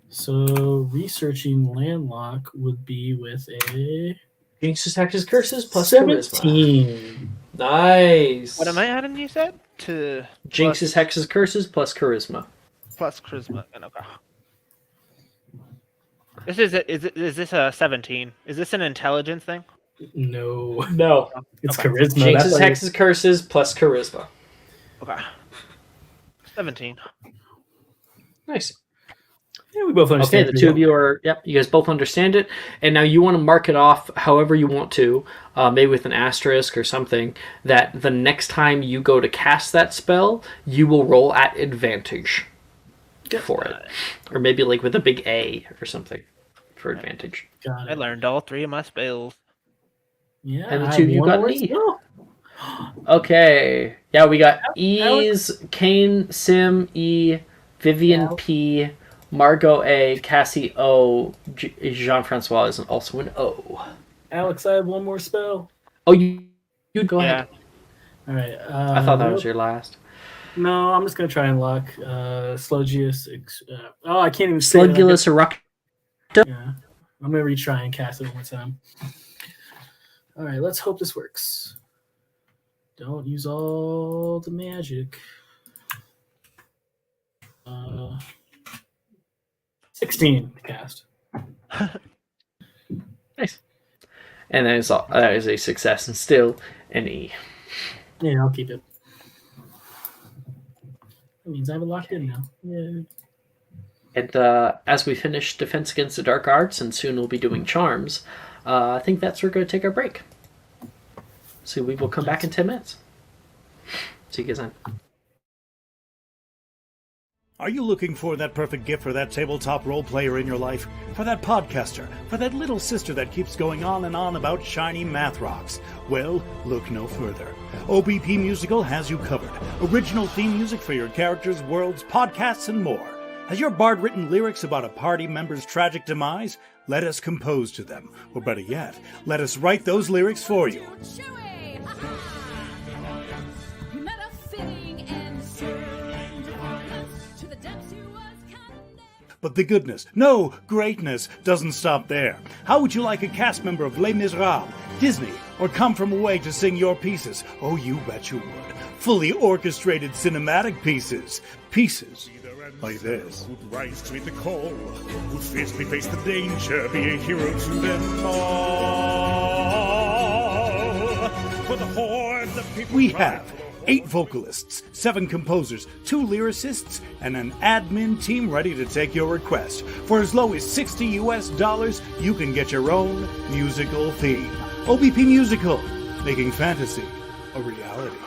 So researching Landlock would be with a Jinx's Hex's Curses plus Charisma. 17. Nice. what am I adding? You said to Jinx's Hex's Curses plus Charisma. plus charisma. And okay. Is this a 17? Is this an intelligence thing? No, No. it's Okay. charisma. Jinx's That's Hex's Curses plus Charisma. Okay. 17. Nice. yeah, we both Okay, understand. the two of you are, you guys both understand it. And now you want to mark it off however you want to, maybe with an asterisk or something, that the next time you go to cast that spell, you will roll at advantage for it. Or maybe like with a big A or something for advantage. Got I it. learned all 3 of my spells. Yeah, And the I two of you have one got more an E. spell. Okay. Yeah, we got E's, Alex. Kane, Sim, E, Vivian, Alex. P, Margot, A, Cassie, O, Jean-Francois is also an O. Alex, I have one more spell. Oh, you go ahead. All right. I thought that was your last. No, I'm just gonna try and luck. Slogius. I can't even say it. Slugulus Eruct. Yeah, I'm gonna retry and cast it one more time. All right, let's hope this works. Don't use all the magic. 16 to cast. Nice. And that is a success and still an E. Yeah, I'll keep it. That means I have it locked in now. Yeah. And as we finish Defense Against the Dark Arts, and soon we'll be doing Charms, I think that's where we're going to take our break. So we will come back in 10 minutes. See you guys then. Are you looking for that perfect gift for that tabletop role player in your life? For that podcaster? For that little sister that keeps going on and on about shiny math rocks? Well, look no further. OBP Musical has you covered. Original theme music for your characters, worlds, podcasts, and more. Has your bard written lyrics about a party member's tragic demise? Let us compose to them. Or better yet, let us write those lyrics for you. But the goodness, no, greatness, doesn't stop there. How would you like a cast member of Les Miserables, Disney, or Come From Away to sing your pieces? Oh, you bet you would. Fully orchestrated cinematic pieces. Pieces like this. Who'd rise to meet the call, who'd fiercely face the danger, be a hero to them all. For the horde, the people We have 8 vocalists, 7 composers, 2 lyricists, and an admin team ready to take your request. For as low as $60 US, you can get your own musical theme. OBP Musical, making fantasy a reality.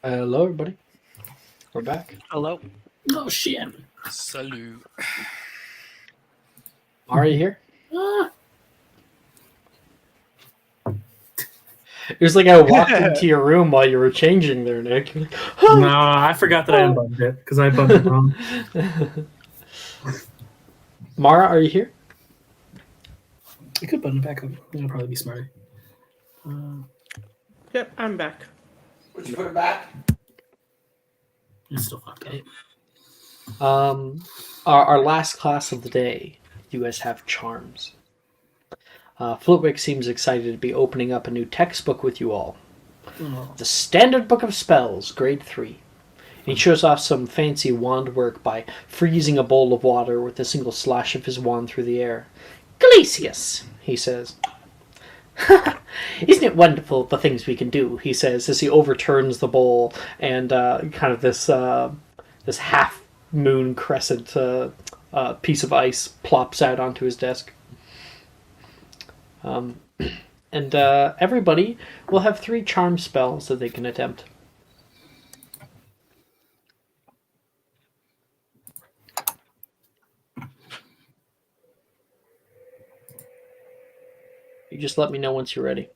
Hello, everybody. We're back. Hello. Oh shit. Salute. Are you here? Ah. It was like I walked into your room while you were changing there, Nick. You're like, No, I forgot that I unbuttoned it because I buttoned it wrong. Mara, are you here? You could button it back up. That'll probably be smarter. Yep, I'm back. Would you put it back? It's still fucked up. Our last class of the day, you guys have charms. Flitwick seems excited to be opening up a new textbook with you all. Oh. The Standard Book of Spells, Grade 3. He shows off some fancy wand work by freezing a bowl of water with a single slash of his wand through the air. Glacius, he says. Isn't it wonderful the things we can do, he says, as he overturns the bowl and kind of this half-moon crescent piece of ice plops out onto his desk. And everybody will have 3 charm spells that they can attempt. You just let me know once you're ready.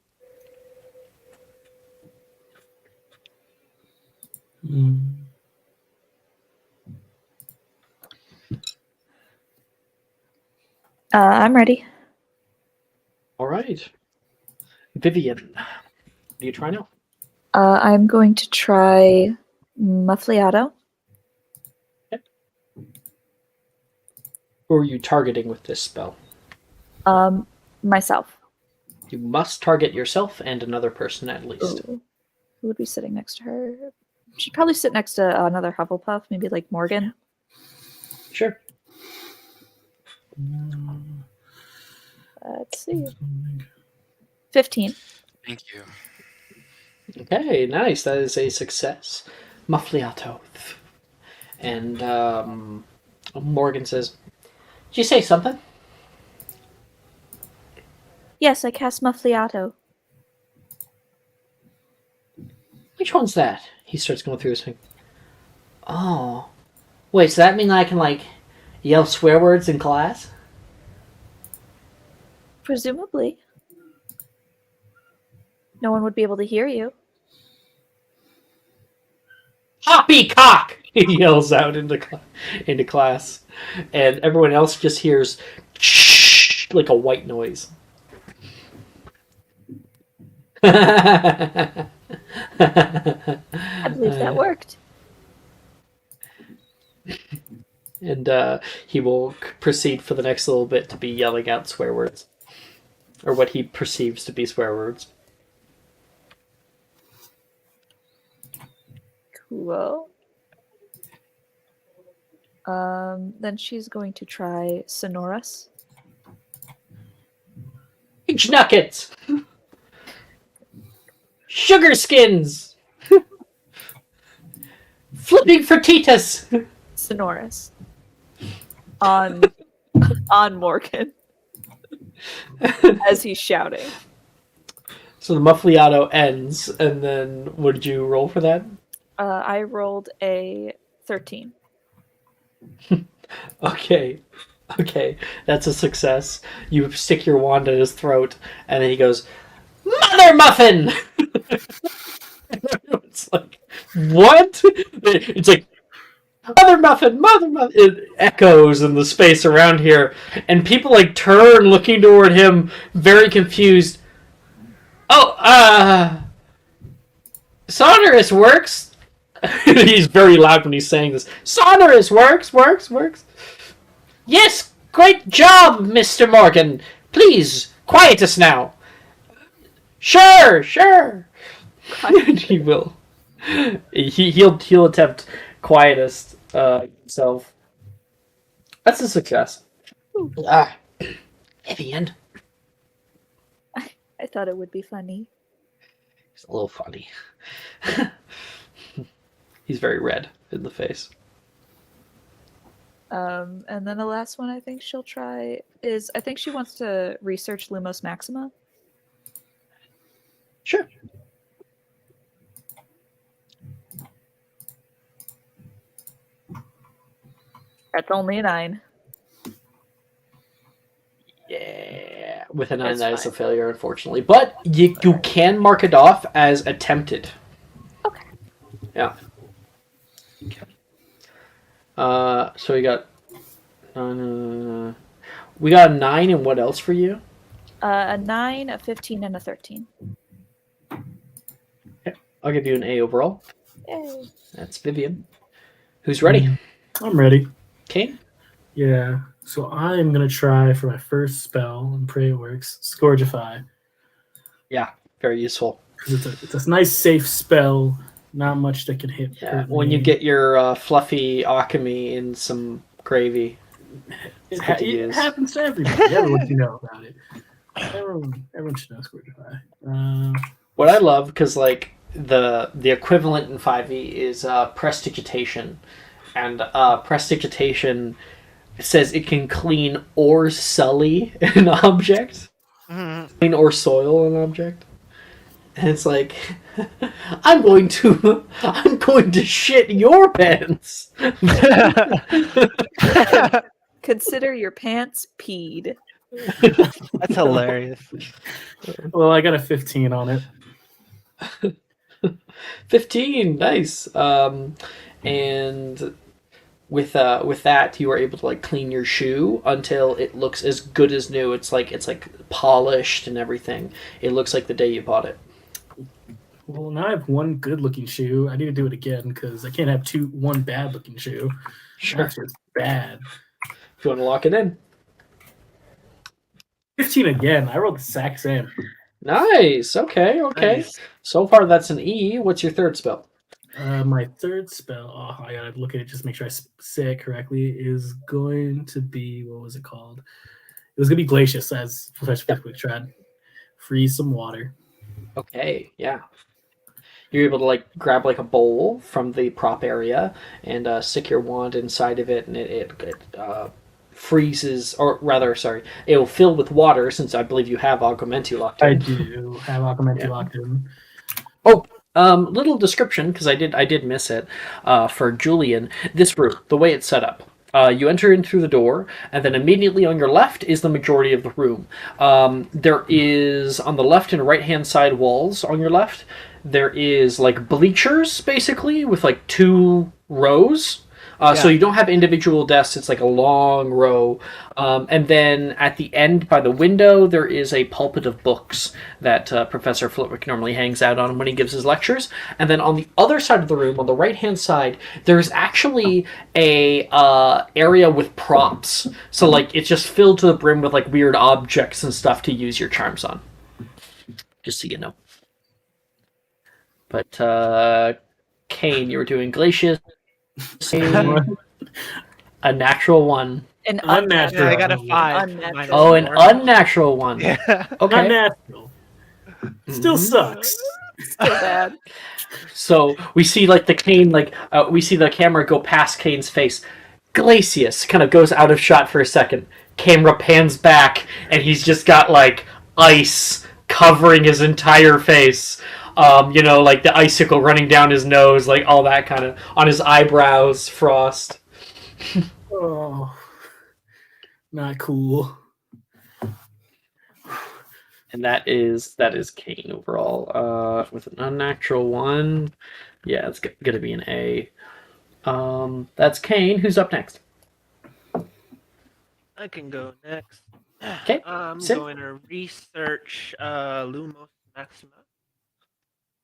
I'm ready. All right. Vivian, what do you try now? I'm going to try Muffliato. Who are you targeting with this spell? Myself. You must target yourself and another person at least. Ooh. Who would be sitting next to her? She'd probably sit next to another Hufflepuff, maybe like Morgan. Sure. Let's see. 15. Thank you. Okay, nice. That is a success. Muffliato. And Morgan says, did you say something? Yes, I cast Muffliato. Which one's that? He starts going through his thing. Oh. Wait, so that means I can, like, yell swear words in class? Presumably. No one would be able to hear you. Poppycock! He yells out into class. And everyone else just hears like a white noise. I believe that worked. And he will proceed for the next little bit to be yelling out swear words. Or what he perceives to be swear words. Cool. Then she's going to try Sonorous. Nuggets! Sugar skins! Flipping Fertitas! Sonorous. On Morgan. As he's shouting. So the Muffliato ends, and then what did you roll for that? I rolled a 13. Okay, that's a success. You stick your wand in his throat, and then he goes, Mother Muffin! It's like, what? It's like, Mother Muffin, Mother Muffin! It echoes in the space around here, and people like turn looking toward him, very confused. Oh, Sonorous works! He's very loud when he's saying this. Sonorous works. Yes, great job, Mr. Morgan. Please, quiet us now. Sure. He will. He'll attempt quietest himself. That's a success. Evian. I thought it would be funny. He's a little funny. He's very red in the face. And then the last one I think she'll try is I think she wants to research Lumos Maxima. Sure. That's only a 9. Yeah, with a 9, That's that is a fine. failure, unfortunately. But you can mark it off as attempted. Okay. Yeah. So we got a 9, and what else for you? A 9, a 15, and a 13. I'll give you an A overall. Yay. That's Vivian. Who's ready? I'm ready. Kane? Yeah. So I'm gonna try for my first spell and pray it works. Scourgify. Yeah, very useful. Because it's a nice safe spell. Not much that can hurt When you me. get your fluffy alchemy in some gravy. It, good to it use. happens to everybody. Everyone should know about it. Everyone should know Scourgify. What I love, because like the equivalent in 5e is prestigitation, and prestigitation says it can clean or sully an object, clean or soil an object, and it's like I'm going to shit your pants. Consider your pants peed. That's hilarious. Well, I got a 15 on it. 15, nice. And with that, you are able to like clean your shoe until it looks as good as new. It's like polished and everything. It looks like the day you bought it. Well, now I have one good-looking shoe. I need to do it again because I can't have one bad-looking shoe. Sure. That's just bad. If you want to lock it in. 15 again. I rolled the exact same. Nice. Okay. Nice. So far, that's an E. What's your third spell? My third spell, I gotta look at it just to make sure I say it correctly, is going to be, what was it called? It was going to be Glacius, as Professor Flitwick tried. Freeze some water. Okay. Yeah. You're able to like grab like a bowl from the prop area and stick your wand inside of it, and it freezes, or rather, sorry, it will fill with water since I believe you have Augmentu locked in. I do have Augmentu locked in. Oh, little description, because I did miss it for Julian. This room, the way it's set up. You enter in through the door, and then immediately on your left is the majority of the room. There is, on the left and right-hand side walls on your left, there is like bleachers, basically, with like 2 rows. So you don't have individual desks, it's like a long row. And then at the end by the window, there is a pulpit of books that Professor Flitwick normally hangs out on when he gives his lectures. And then on the other side of the room, on the right-hand side, there's actually a area with props. So like it's just filled to the brim with like weird objects and stuff to use your charms on. Just so you know. But Kane, you were doing Glacius. A natural 1. An Unnatural. I got a 5. Unnatural. Oh, an unnatural 1. Yeah. Okay. Unnatural. Still sucks. Still bad. So we see like the Kane, like we see the camera go past Kane's face. Glacius kind of goes out of shot for a second. Camera pans back, and he's just got like ice covering his entire face. Like the icicle running down his nose, like all that kind of on his eyebrows, frost. Oh, not cool. And that is Kane overall. With an unnatural 1, yeah, it's gonna be an A. That's Kane. Who's up next? I can go next. Okay. I'm Sim? going to research Lumos Maxima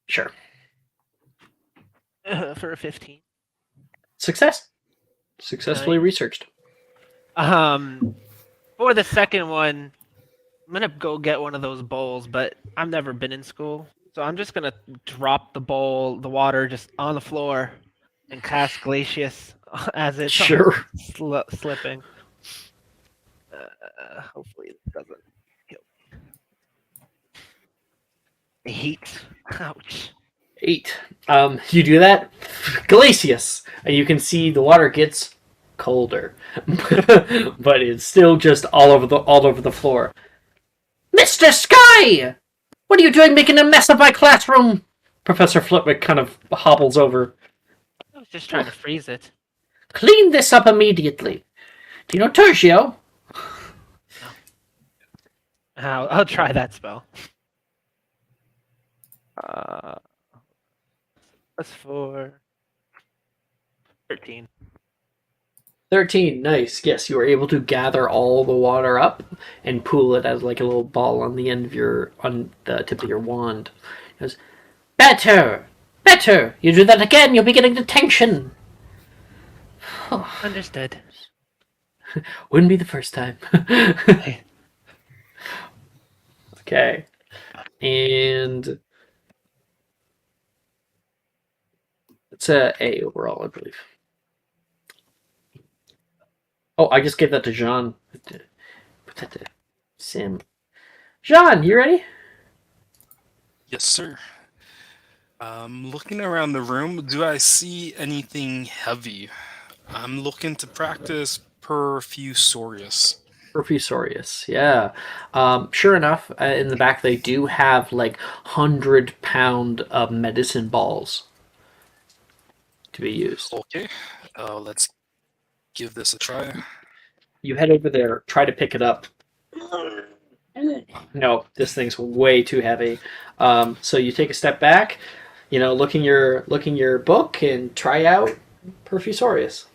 Sure. for a 15. Success. Successfully researched. For the second one, I'm gonna go get one of those bowls, but I've never been in school, so I'm just gonna drop the bowl, the water, just on the floor, and cast Glacius as it's Sure. slipping. Hopefully it doesn't kill me. 8. Ouch. 8. You do that, Glacius, and you can see the water gets colder, but it's still just all over the floor. Mr. Sky, what are you doing, making a mess of my classroom? Professor Flitwick kind of hobbles over. I was just trying to freeze it. Clean this up immediately. Do you know Tertio? I'll try that spell. Plus 4. 13. 13, nice. Yes, you were able to gather all the water up and pool it as like a little ball on the end of on the tip of your wand. It goes, better! Better! You do that again, you'll be getting detention! Understood. Wouldn't be the first time. Okay. And it's a A overall, I believe. Oh, I just gave that to Jean. Put that to Sim. Jean, you ready? Yes, sir. Looking around the room, do I see anything heavy? I'm looking to practice Perfusorius. Profusorius, yeah. Sure enough, in the back they do have like 100-pound medicine balls to be used. Okay, let's give this a try. You head over there, try to pick it up. No, this thing's way too heavy. So you take a step back, look in your book and try out Perfusorius.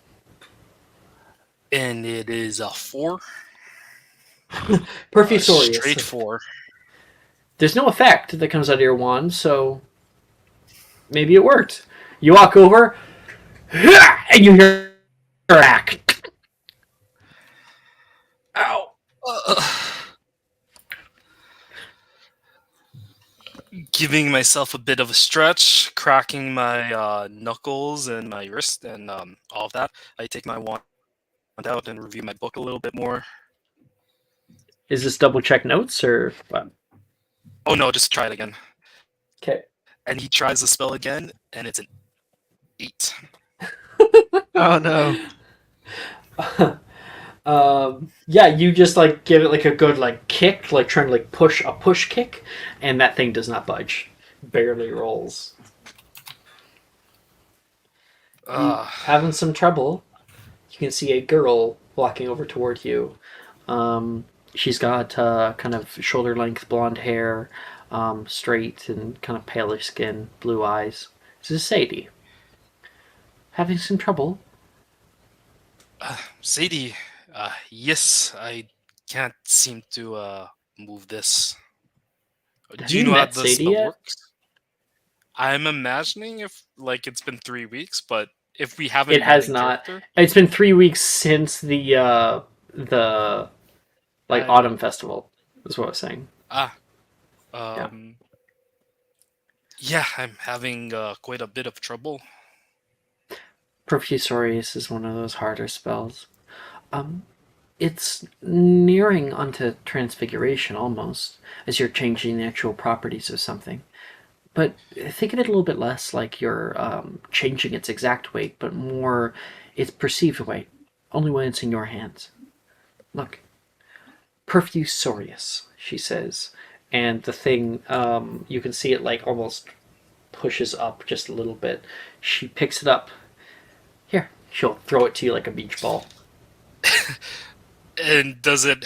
And it is a 4. Perfusorius. Straight 4. There's no effect that comes out of your wand, so maybe it worked. You walk over, and you hear a crack. Ow. Giving myself a bit of a stretch, cracking my knuckles and my wrist and all of that. I take my wand out and review my book a little bit more. Is this double check notes or what? Oh no, just try it again. Okay. And he tries the spell again, and it's an 8. Oh no. Yeah, you just like give it like a good like kick, like trying to like push a push kick, and that thing does not budge. Barely rolls. Having some trouble. You can see a girl walking over toward you. She's got kind of shoulder length blonde hair, straight and kind of palish skin, blue eyes. This is Sadie. Having some trouble? Sadie, yes, I can't seem to move this. Have Do you you know how met the Sadie spell yet? works? I'm imagining if like it's been 3 weeks, but if we haven't It met has in not. character, It's been 3 weeks since the autumn festival. Is what I was saying. yeah, I'm having quite a bit of trouble. Profusorius is one of those harder spells. It's nearing onto transfiguration almost, as you're changing the actual properties of something. But think of it a little bit less like you're changing its exact weight, but more its perceived weight, only when it's in your hands. Look, Perfusorius, she says, and the thing, you can see it like almost pushes up just a little bit. She picks it up. Here, she'll throw it to you like a beach ball. And does it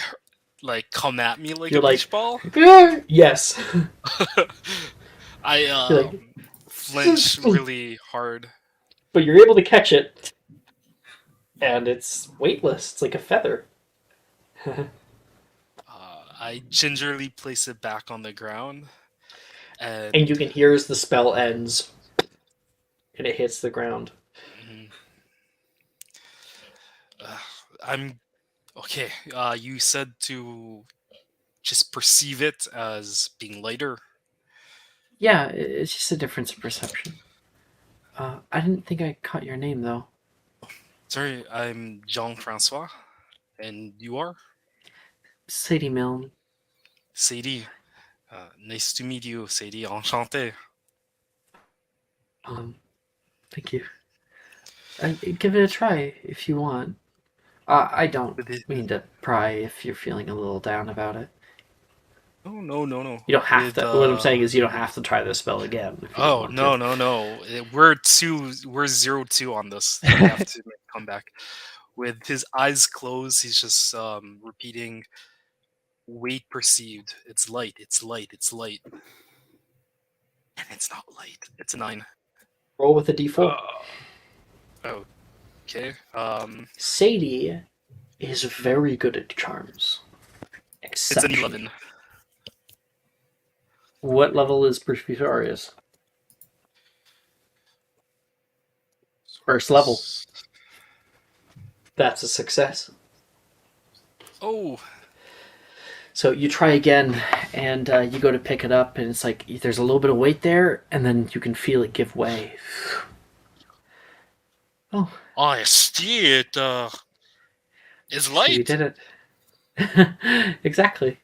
like come at me like You're a beach ball? Yes. I like, flinch really hard. But you're able to catch it, and it's weightless. It's like a feather. I gingerly place it back on the ground, and you can hear as the spell ends, and it hits the ground. I'm okay. You said to just perceive it as being lighter. Yeah, it's just a difference in perception. I didn't think I caught your name, though. Sorry, I'm Jean-Francois. And you are? Sadie Milne. Sadie. Nice to meet you, Sadie. Enchanté. Thank you. Give it a try if you want. I don't mean to pry if you're feeling a little down about it. No. You don't have to. What I'm saying is, you don't have to try this spell again. If you don't Oh want no, to. no. We're 0-2 on this. We have to make a comeback. With his eyes closed, he's just repeating, "Weight perceived. It's light. It's light. It's light." And it's not light. It's a 9. Roll with a d4. Okay. Sadie is very good at charms. It's an Exceptional. 11. What level is Perspicacious? First level. That's a success. Oh. So you try again, and you go to pick it up, and it's like there's a little bit of weight there, and then you can feel it give way. Oh, I see it. It's light. you did it. Exactly.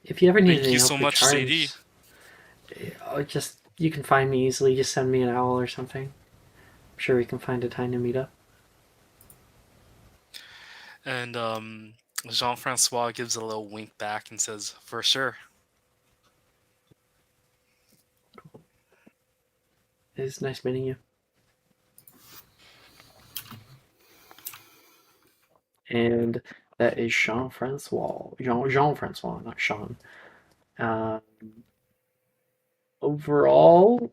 If you ever need Thank any you help so with much, charms, CD. You can find me easily. Just send me an owl or something. I'm sure we can find a time to meet up. And Jean-Francois gives a little wink back and says, "For sure." It's nice meeting you. And that is Jean-Francois. Jean-Francois, not Sean. Overall,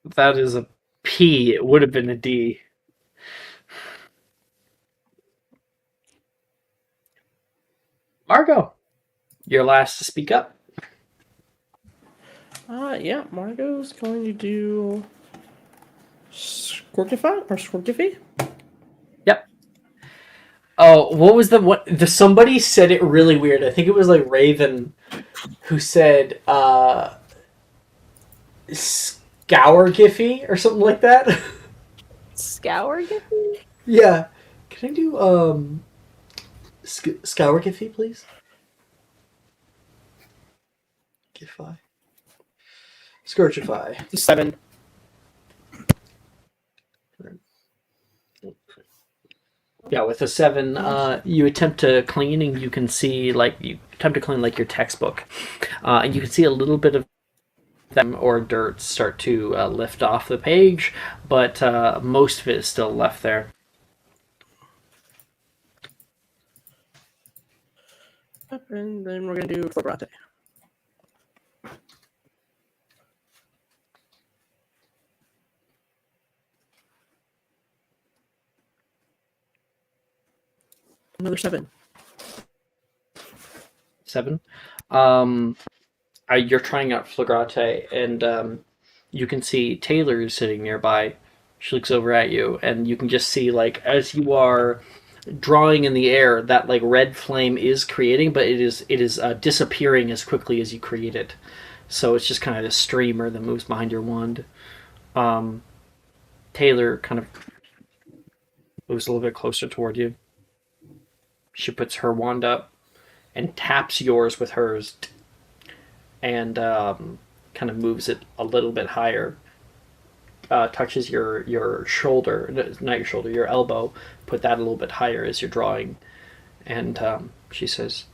that is a P. It would have been a D. Margot, you're last to speak up. Yeah, Margot's going to do Squirtify. Yep. Oh, what was somebody said it really weird. I think it was like Raven who said Scour Giffy or something like that. Scour Giffy? Yeah. Can I do Scour Giffy, please? Giffy. Scourgify. 7. Yeah, with a 7, you attempt to clean, and you can see you attempt to clean your textbook, and you can see a little bit of them or dirt start to lift off the page, but most of it is still left there. And then we're going to do Flagrante. Another 7. 7. You're trying out Flagrante, and you can see Taylor is sitting nearby. She looks over at you, and you can just see, as you are drawing in the air, that red flame is creating, but it is disappearing as quickly as you create it. So it's just kind of a streamer that moves behind your wand. Taylor kind of moves a little bit closer toward you. She puts her wand up and taps yours with hers, and kind of moves it a little bit higher. Touches your shoulder, not your shoulder, your elbow. Put that a little bit higher as you're drawing, and she says,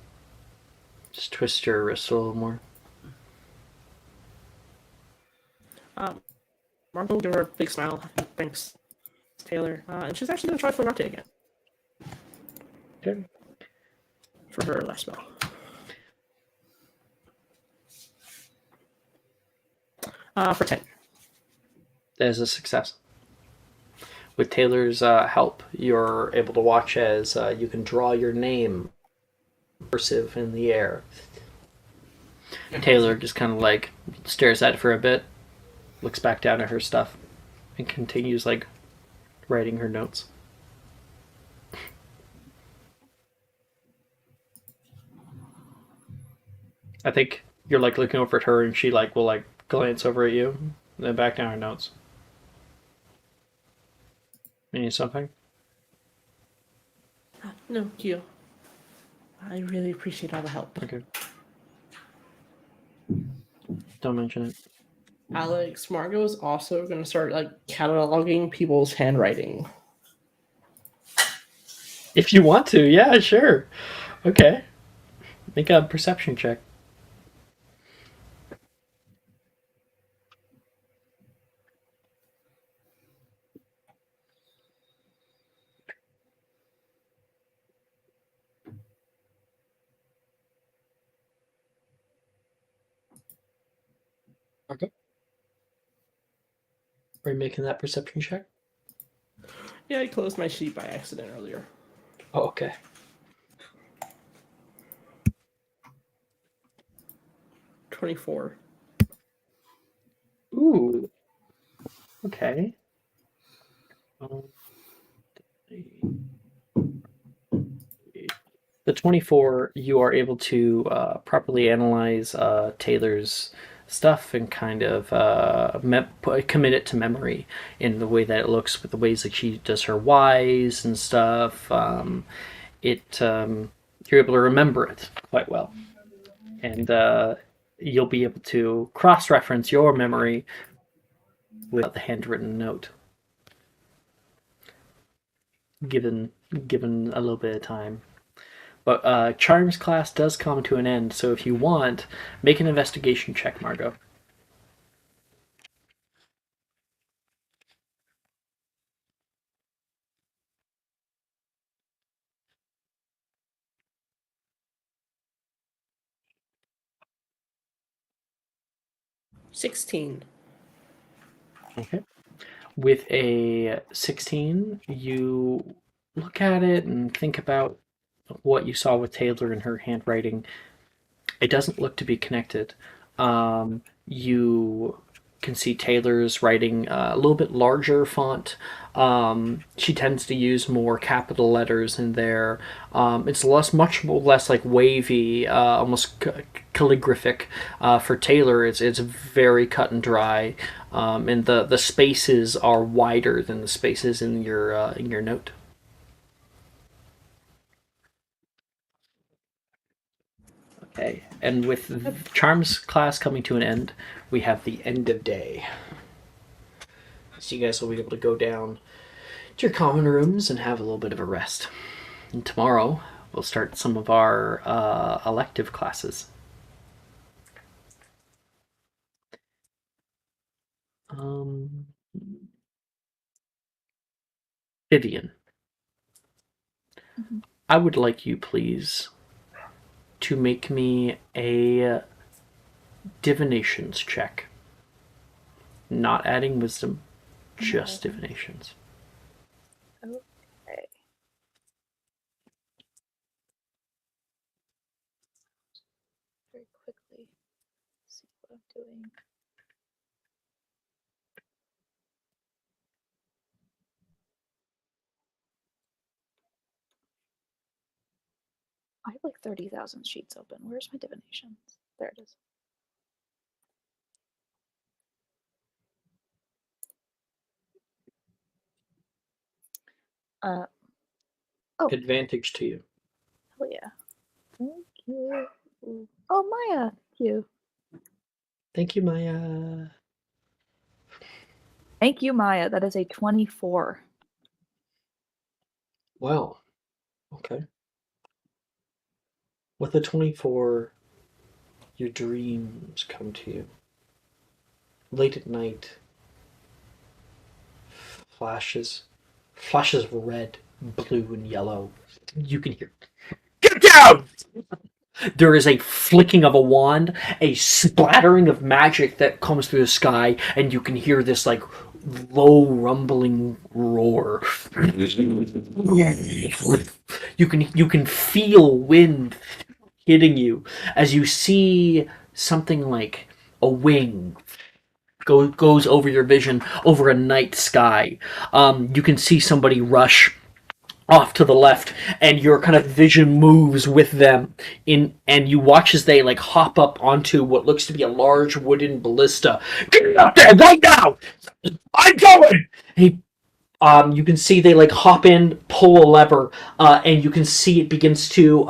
"Just twist your wrist a little more." Margot will give her a big smile. Thanks, Taylor. And she's actually going to try Flagrante again. Okay. For her last spell. For 10. That is a success. With Taylor's help, you're able to watch as you can draw your name cursive in the air. Taylor just kind of stares at it for a bit, looks back down at her stuff, and continues writing her notes. I think you're looking over at her, and she will glance over at you, and then back down her notes. You need something? No, you. I really appreciate all the help. Okay. Don't mention it. Alex, Margot is also going to start cataloging people's handwriting. If you want to, yeah, sure. Okay. Make a perception check. Okay. Are you making that perception check? Yeah, I closed my sheet by accident earlier. Oh, okay. 24. Ooh. Okay. The 24, you are able to properly analyze Taylor's stuff and kind of commit it to memory in the way that it looks, with the ways that she does her whys and stuff. You're able to remember it quite well, and you'll be able to cross-reference your memory with the handwritten note, given a little bit of time. But Charms class does come to an end, so if you want, make an investigation check, Margot. $16. Okay. With a 16, you look at it and think about what you saw with Taylor and her handwriting. It doesn't look to be connected. You can see Taylor's writing a little bit larger font. She tends to use more capital letters in there. It's much less like wavy, almost calligraphic. For Taylor, it's very cut and dry, and the spaces are wider than the spaces in your note. Okay, and with Charms class coming to an end, we have the end of day. So you guys will be able to go down to your common rooms and have a little bit of a rest. And tomorrow, we'll start some of our elective classes. Vivian, I would like you, please, to make me a divinations check. Not adding wisdom, just divinations. Okay. Very quickly see what I'm doing. I have like 30,000 sheets open. Where's my divinations? There it is. Oh. Advantage to you. Hell yeah. Thank you. Oh, Maya. You. Thank you, Maya. Thank you, Maya. That is a 24. Wow. Okay. With a 24, your dreams come to you. Late at night, flashes of red, blue, and yellow. You can hear, "Get down!" There is a flicking of a wand, a splattering of magic that comes through the sky, and you can hear this like low rumbling roar. You can feel wind hitting you as you see something like a wing goes over your vision over a night sky. You can see somebody rush off to the left, and your kind of vision moves with them and you watch as they like hop up onto what looks to be a large wooden ballista. "Get up there right now! I'm going!" You can see they like hop in, pull a lever, and you can see it begins to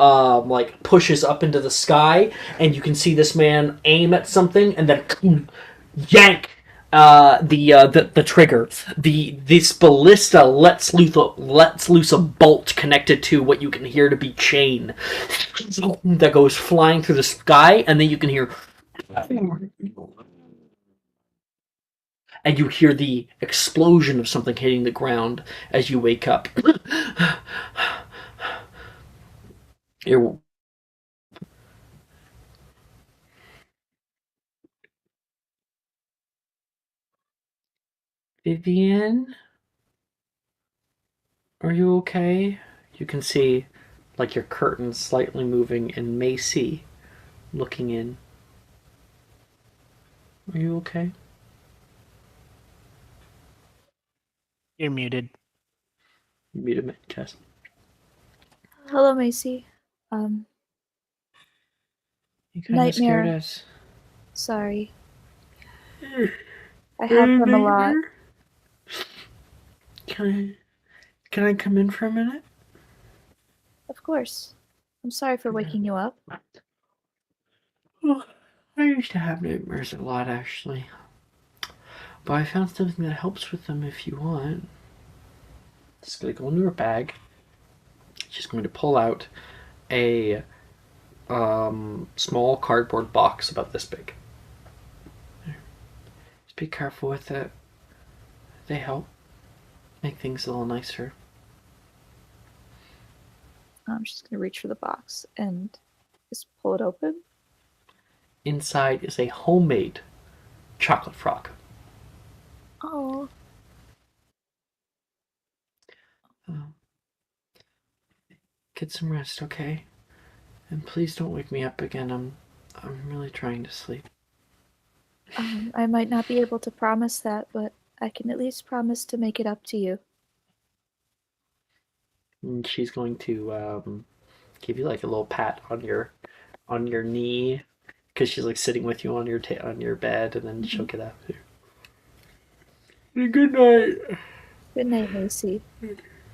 like pushes up into the sky, and you can see this man aim at something and then yank the trigger. This ballista lets loose a bolt connected to what you can hear to be chain that goes flying through the sky, and then you can hear, and you hear the explosion of something hitting the ground as you wake up. You're Vivian, are you okay? You can see, like, your curtains slightly moving, and Macy looking in. Are you okay? You're muted. Mute him, Jess. Hello, Macy. Um, You kind of scared Nightmare. us. Sorry. I have them a lot. Can I come in for a minute? Of course. I'm sorry for waking you up. Oh, I used to have nightmares a lot, actually. But I found something that helps with them if you want. Just gonna go into her bag. She's going to pull out a small cardboard box about this big. Just be careful with it. They help make things a little nicer. I'm just going to reach for the box and just pull it open. Inside is a homemade chocolate frog. Oh. Get some rest, okay? And please don't wake me up again. I'm really trying to sleep. I might not be able to promise that, but I can at least promise to make it up to you. And she's going to give you like a little pat on your knee, because she's like sitting with you on your bed, and then she'll get up. Good night. Good night, Macy.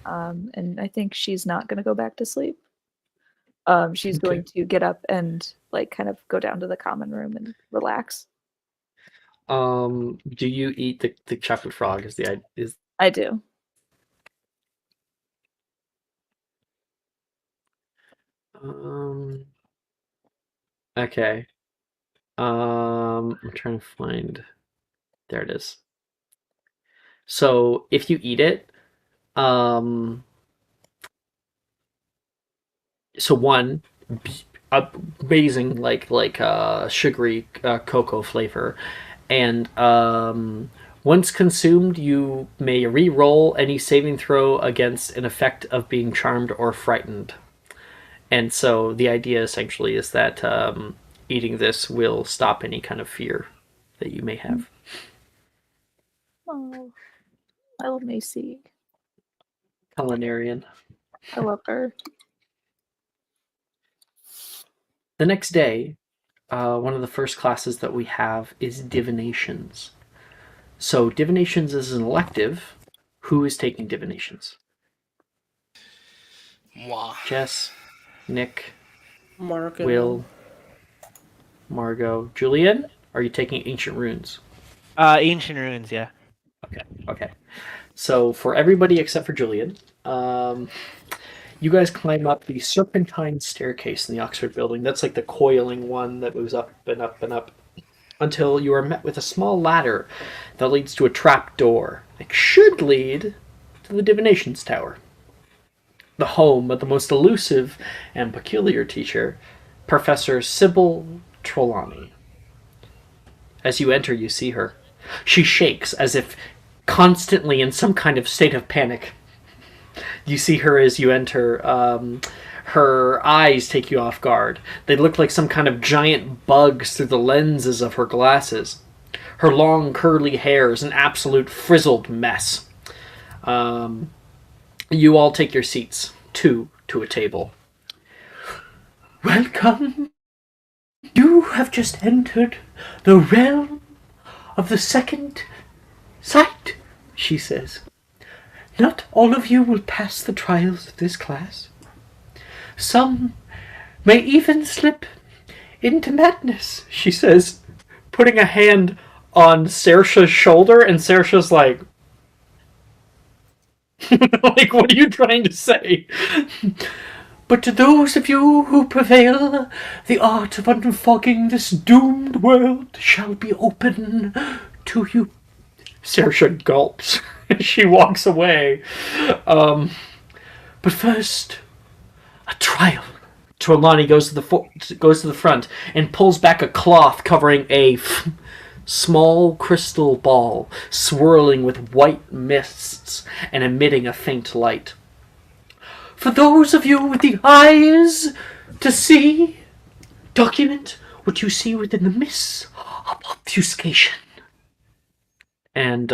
And I think she's not going to go back to sleep. She's going to get up and like kind of go down to the common room and relax. Do you eat the chocolate frog? I do. Okay. I'm trying to find. There it is. So if you eat it, so one, amazing like sugary cocoa flavor, and once consumed, you may re-roll any saving throw against an effect of being charmed or frightened. And so the idea essentially is that eating this will stop any kind of fear that you may have. Oh, I love Macy. Culinarian. I love her. The next day, one of the first classes that we have is divinations. So divinations is an elective. Who is taking divinations? Moi. Jess, Nick, Marco. Will, Margot, Julian. Are you taking ancient runes? Ancient runes, yeah. Okay. So for everybody except for Julian, you guys climb up the serpentine staircase in the Oxford building. That's like the coiling one that moves up and up and up until you are met with a small ladder that leads to a trap door that should lead to the divinations tower, the home of the most elusive and peculiar teacher, Professor Sybil Trelawney. As you enter, you see her. She shakes as if constantly in some kind of state of panic. You see her as you enter. Her eyes take you off guard. They look like some kind of giant bugs through the lenses of her glasses. Her long curly hair is an absolute frizzled mess. You all take your seats, two to a table. Welcome. You have just entered the realm of the second sight, she says. Not all of you will pass the trials of this class. Some may even slip into madness, she says, putting a hand on Saoirse's shoulder, and Saoirse's like, like, what are you trying to say? But to those of you who prevail, the art of unfogging this doomed world shall be open to you. Saoirse gulps. She walks away. But first, a trial. Trelawney goes to the front and pulls back a cloth covering a small crystal ball, swirling with white mists and emitting a faint light. For those of you with the eyes to see, document what you see within the mists of obfuscation. And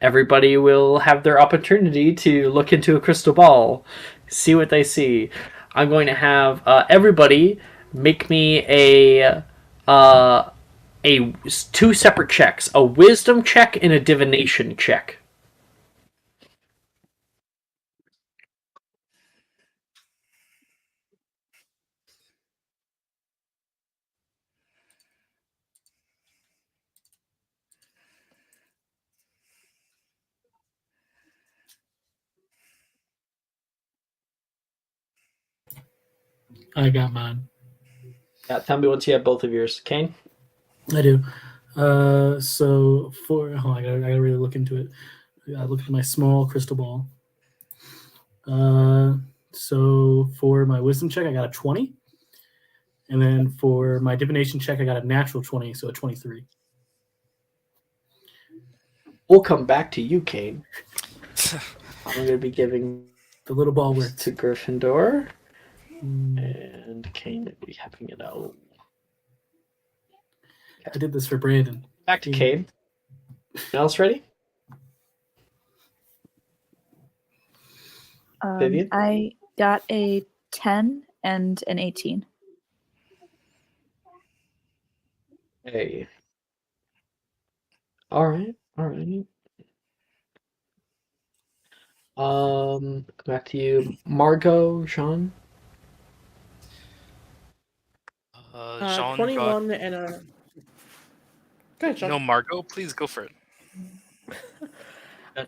everybody will have their opportunity to look into a crystal ball, see what they see. I'm going to have everybody make me a two separate checks, a wisdom check and a divination check. I got mine. Yeah, tell me once you have both of yours. Kane? I do. So for I gotta really look into it. I look at my small crystal ball. So for my wisdom check, I got a 20, and then for my divination check, I got a natural 20, so a 23. We'll come back to you, Kane. I'm going to be giving The little ball works. to Gryffindor, and Kane will be having it out. I did this for Brandon. Back to Kane. Anyone else ready? Vivian? I got a 10 and an 18. Hey. All right. Back to you, Margot, Jean. Jean 21 and a. Go ahead, Sean. No, Margot, please go for it.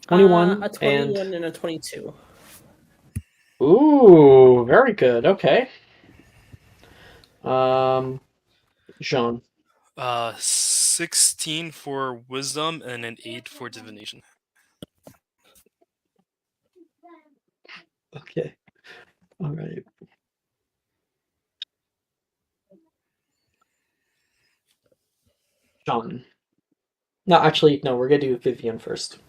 21 a 21 and a 22. Ooh, very good. Okay. Jean. 16 for wisdom and an 8 for divination. Okay. All right. Jean. No, actually, no. We're gonna do Vivian first.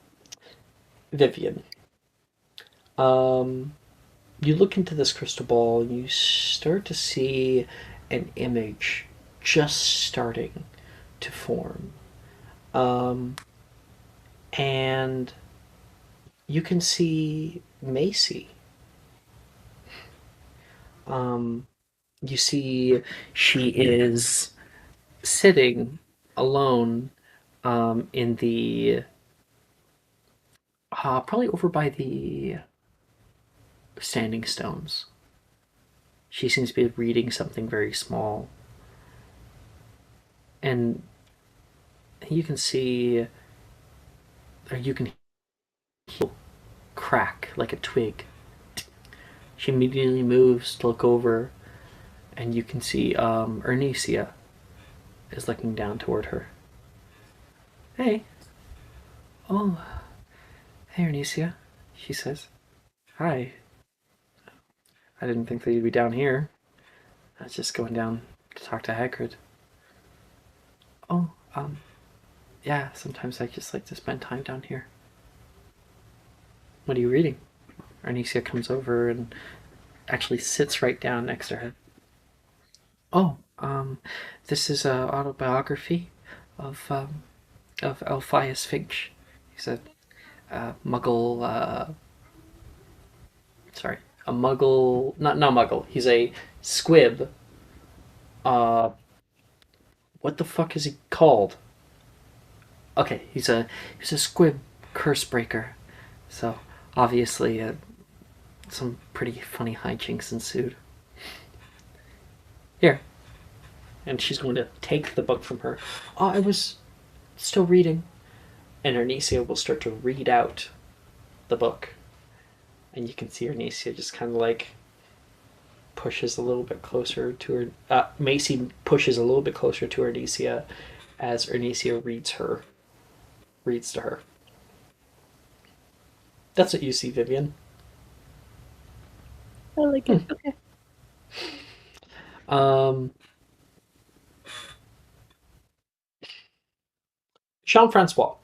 Vivian. You look into this crystal ball and you start to see an image just starting to form. And you can see Macy. You see she is sitting alone in the probably over by the standing stones. She seems to be reading something very small. And you can see, or you can hear crack like a twig. She immediately moves to look over, and you can see Ernesia is looking down toward her. Hey. Oh. Hey, Ernesia, she says. Hi. I didn't think that you'd be down here. I was just going down to talk to Hagrid. Oh, yeah, sometimes I just like to spend time down here. What are you reading? Arnesia comes over and actually sits right down next to her. Oh, this is an autobiography of Alpheus Finch. He's a muggle, a muggle, not muggle, he's a squib. What the fuck is he called? Okay, he's a squib curse breaker. So obviously, some pretty funny hijinks ensued. Here, and she's going to take the book from her. Oh, still reading. And Arnesia will start to read out the book. And you can see Arnesia just kind of like pushes a little bit closer to her. Macy pushes a little bit closer to Arnesia as Arnesia reads to her. That's what you see, Vivian. I like it. Okay. Jean-Francois.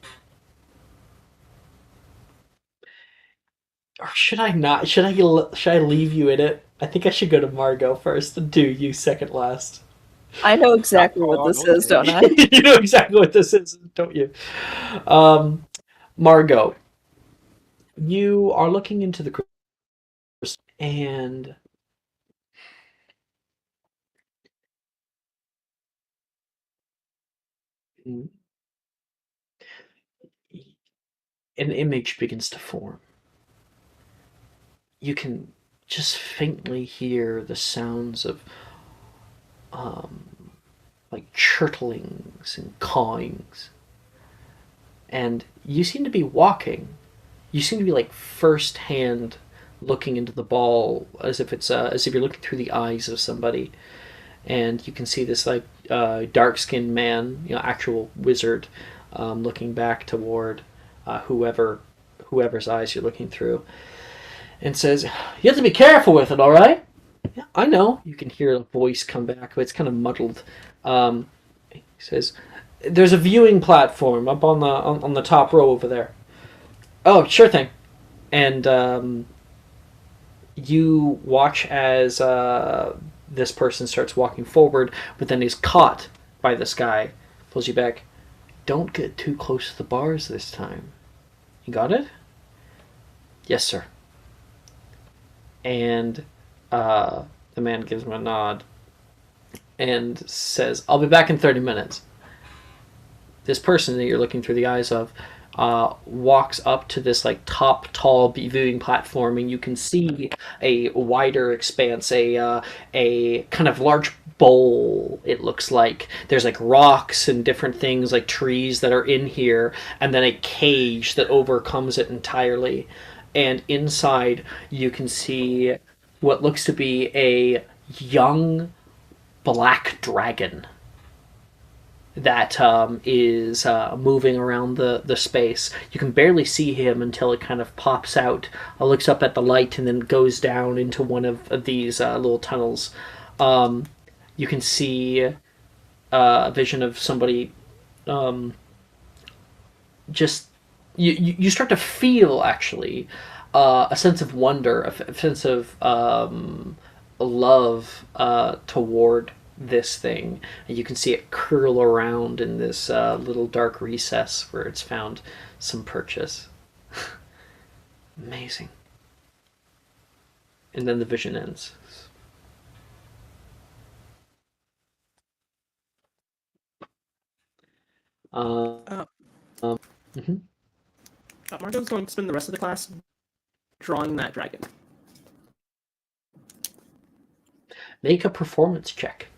Or should I not? Should I leave you in it? I think I should go to Margot first and do you second last. I know exactly what this is, don't I? You know exactly what this is, don't you? Margot, you are looking into the crystal and an image begins to form. You can just faintly hear the sounds of like chirtlings and cawings. And you seem to be walking. You seem to be like first hand looking into the ball as if you're looking through the eyes of somebody. And you can see this like dark-skinned man, actual wizard, looking back toward whoever's eyes you're looking through, and says, "You have to be careful with it, all right?" "Yeah, I know." You can hear a voice come back, but it's kind of muddled. He says, "There's a viewing platform up on the top row over there." "Oh, sure thing." And you watch as this person starts walking forward, but then is caught by this guy. Pulls you back. "Don't get too close to the bars this time. You got it?" "Yes, sir." And the man gives him a nod and says, "I'll be back in 30 minutes. This person that you're looking through the eyes of walks up to this like top tall viewing platform, and you can see a wider expanse, a kind of large bowl. It looks like there's like rocks and different things like trees that are in here, and then a cage that overcomes it entirely. And inside you can see what looks to be a young black dragon that is moving around the space. You can barely see him until it kind of pops out, looks up at the light, and then goes down into one of these little tunnels. You can see a vision of somebody just... You start to feel, actually, a sense of wonder, a sense of love toward this thing, and you can see it curl around in this little dark recess where it's found some purchase. Amazing. And then the vision ends. Margot's going to spend the rest of the class drawing that dragon. Make a performance check.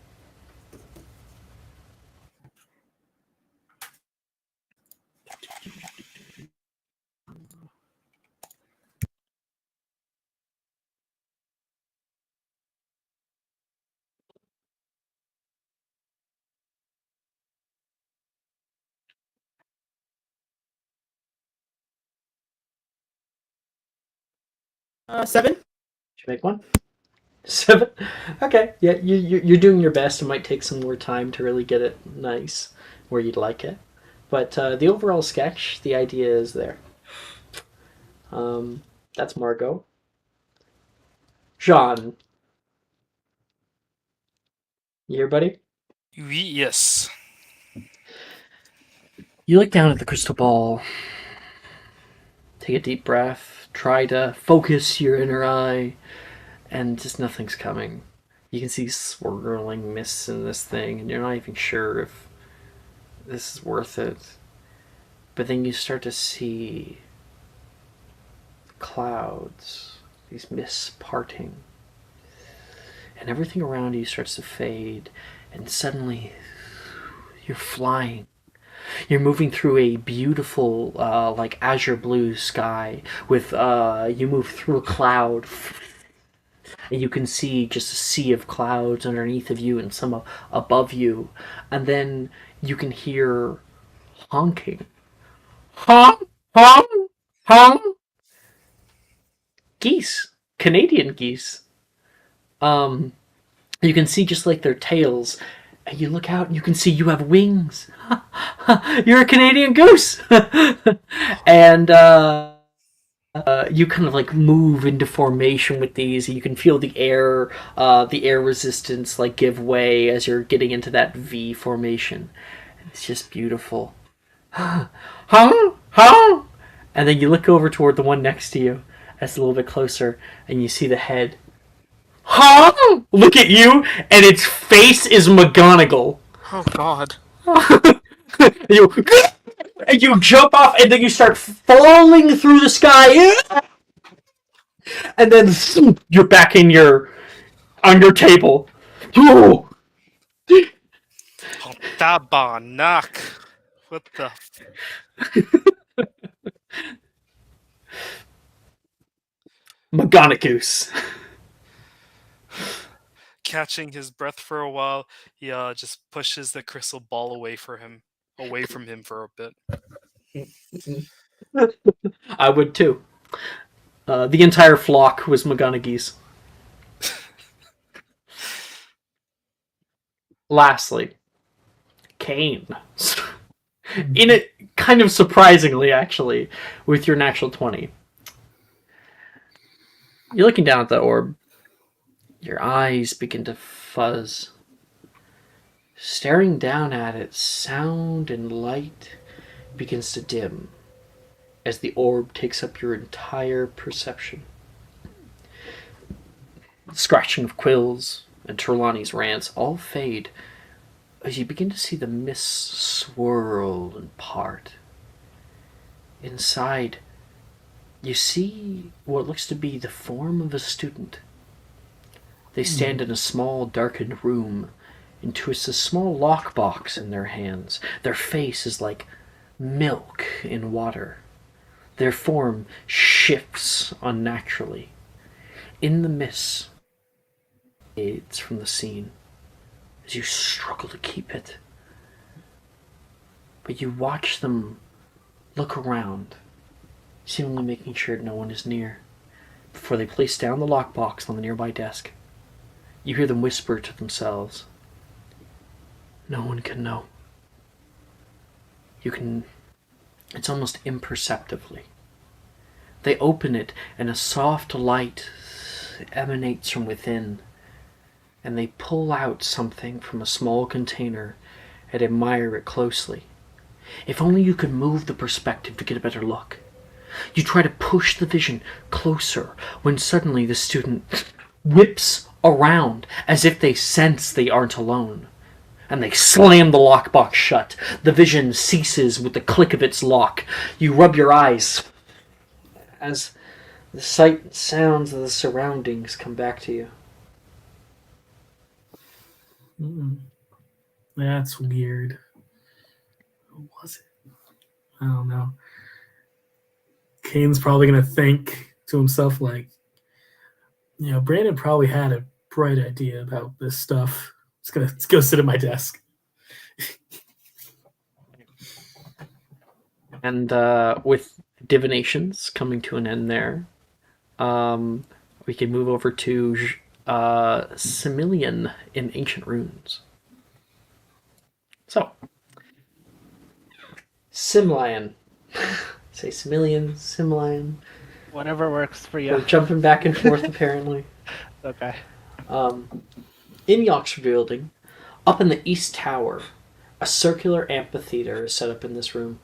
Seven. Did you make one? 7? Okay, yeah, you're doing your best. It might take some more time to really get it nice where you'd like it. But the overall sketch, the idea is there. That's Margot. Jean. You here, buddy? Oui, yes. You look down at the crystal ball. Take a deep breath. Try to focus your inner eye. And just nothing's coming. You can see swirling mists in this thing, and you're not even sure if this is worth it. But then you start to see clouds, these mists parting, and everything around you starts to fade, and suddenly you're flying. You're moving through a beautiful, like azure blue sky. With you move through a cloud, and you can see just a sea of clouds underneath of you and some above you, and then you can hear honking, honk, honk, honk. Geese, Canadian geese. You can see just like their tails, and you look out and you can see you have wings. You're a Canadian goose, and you kind of like move into formation with these. You can feel the air resistance like give way as you're getting into that V formation. It's just beautiful. Huh? Huh? And then you look over toward the one next to you. That's a little bit closer, and you see the head. Huh? Look at you, and its face is McGonagall. Oh God. And you jump off, and then you start falling through the sky, and then you're back on your table. Oh, tabarnak. What the? McGonagall. Catching his breath for a while, he just pushes the crystal ball away from him for a bit. I would too. The entire flock was McGonagall's. Lastly, Kane. In it, kind of surprisingly, actually, with your natural 20. You're looking down at the orb. Your eyes begin to fuzz. Staring down at it, sound and light begins to dim as the orb takes up your entire perception. The scratching of quills and Trelawney's rants all fade as you begin to see the mists swirl and part. Inside, you see what looks to be the form of a student. They stand in a small, darkened room and twist a small lockbox in their hands. Their face is like milk in water. Their form shifts unnaturally. In the mist, fades from the scene as you struggle to keep it. But you watch them look around, seemingly making sure no one is near, before they place down the lockbox on the nearby desk. You hear them whisper to themselves, "No one can know." It's almost imperceptibly. They open it, and a soft light emanates from within, and they pull out something from a small container and admire it closely. If only you could move the perspective to get a better look. You try to push the vision closer when suddenly the student whips around as if they sense they aren't alone. And they slam the lockbox shut. The vision ceases with the click of its lock. You rub your eyes as the sight and sounds of the surroundings come back to you. That's weird. Who was it? I don't know. Kane's probably going to think to himself, like, Brandon probably had a bright idea about this stuff. Let's go sit at my desk. And with divinations coming to an end there, we can move over to Similian in Ancient Runes. So, Simlian. Say Similian, Simlian. Whatever works for you. We're jumping back and forth, apparently. Okay. In the Oxford Building, up in the East Tower, a circular amphitheater is set up in this room.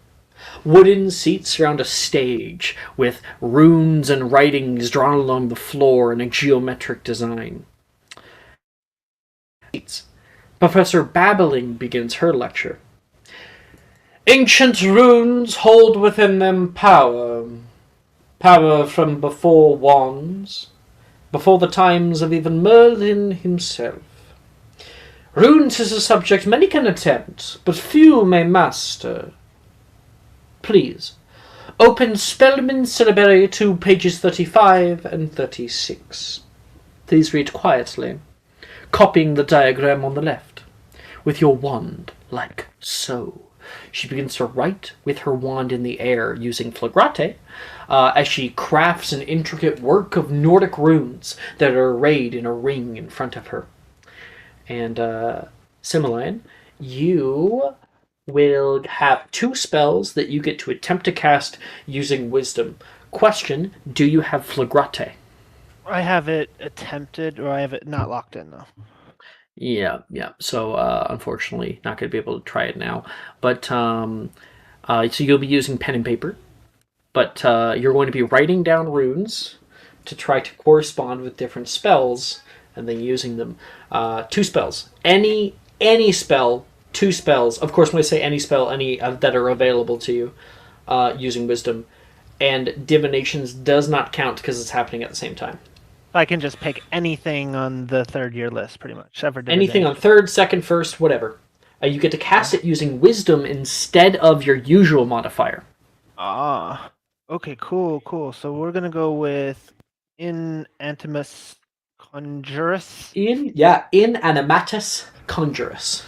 Wooden seats surround a stage with runes and writings drawn along the floor in a geometric design. Professor Babbling begins her lecture. Ancient runes hold within them power. Power from before wands, before the times of even Merlin himself. Runes is a subject many can attempt, but few may master. please. Open Spellman Syllabary to pages 35 and 36. Please read quietly, copying the diagram on the left. With your wand, like so. She begins to write with her wand in the air using flagrate as she crafts an intricate work of Nordic runes that are arrayed in a ring in front of her. And Simoline, you will have 2 spells that you get to attempt to cast using wisdom. Question, do you have flagrate? I have it attempted, or I have it not locked in though. Yeah. So unfortunately, not going to be able to try it now. But so you'll be using pen and paper, but you're going to be writing down runes to try to correspond with different spells, and then using them. 2 spells. Any spell. 2 spells. Of course, when I say any spell, any that are available to you, using wisdom, and divinations does not count because it's happening at the same time. I can just pick anything on the 3rd year list, pretty much. Except for Anything on 3rd, 2nd, 1st, whatever. You get to cast it using wisdom instead of your usual modifier. Ah. Okay, cool. So we're going to go with Inanimatus Conjurus. Inanimatus Conjurus.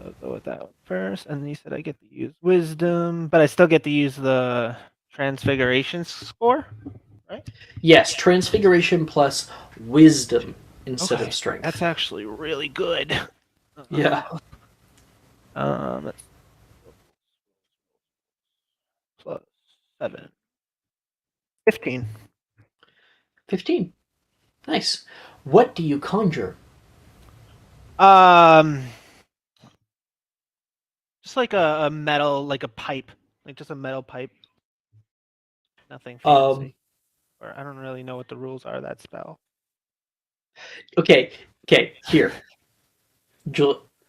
I'll go with that one first. And you said I get to use wisdom, but I still get to use the transfiguration score, right? Yes, transfiguration plus wisdom instead of strength. That's actually really good. Yeah. That's plus 7. 15. 15. Nice. What do you conjure? Just like a metal, like a pipe, like just a metal pipe. Nothing fancy. Or I don't really know what the rules are of that spell. Okay, here.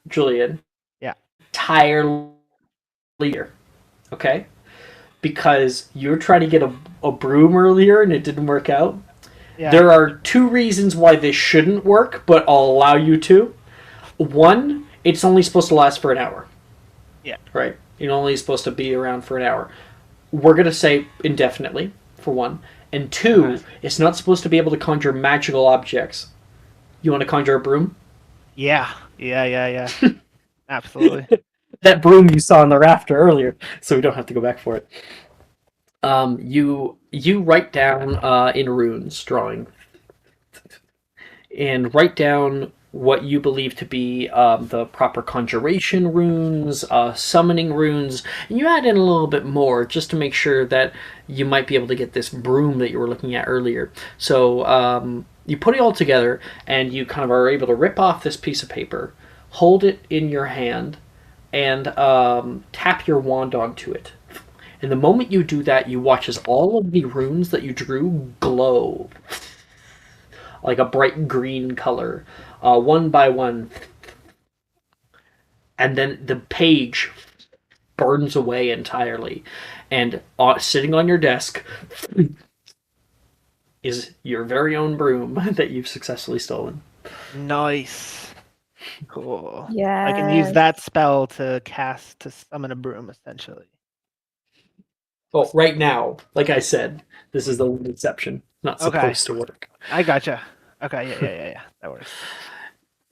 Julian. Yeah. Entirely here. Okay? Because you were trying to get a broom earlier and it didn't work out. Yeah. There are 2 reasons why this shouldn't work, but I'll allow you to. 1, it's only supposed to last for an hour. Yeah. Right? You're only supposed to be around for an hour. We're going to say indefinitely, for 1. And 2, it's not supposed to be able to conjure magical objects. You want to conjure a broom? Yeah. Absolutely. That broom you saw on the rafter earlier, so we don't have to go back for it. You write down in runes, drawing, and write down what you believe to be the proper conjuration runes, summoning runes, and you add in a little bit more just to make sure that you might be able to get this broom that you were looking at earlier. So you put it all together, and you kind of are able to rip off this piece of paper, hold it in your hand, and tap your wand onto it. And the moment you do that, you watch as all of the runes that you drew glow like a bright green color, one by one. And then the page burns away entirely. And sitting on your desk is your very own broom that you've successfully stolen. Nice. Cool. Yeah. I can use that spell to summon a broom, essentially. Well, right now, like I said, this is the one exception. Not supposed to work. I gotcha. Okay, yeah. That works.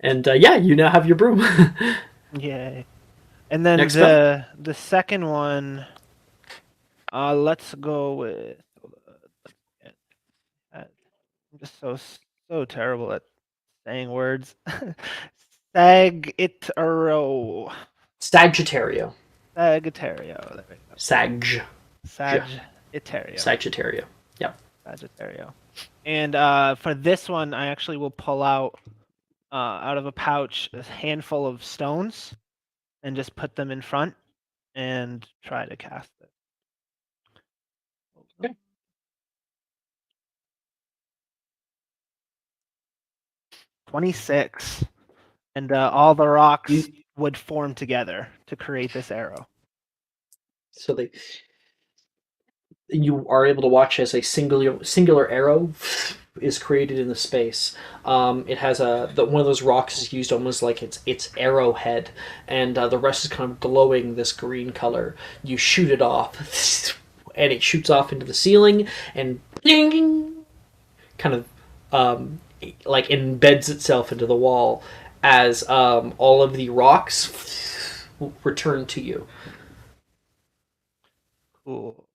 And you now have your broom. Yay. And then Next the second one, let's go with. I'm just so terrible at saying words. Sagittario. Sagittario. There we go. Sagittario. Yeah. Sagittario. And for this one, I actually will pull out of a pouch a handful of stones and just put them in front and try to cast it. Okay. 26. And all the rocks would form together to create this arrow. So you are able to watch as a singular arrow is created in the space. It has one of those rocks is used almost like its arrowhead, and the rest is kind of glowing this green color. You shoot it off, and it shoots off into the ceiling, and ding, kind of like embeds itself into the wall as all of the rocks return to you. Cool.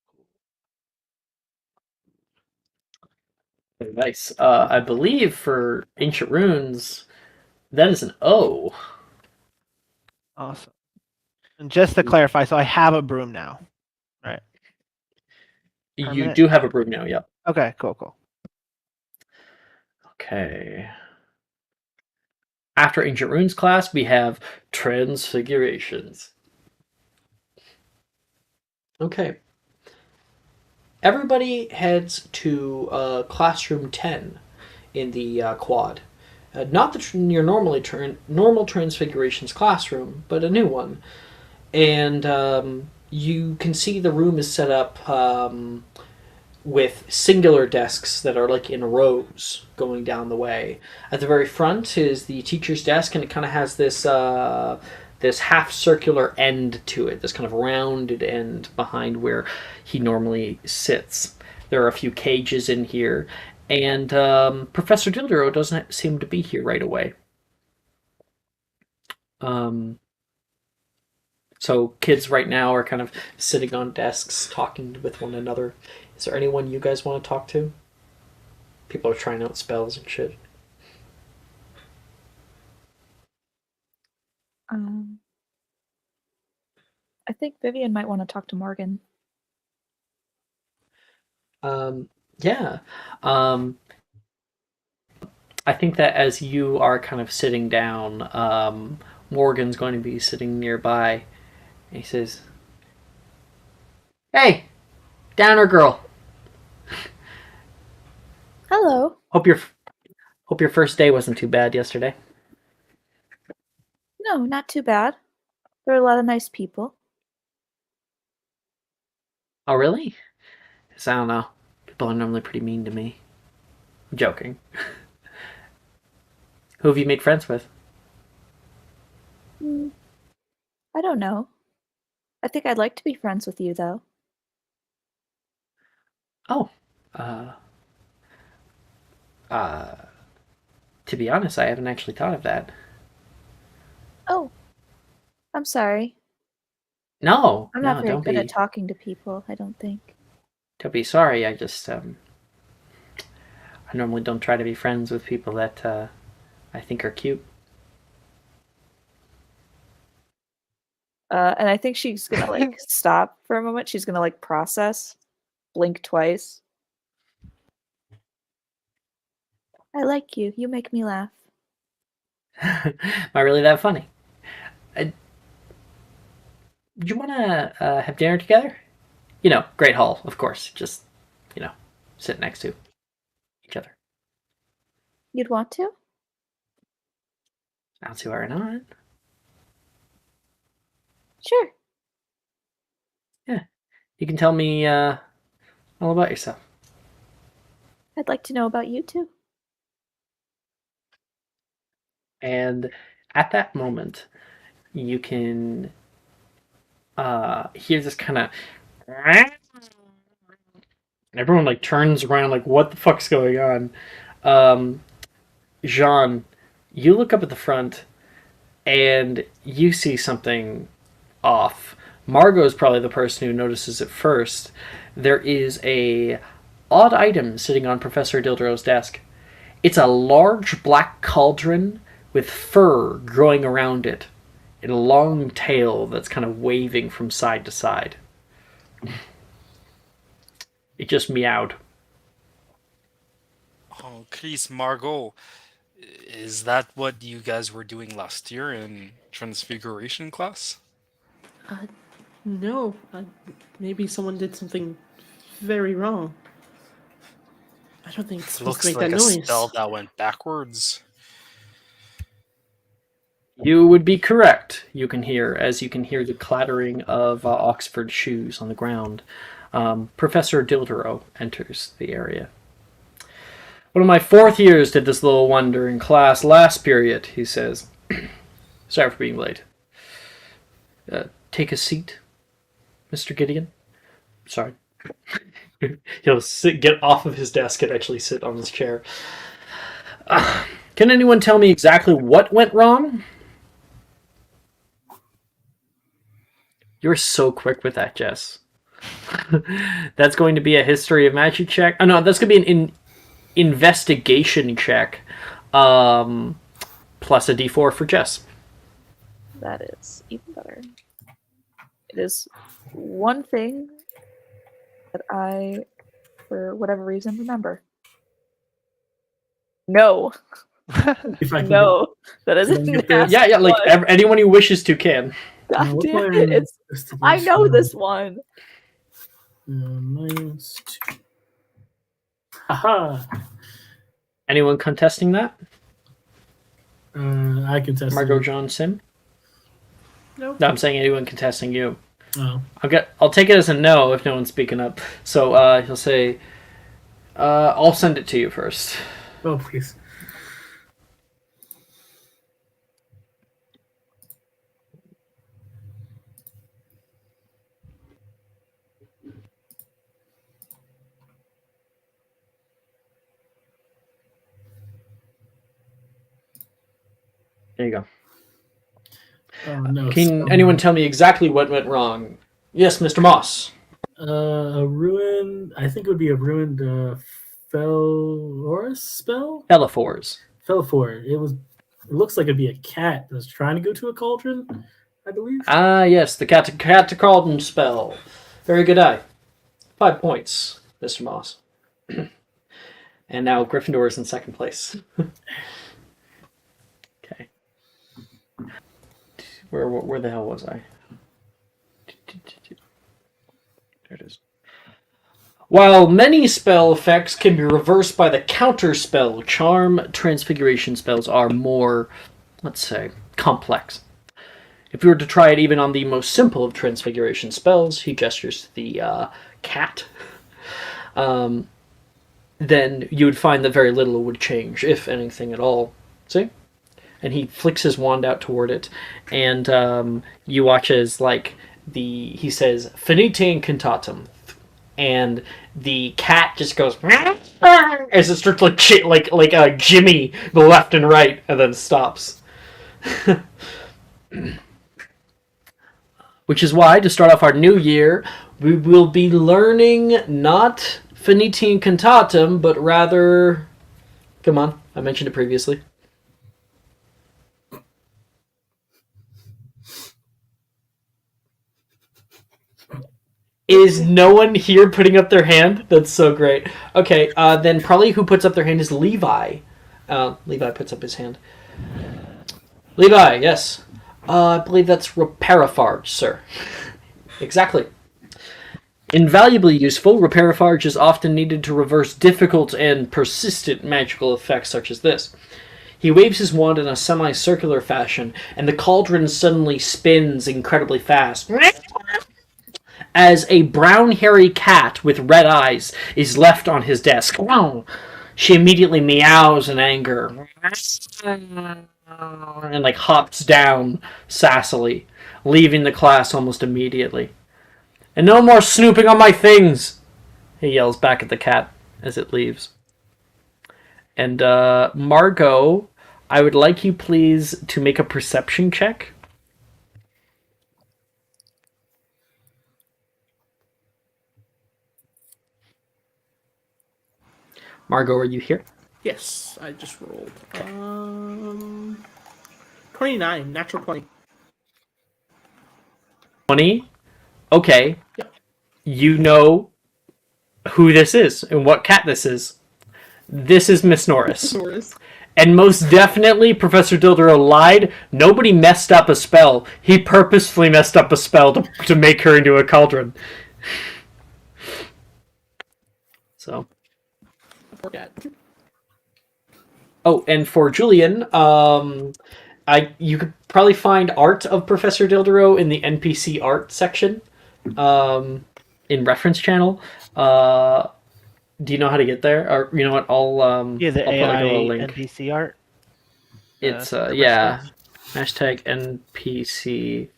Very nice. I believe for ancient runes, that is an O. Awesome. And just to clarify, so I have a broom now, right? You Permanent? do have a broom now, yep. Okay, cool. Okay. After ancient runes class, we have transfigurations. Okay. Everybody heads to classroom 10 in the quad. Not your normal transfigurations classroom, but a new one. And you can see the room is set up with singular desks that are like in rows going down the way. At the very front is the teacher's desk, and it kind of has this half circular end to it, this kind of rounded end behind where he normally sits. There are a few cages in here, and Professor Dildero doesn't seem to be here right away. So kids right now are kind of sitting on desks talking with one another. Is there anyone you guys want to talk to? People are trying out spells and shit. I think Vivian might want to talk to Morgan. Yeah. I think that as you are kind of sitting down, Morgan's going to be sitting nearby. And he says, "Hey, Downer girl. Hello. Hope your first day wasn't too bad yesterday." No, not too bad. There are a lot of nice people. Oh, really? 'Cause I don't know. People are normally pretty mean to me. I'm joking. Who have you made friends with? I don't know. I think I'd like to be friends with you, though. Oh. To be honest, I haven't actually thought of that. Oh. I'm sorry. No, I'm not very don't good be. at talking to people, I don't think. Don't be sorry. I just I normally don't try to be friends with people that I think are cute. And I think she's gonna like stop for a moment. She's gonna like process, blink twice. I like you. You make me laugh. Am I really that funny? Do you want to have dinner together? You know, Great Hall, of course. Just, sit next to each other. You'd want to? I don't see why not. Sure. Yeah. You can tell me all about yourself. I'd like to know about you too. And at that moment, you can hear this kind of... Everyone like turns around like, what the fuck's going on? Jean, you look up at the front and you see something off. Margot is probably the person who notices it first. There is a odd item sitting on Professor Dildero's desk. It's a large black cauldron with fur growing around it and a long tail that's kind of waving from side to side. It just meowed. Oh, Chris, Margot, is that what you guys were doing last year in Transfiguration class? No. Maybe someone did something very wrong. I don't think it's supposed to Looks make like that a noise. spell that went backwards. You would be correct, you can hear the clattering of Oxford shoes on the ground. Professor Dildero enters the area. One of my fourth years did this little wonder in class last period, he says. Sorry for being late. Take a seat, Mr. Gideon. Sorry. He'll get off of his desk and actually sit on his chair. Can anyone tell me exactly what went wrong? You're so quick with that, Jess. That's going to be a history of magic check. Oh no, that's going to be an investigation check. Plus a d4 for Jess. That is even better. It is one thing that I, for whatever reason, remember. No. If I can No. That is a Can I get this? nasty Yeah, like one. anyone who wishes to can. God what's damn my it. I know investigation? this one. -2. Haha. Anyone contesting that? I can test. Margot it. John Sim? No. No, I'm saying anyone contesting you. Oh. I'll take it as a no if no one's speaking up. So he'll say, I'll send it to you first. Oh, please. There you go. Oh no. Can anyone tell me exactly what went wrong? Yes, Mr. Moss. A ruined. I think it would be a ruined Felorus spell. Elaphors. Felifor. It was. It looks like it'd be a cat that was trying to go to a cauldron. I believe. Ah, yes, the cat to Carlton spell. Very good eye. 5 points, Mr. Moss. And now Gryffindor is in second place. Okay. Where the hell was I? There it is. While many spell effects can be reversed by the counter spell, charm transfiguration spells are more, let's say, complex. If you were to try it even on the most simple of transfiguration spells, he gestures to the cat, then you would find that very little would change, if anything at all. See? And he flicks his wand out toward it, and you watch as, like, he says, Finite incantatum, and the cat just goes, as it starts like a Jimmy, the left and right, and then stops. Which is why, to start off our new year, we will be learning not Finite incantatum, but rather... Come on, I mentioned it previously. Is no one here putting up their hand? That's so great. Okay, then probably who puts up their hand is Levi. Levi puts up his hand. Levi, yes. I believe that's Reparifarge, sir. Exactly. Invaluably useful, Reparifarge is often needed to reverse difficult and persistent magical effects such as this. He waves his wand in a semicircular fashion, and the cauldron suddenly spins incredibly fast. As a brown hairy cat with red eyes is left on his desk. She immediately meows in anger and like hops down sassily, leaving the class almost immediately. And no more snooping on my things, he yells back at the cat as it leaves. And Margot, I would like you please to make a perception check. Margot, are you here? Yes, I just rolled. 29, natural 20. 20? Okay. Yep. You know who this is and what cat this is. This is Miss Norris. And most definitely, Professor Dildero lied. Nobody messed up a spell. He purposefully messed up a spell to make her into a cauldron. So... Oh, and for Julian, you could probably find art of Professor Dildero in the NPC art section, in reference channel. Do you know how to get there? Or you know what? Yeah, the I'll put like a little AI link. NPC art. It's Super yeah. stuff. Hashtag NPC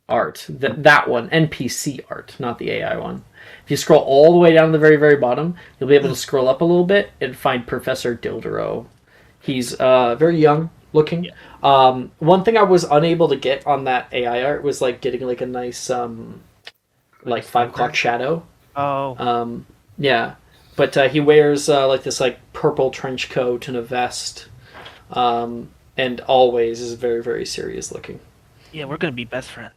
art. That one, NPC art, not the AI one. If you scroll all the way down to the very, very bottom, you'll be able to scroll up a little bit and find Professor Dildero. He's very young looking. Yeah. One thing I was unable to get on that AI art was like getting like a nice like 5 o'clock shadow. Oh. Yeah, but he wears like this like purple trench coat and a vest, and always is very, very serious looking. Yeah, we're gonna be best friends.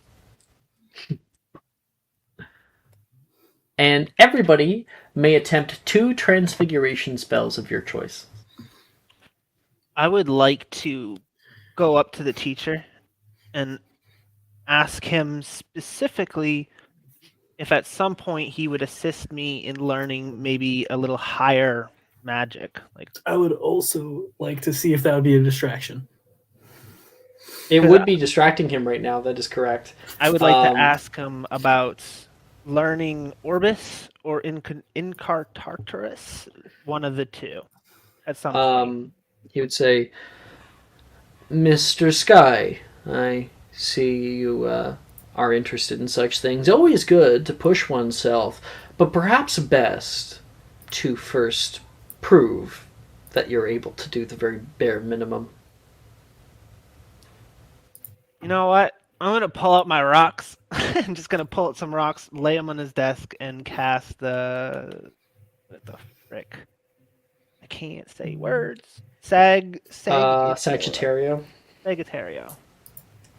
And everybody may attempt 2 transfiguration spells of your choice. I would like to go up to the teacher and ask him specifically if at some point he would assist me in learning maybe a little higher magic. Like I would also like to see if that would be a distraction. It would be distracting him right now, that is correct. I would like to ask him about learning Orbis or Incartartarus, one of the two, at some point. He would say, Mr. Sky, I see you are interested in such things. Always good to push oneself, but perhaps best to first prove that you're able to do the very bare minimum. You know what? I'm gonna pull out my rocks. I'm just gonna pull out some rocks, lay them on his desk, and cast what the frick? I can't say words. Sagittario. Sagittario.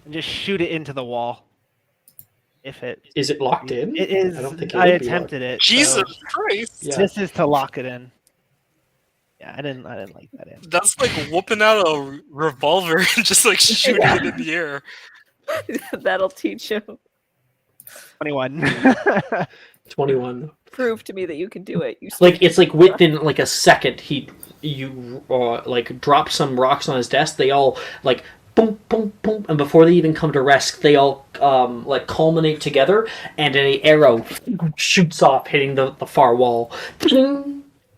And just shoot it into the wall. If it is it locked in? It is. I don't think I attempted it. Jesus so Christ! Yeah. This is to lock it in. Yeah, I didn't like that in. That's like whooping out a revolver and just like shooting it in the air. That'll teach him. 21. 21. Prove to me that you can do it. Like it's like within like a second, you like drop some rocks on his desk. They all like boom, boom, boom, and before they even come to rest, they all like culminate together, and an arrow shoots off, hitting the far wall.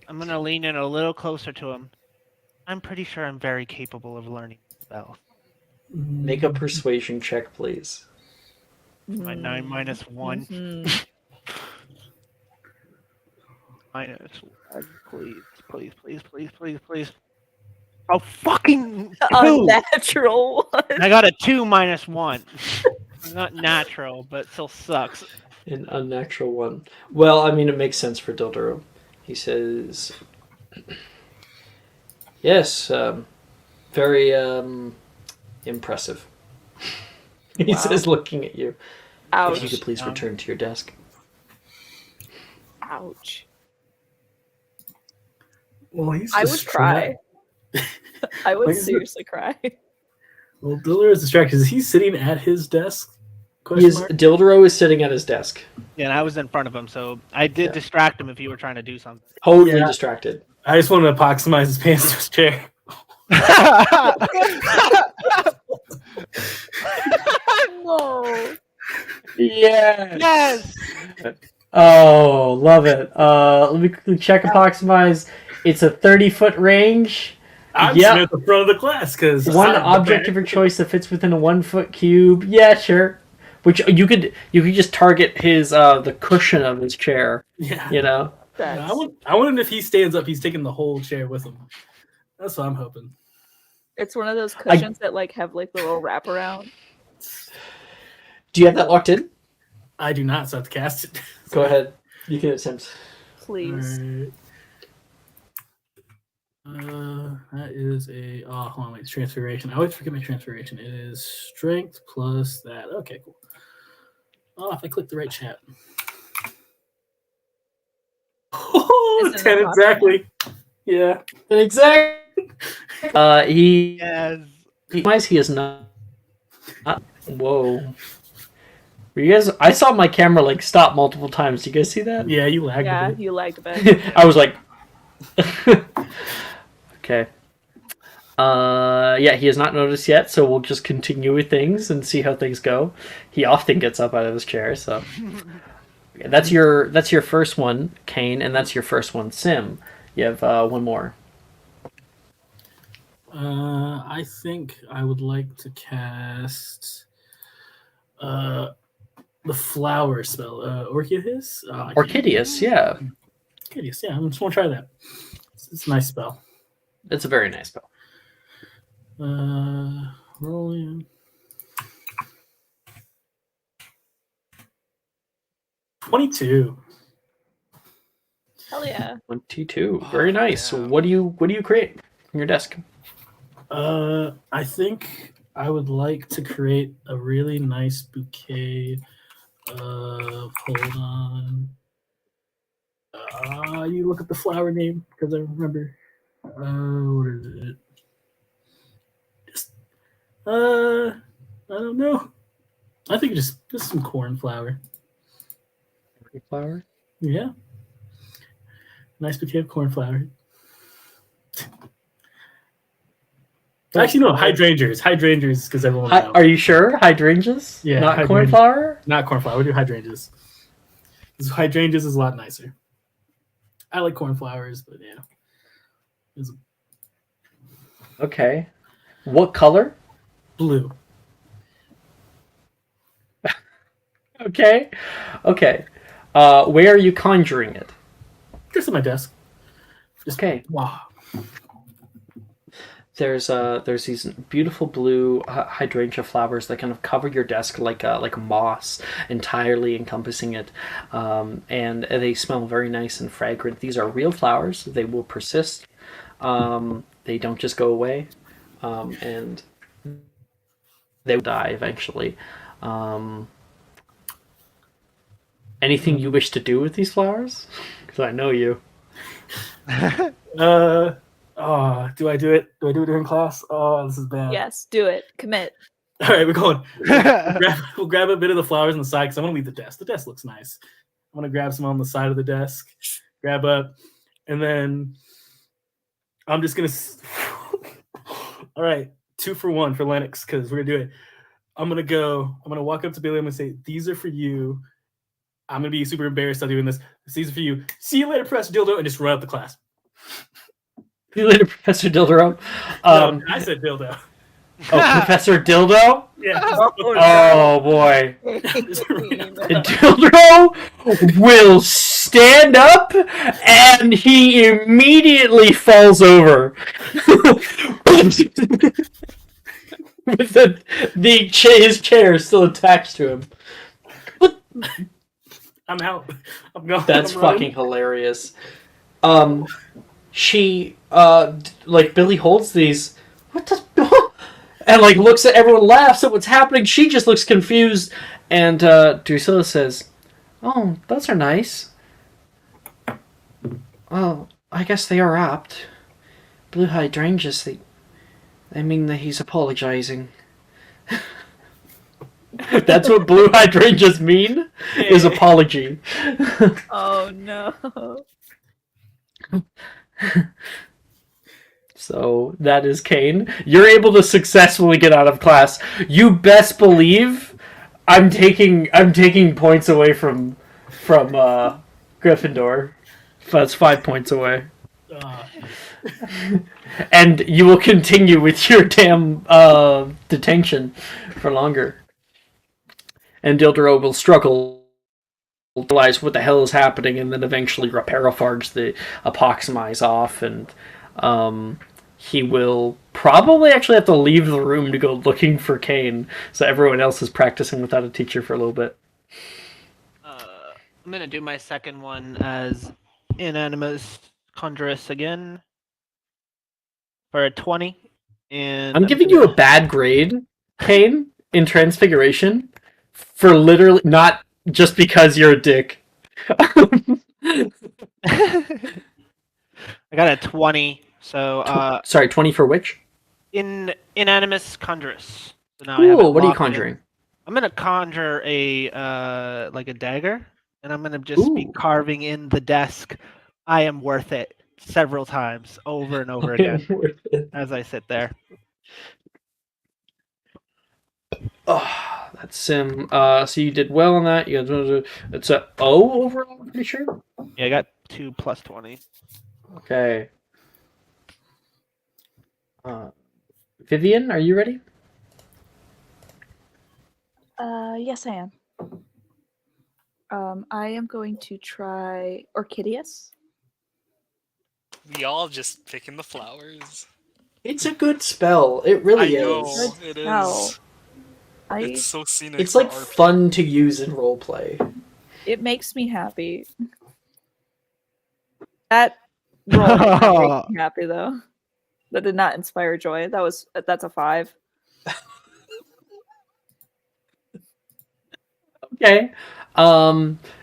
I'm gonna lean in a little closer to him. I'm pretty sure I'm very capable of learning spells. Make a persuasion check, please. My 9 minus 1. Mm-hmm. Minus 1, please. Oh, fucking 2! Unnatural one. I got a 2 minus 1. Not natural, but still sucks. An unnatural one. Well, I mean, it makes sense for Dilduro. He says, yes, very impressive. He says, looking at you. Ouch. If you could please return to your desk. Ouch. Well, he's I would cry. I would seriously cry. Well, Dilduro is distracted. Is he sitting at his desk? Dilduro is sitting at his desk. Yeah, and I was in front of him, so I did distract him if you were trying to do something. Totally distracted. I just wanted to proximize his pants to his chair. No. Yes. Oh, love it. Let me quickly check approximize. It's a 30-foot range. I'm sitting at the front of the class because one object of your choice that fits within a 1-foot cube. Yeah, sure. Which you could just target his the cushion of his chair. Yeah. You know. I wonder if he stands up, he's taking the whole chair with him. That's what I'm hoping. It's one of those cushions that like have like the little wraparound. Do you have that locked in? I do not, so I have to cast it. Go ahead. You can attempt. Please. That is a hold on, wait, transfiguration. I always forget my transfiguration. It is strength plus that. Okay, cool. Oh, if I click the right chat. Oh, 10 exactly. Yeah. Exactly. He is not. Whoa. Were you guys? I saw my camera like stop multiple times. Do you guys see that? Yeah, you lagged. Yeah, you lagged a bit. I was like. Okay. Yeah, he has not noticed yet, so we'll just continue with things and see how things go. He often gets up out of his chair, so. Okay, that's your first one, Kane, and that's your first one, Sim. You have one more. I think I would like to cast the flower spell. Orchideus? Orchideus, yeah. Orchideus, yeah. I just want to try that. It's a nice spell. It's a very nice spell. Rolling. 22. Hell yeah. 22. Very nice. So yeah. what do you create on your desk? I think I would like to create a really nice bouquet of. Hold on. You look at the flower name because I remember. What is it? Just. I don't know. I think just some cornflower. Flower? Yeah. Nice bouquet of cornflower. Actually, no, hydrangeas. Hydrangeas, because everyone will know. Are you sure? Hydrangeas? Yeah, Not hydrangeas. cornflower? Not cornflower. We do hydrangeas. Hydrangeas is a lot nicer. I like cornflowers, but yeah. Okay. What color? Blue. Okay. Okay. Where are you conjuring it? Just on my desk. Just, Okay. wow. There's these beautiful blue hydrangea flowers that kind of cover your desk like moss, entirely encompassing it, and they smell very nice and fragrant. These are real flowers; they will persist. They don't just go away, and they will die eventually. Anything you wish to do with these flowers? Because I know you. Do I do it? Do I do it during class? Oh, this is bad. Yes, do it. Commit. All right, we're going. We'll grab a bit of the flowers on the side because I want to leave the desk. The desk looks nice. I want to grab some on the side of the desk, grab up, and then I'm just going to. All right, 2 for 1 for Lennox because we're going to do it. I'm going to walk up to Billy. I'm going to say, these are for you. I'm going to be super embarrassed on doing this. These are for you. See you later, Professor Dildo, and just run out the class. See you later, Professor Dildo. No, I said dildo. Oh, Professor Dildo? Yeah. Oh boy. Dildo will stand up and he immediately falls over. With his chair still attached to him. I'm out. I'm going. That's I'm running. fucking hilarious. She like Billy holds these. What the? And like looks at everyone, laughs at what's happening. She just looks confused, and Drusilla says, "Oh, those are nice. Well, I guess they are apt. Blue hydrangeas. They mean that he's apologizing." That's what blue hydrangeas mean, is apology. Oh no. So that is Kane. You're able to successfully get out of class. You best believe I'm taking points away from Gryffindor. That's 5 points away. And you will continue with your damn detention for longer. And Dildero will struggle to realize what the hell is happening, and then eventually Raparafarge the apoximize off, and he will probably actually have to leave the room to go looking for Kane, so everyone else is practicing without a teacher for a little bit. I'm gonna do my second one as Inanimus Conjurus again for a 20. And I'm giving you a bad grade, Kane, in Transfiguration, for literally not just because you're a dick. I got a 20. So Sorry, 20 for which? Inanimus Conjurus. So now Ooh, what are you conjuring? I'm gonna conjure a like a dagger, and I'm gonna just be carving in the desk. I am worth it several times, over and over again, as I sit there. Oh, That's Sim. So you did well on that. It's a O overall, I'm pretty sure. Yeah, I got 2 plus 20. Okay. Vivian, are you ready? Yes, I am. I am going to try Orchideus. We all just picking the flowers. It's a good spell. It really I know is. it spell. is. I It's so scenic. It's for like RP. fun to use in roleplay. It makes me happy. That roll did not make me happy though. That did not inspire joy. That's a 5. Okay.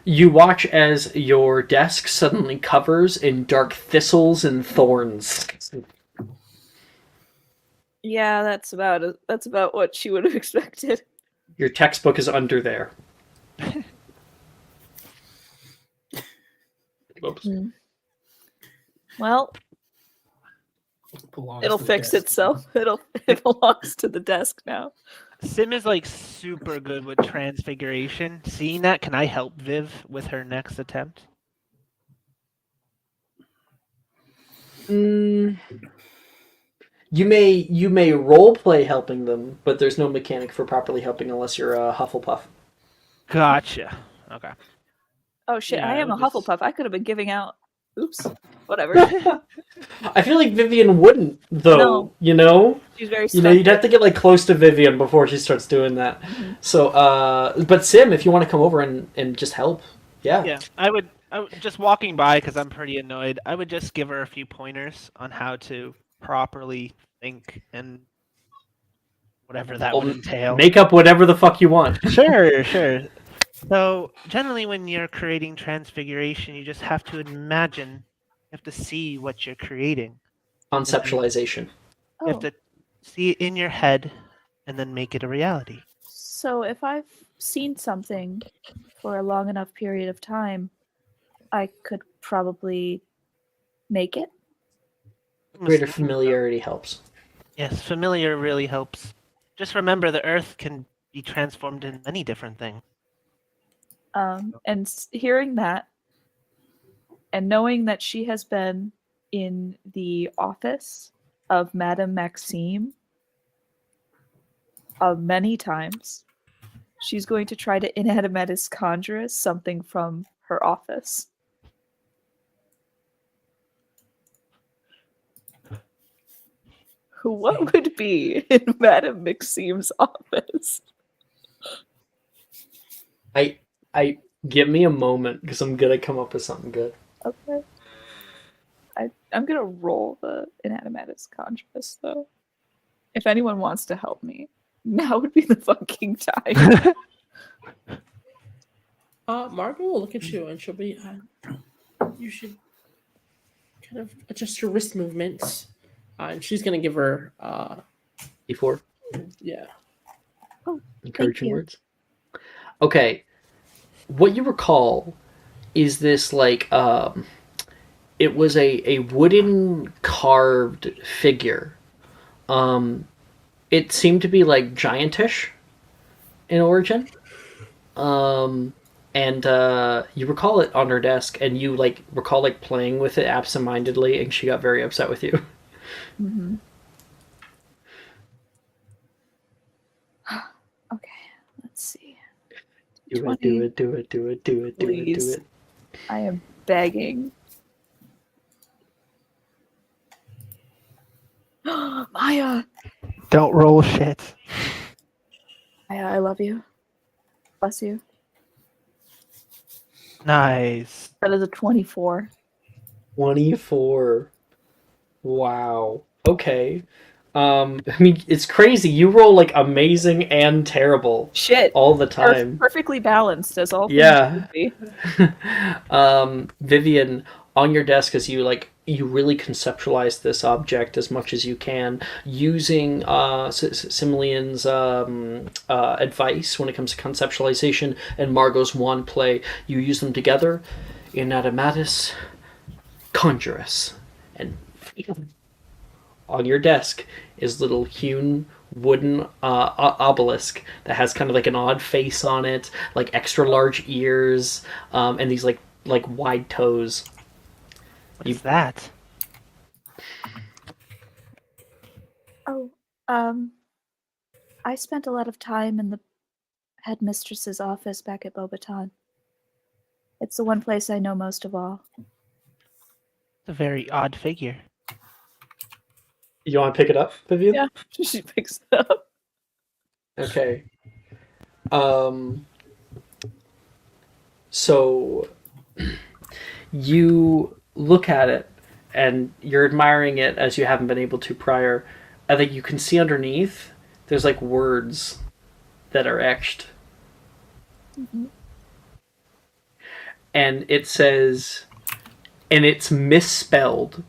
You watch as your desk suddenly covers in dark thistles and thorns. Yeah, that's about what she would have expected. Your textbook is under there. Oops. Well, Belongs it'll to the fix desk. itself. It belongs to the desk now. Sim is like super good with transfiguration. Seeing that, can I help Viv with her next attempt? You may role play helping them, but there's no mechanic for properly helping unless you're a Hufflepuff. Gotcha. Okay. Oh shit! Yeah, I I am a would just- Hufflepuff. I could have been giving out. Oops. Whatever. I feel like Vivian wouldn't, though. No. You know, She's very. you'd have to get like close to Vivian before she starts doing that. So, but Sim, if you want to come over and just help, yeah. Yeah, I would just walking by because I'm pretty annoyed. I would just give her a few pointers on how to properly think and whatever that would entail. Make up whatever the fuck you want. Sure. So generally, when you're creating transfiguration, you just have to imagine. You have to see what you're creating. Conceptualization. You have to see it in your head and then make it a reality. So if I've seen something for a long enough period of time, I could probably make it. Greater familiarity helps. Yes, familiar really helps. Just remember the earth can be transformed in many different things. And hearing that, and knowing that she has been in the office of Madame Maxime many times, she's going to try to inanimatus conjure something from her office. What would be in Madame Maxime's office? I give me a moment because I'm gonna come up with something good. Okay. I'm gonna roll the inanimatus conjuress though. If anyone wants to help me, now would be the fucking time. Margot will look at you and she'll be, you should kind of adjust your wrist movements. And she's gonna give her, E4. yeah. Oh, Encouraging you. words. Okay. What you recall is this like it was a wooden carved figure. It seemed to be like giantish in origin. And you recall it on her desk, and you like recall like playing with it absentmindedly, and she got very upset with you. Mm-hmm. Okay, let's see. Do it. Please. I am begging. Maya! Don't roll shit. Maya, I love you. Bless you. Nice. That is a 24. 24. Wow. Okay. I mean, it's crazy. You roll like amazing and terrible Shit. all the time. Perfectly balanced as all things Yeah. should be. Vivian, on your desk, as you really conceptualize this object as much as you can, using Similian's advice when it comes to conceptualization and Margot's wand play, you use them together in Adamatus Conjurus. And on your desk is little hewn wooden obelisk that has kind of like an odd face on it, like extra large ears, and these like wide toes. What is that? Oh, I spent a lot of time in the headmistress's office back at Bobaton. It's the one place I know most of all. It's a very odd figure. You want to pick it up, Vivian? Yeah, she picks it up. Okay. So you look at it and you're admiring it as you haven't been able to prior. I think you can see underneath there's like words that are etched. Mm-hmm. And it says, and it's misspelled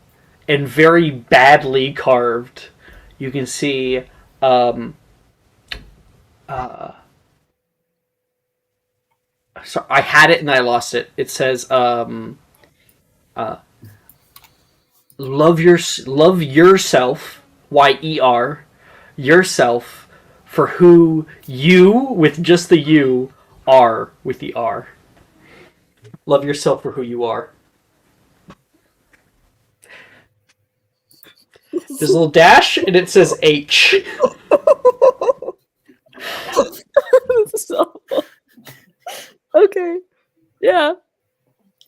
and very badly carved. You can see so I had it and I lost it. It says love yourself, YER, yourself, for who you, with just the U, are, with the R. Love yourself for who you are. There's a little dash and it says H. That's awful. Okay. Yeah.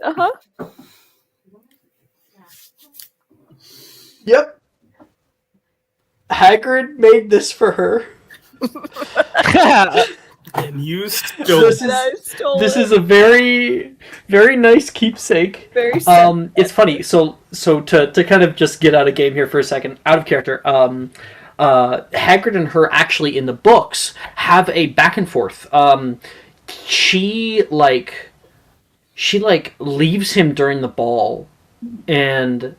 Uh-huh. Yep. Hagrid made this for her. And you still. This is a very, very nice keepsake. Very it's funny. So to kind of just get out of game here for a second, out of character. Hagrid and her actually in the books have a back and forth. She leaves him during the ball, and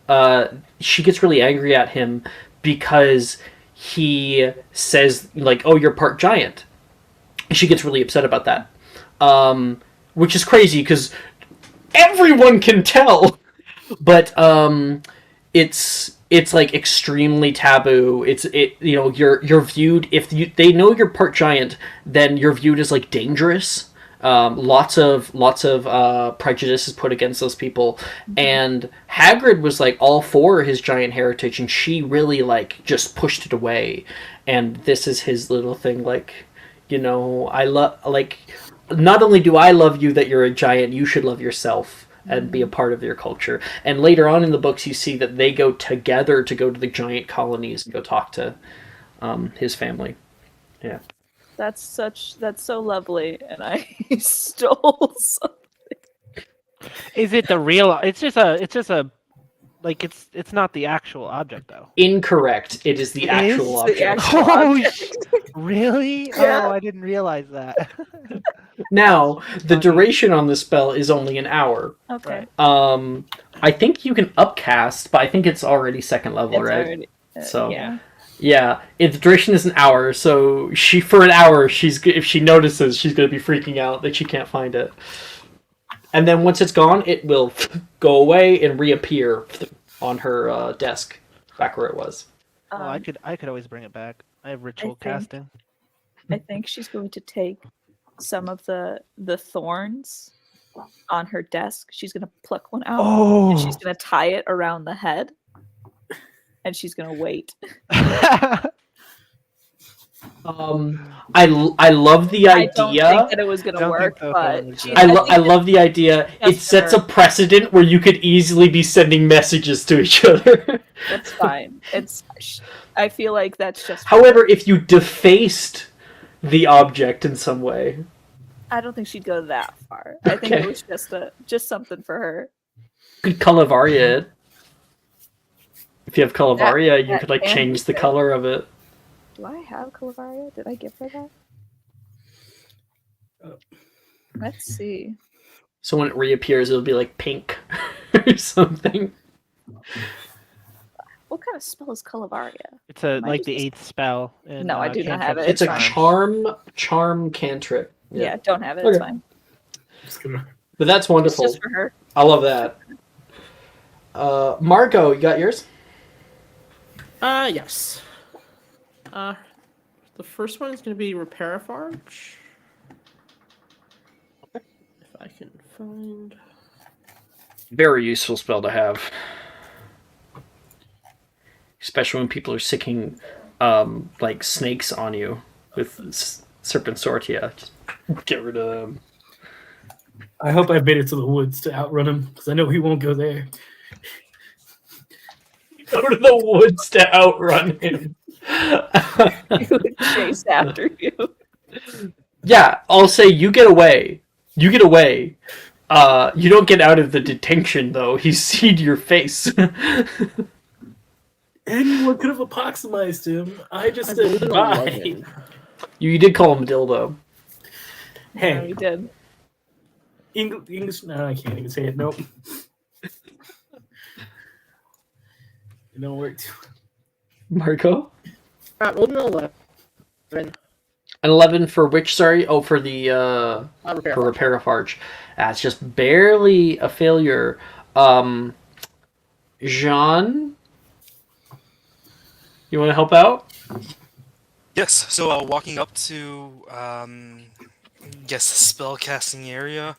she gets really angry at him because he says like, "Oh, you're part giant." She gets really upset about that, which is crazy because everyone can tell. But it's like extremely taboo. You're viewed, if they know you're part giant, then you're viewed as like dangerous. Lots of prejudice is put against those people, and Hagrid was like all for his giant heritage, and she really like just pushed it away. And this is his little thing, like, I love, like, not only do I love you that you're a giant, you should love yourself and be a part of your culture. And later on in the books, you see that they go together to go to the giant colonies and go talk to his family. Yeah. That's so lovely, and I stole something. Is it the real? It's just a like it's not the actual object though. Incorrect. It is the actual object. Really? Yeah. Oh, I didn't realize that. Now, the duration on this spell is only an hour. Okay. I think you can upcast, but I think it's already second level, It's right? already- So yeah. The duration is an hour. So for an hour, if she notices, she's gonna be freaking out that she can't find it. And then once it's gone, it will go away and reappear on her desk, back where it was. I could always bring it back. I have ritual casting. I think she's going to take some of the thorns on her desk. She's going to pluck one out. Oh. And she's going to tie it around the head. And she's going to wait. I love the idea. I don't think that it was going to work, but I love the idea. It sets a precedent where you could easily be sending messages to each other. That's fine. I feel like that's just. However, if you defaced the object in some way, I don't think she'd go that far. I think it was just something for her. You could Calavaria it. If you have Calavaria, you could like change the color of it. Do I have Calavaria? Did I give her that? Let's see. So when it reappears, it'll be like pink or something. What kind of spell is Calavaria? It's like the 8th spell. In, No, I do not have it. It's a charm cantrip. Yeah, don't have it. It's fine. But that's wonderful. It's just for her. I love that. Margot, you got yours? Yes. The first one is going to be Repair Farge. If I can find. Very useful spell to have. Especially when people are sicking like snakes on you with Serpent Sortia. Just get rid of them. I hope I made it to the woods to outrun him, because I know he won't go there. Go to the woods to outrun him. He would chase after you. Yeah, I'll say you get away. You get away. You don't get out of the detention, though. He's seen your face. Anyone could have approximatized him. I just I said believe bye. 11. You did call him Dildo. No, Hey, he did. English. No, I can't even say it. Nope. It don't work. Marco? We'll do 11. An 11 for which, sorry? Oh, for the, Repair for Farge. Repair a Farge. That's just barely a failure. Jean? You want to help out? Yes. So walking up to guess the spell casting area.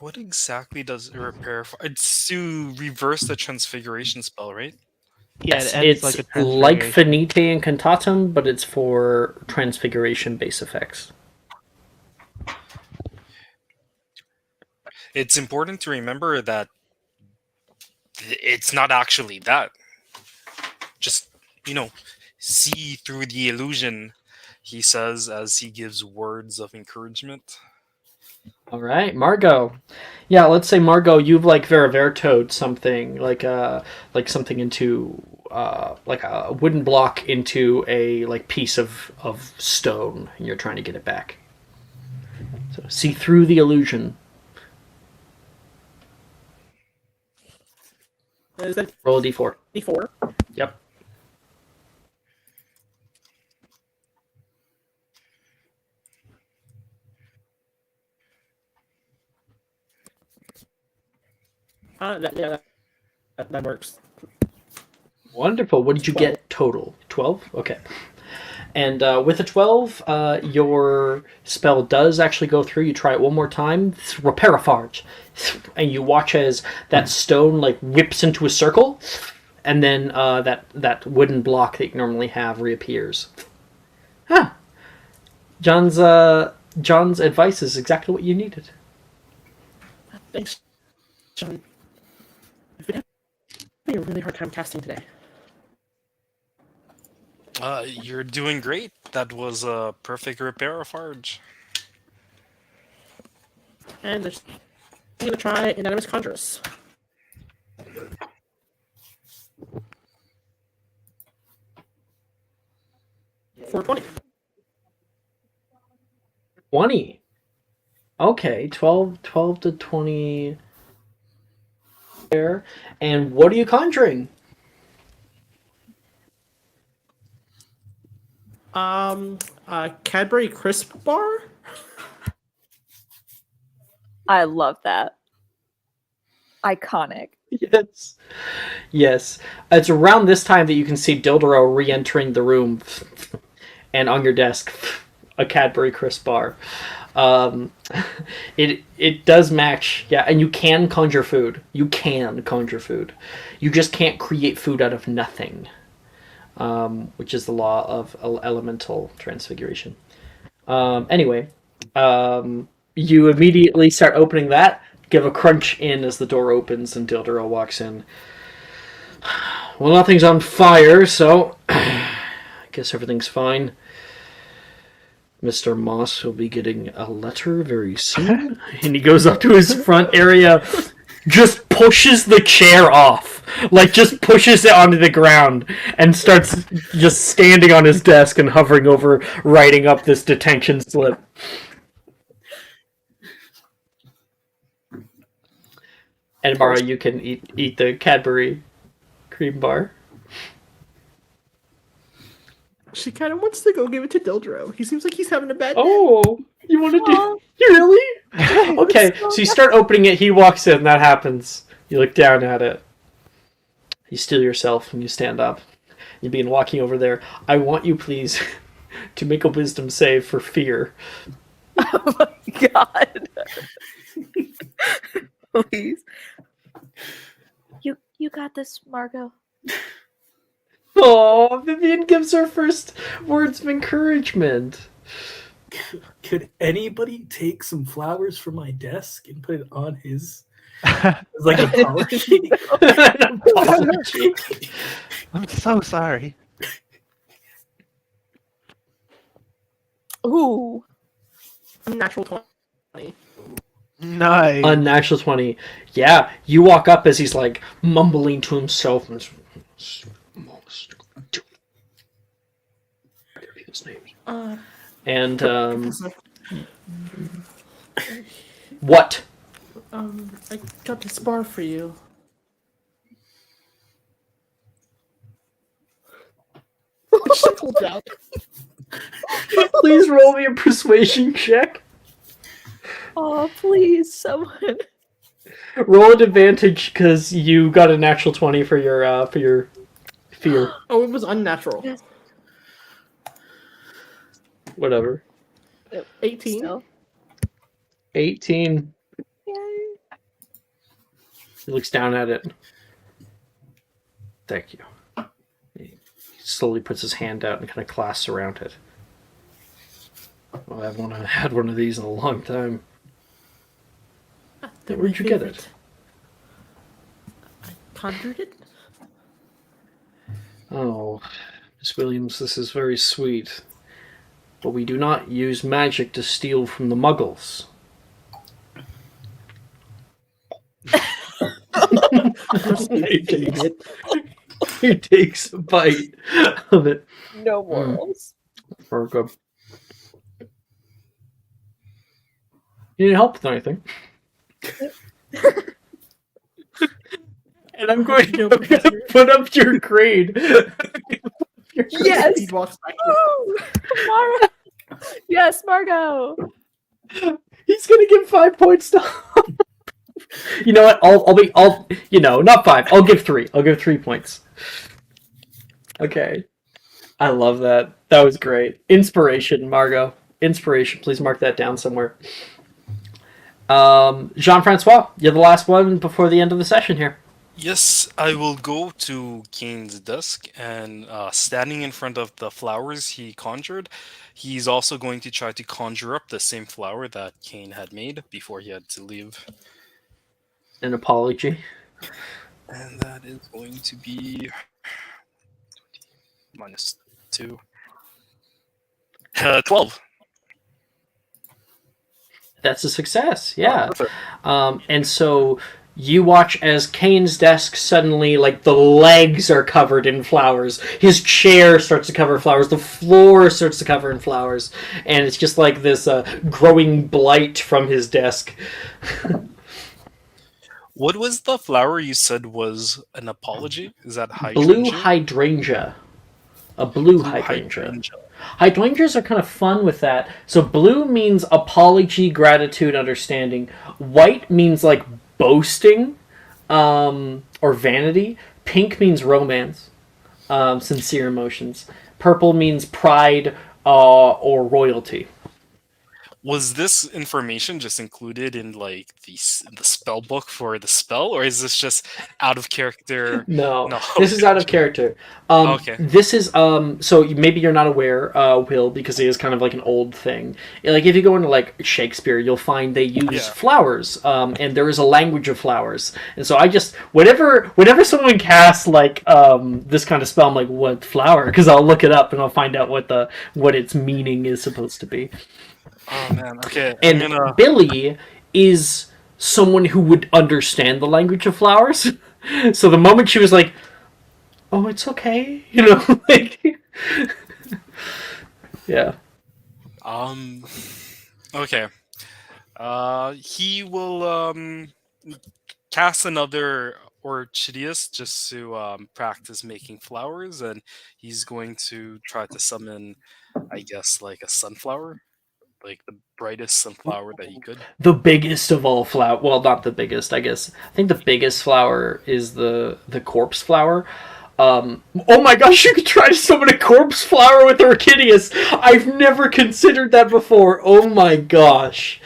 What exactly does a repair? It's to reverse the transfiguration spell, right? Yeah, Yes, it ends it's like a like transfiguration. Finite and Cantatum, but it's for transfiguration base effects. It's important to remember that it's not actually that. Just, see through the illusion, he says as he gives words of encouragement. All right, Margot. Yeah, let's say Margot, you've like Veravertoed something like something into like a wooden block into a like piece of stone, and you're trying to get it back. So see through the illusion. Is that Roll a d4. D4? Yep. That works. Wonderful. What did you get total? 12? Okay. And with a 12, your spell does actually go through. You try it one more time. Repair a Farge. And you watch as that stone like whips into a circle, and then that wooden block that you normally have reappears. Huh. John's advice is exactly what you needed. Thanks, John. I've been having a really hard time casting today. You're doing great. That was a perfect repair of Farge. And I'm going to try Anonymous Conjuress. For 20. 20. Okay, 12 to 20 there. And what are you conjuring? Cadbury Crisp Bar? I love that. Iconic. Yes. Yes. It's around this time that you can see Dildero re-entering the room. And on your desk, a Cadbury Crisp Bar. It does match, yeah, and you can conjure food. You can conjure food. You just can't create food out of nothing, which is the law of elemental transfiguration. Anyway, you immediately start opening that, give a crunch in as the door opens and Dildero walks in. Well, nothing's on fire, so I guess everything's fine. Mr. Moss will be getting a letter very soon. And he goes up to his front area, just pushes the chair off. Like, just pushes it onto the ground and starts just standing on his desk and hovering over, writing up this detention slip. And Mara, you can eat the Cadbury cream bar. She kind of wants to go give it to Dildro. He seems like he's having a bad day. Oh, you want to do? You really? Okay, so you start opening it. He walks in. That happens. You look down at it. You steel yourself and you stand up. You begin walking over there. I want you, please, to make a wisdom save for fear. Oh my god. Please. You got this, Margot. Oh, Vivian gives her first words of encouragement. Could anybody take some flowers from my desk and put it on his as like an apology? An apology. I'm so sorry. Ooh. Natural 20. Nice. Unnatural 20. Yeah, you walk up as he's like mumbling to himself. And Professor, what? I got this bar for you. Hold down. Please roll me a persuasion check. Oh, please, someone. Roll an advantage because you got a natural 20 for your fear. Oh, it was unnatural. Yes. Whatever. 18. Still. 18. Yay. He looks down at it. Thank you. He slowly puts his hand out and kind of clasps around it. Well, I haven't had one of these in a long time. They're Where'd my you get favorite. it? I conjured it. Oh, Miss Williams, this is very sweet. But we do not use magic to steal from the muggles. he, takes, he takes a bite of it. No morals. Virgo. You need help with anything. And I'm going to put up your grade. Yes. He walks back. Woo! Margo. Yes, Margo. He's gonna give 5 points to. You know what? I'll not 5. I'll give 3. I'll give 3 points. Okay. I love that. That was great. Inspiration, Margot. Inspiration. Please mark that down somewhere. Jean-Francois, you're the last one before the end of the session here. Yes, I will go to Kane's desk and standing in front of the flowers he conjured, he's also going to try to conjure up the same flower that Kane had made before he had to leave. An apology. And that is going to be -2. 12. That's a success, yeah. Perfect. And so you watch as Kane's desk suddenly, like, the legs are covered in flowers. His chair starts to cover flowers. The floor starts to cover in flowers. And it's just like this growing blight from his desk. What was the flower you said was an apology? Is that Blue hydrangea? hydrangea. A blue hydrangea. Hydrangeas are kind of fun with that. So blue means apology, gratitude, understanding. White means like boasting or vanity. Pink means romance, sincere emotions. Purple means pride or royalty. Was this information just included in like the spell book for the spell, or is this just out of character? No, No. this is out of character. Okay. This is so maybe you're not aware, Will, because it is kind of like an old thing. Like if you go into like Shakespeare, you'll find they use flowers, and there is a language of flowers. And so I just whenever someone casts like this kind of spell, I'm like, what flower? Because I'll look it up and I'll find out what its meaning is supposed to be. Oh man. Okay. And I'm gonna... Billy is someone who would understand the language of flowers. So the moment she was like, "Oh, it's okay," like, yeah. Okay. He will cast another Orchideus just to practice making flowers, and he's going to try to summon, I guess, like a sunflower. Like the brightest sunflower that he could. The biggest of all flower. Well, not the biggest, I guess. I think the biggest flower is the corpse flower. Oh my gosh, you could try to summon a corpse flower with Orchideus. I've never considered that before. Oh my gosh.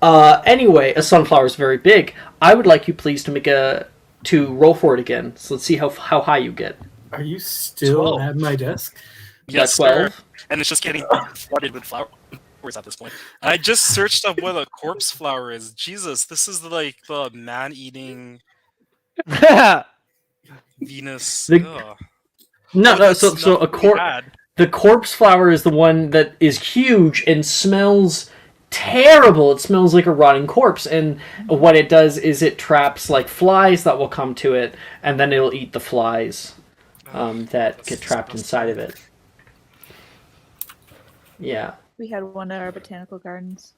Anyway, a sunflower is very big. I would like you please to roll for it again. So let's see how high you get. Are you still 12. at my desk? Yes, Got 12. sir. And it's just getting flooded with flowers at this point. I just searched up what a corpse flower is. Jesus, this is like the man-eating Venus. The- Ugh. No, Oh, no. that's So not a what we corpse. had. The corpse flower is the one that is huge and smells terrible. It smells like a rotting corpse, and what it does is it traps like flies that will come to it, and then it'll eat the flies that That's get trapped inside of it. Yeah. We had one at our botanical gardens.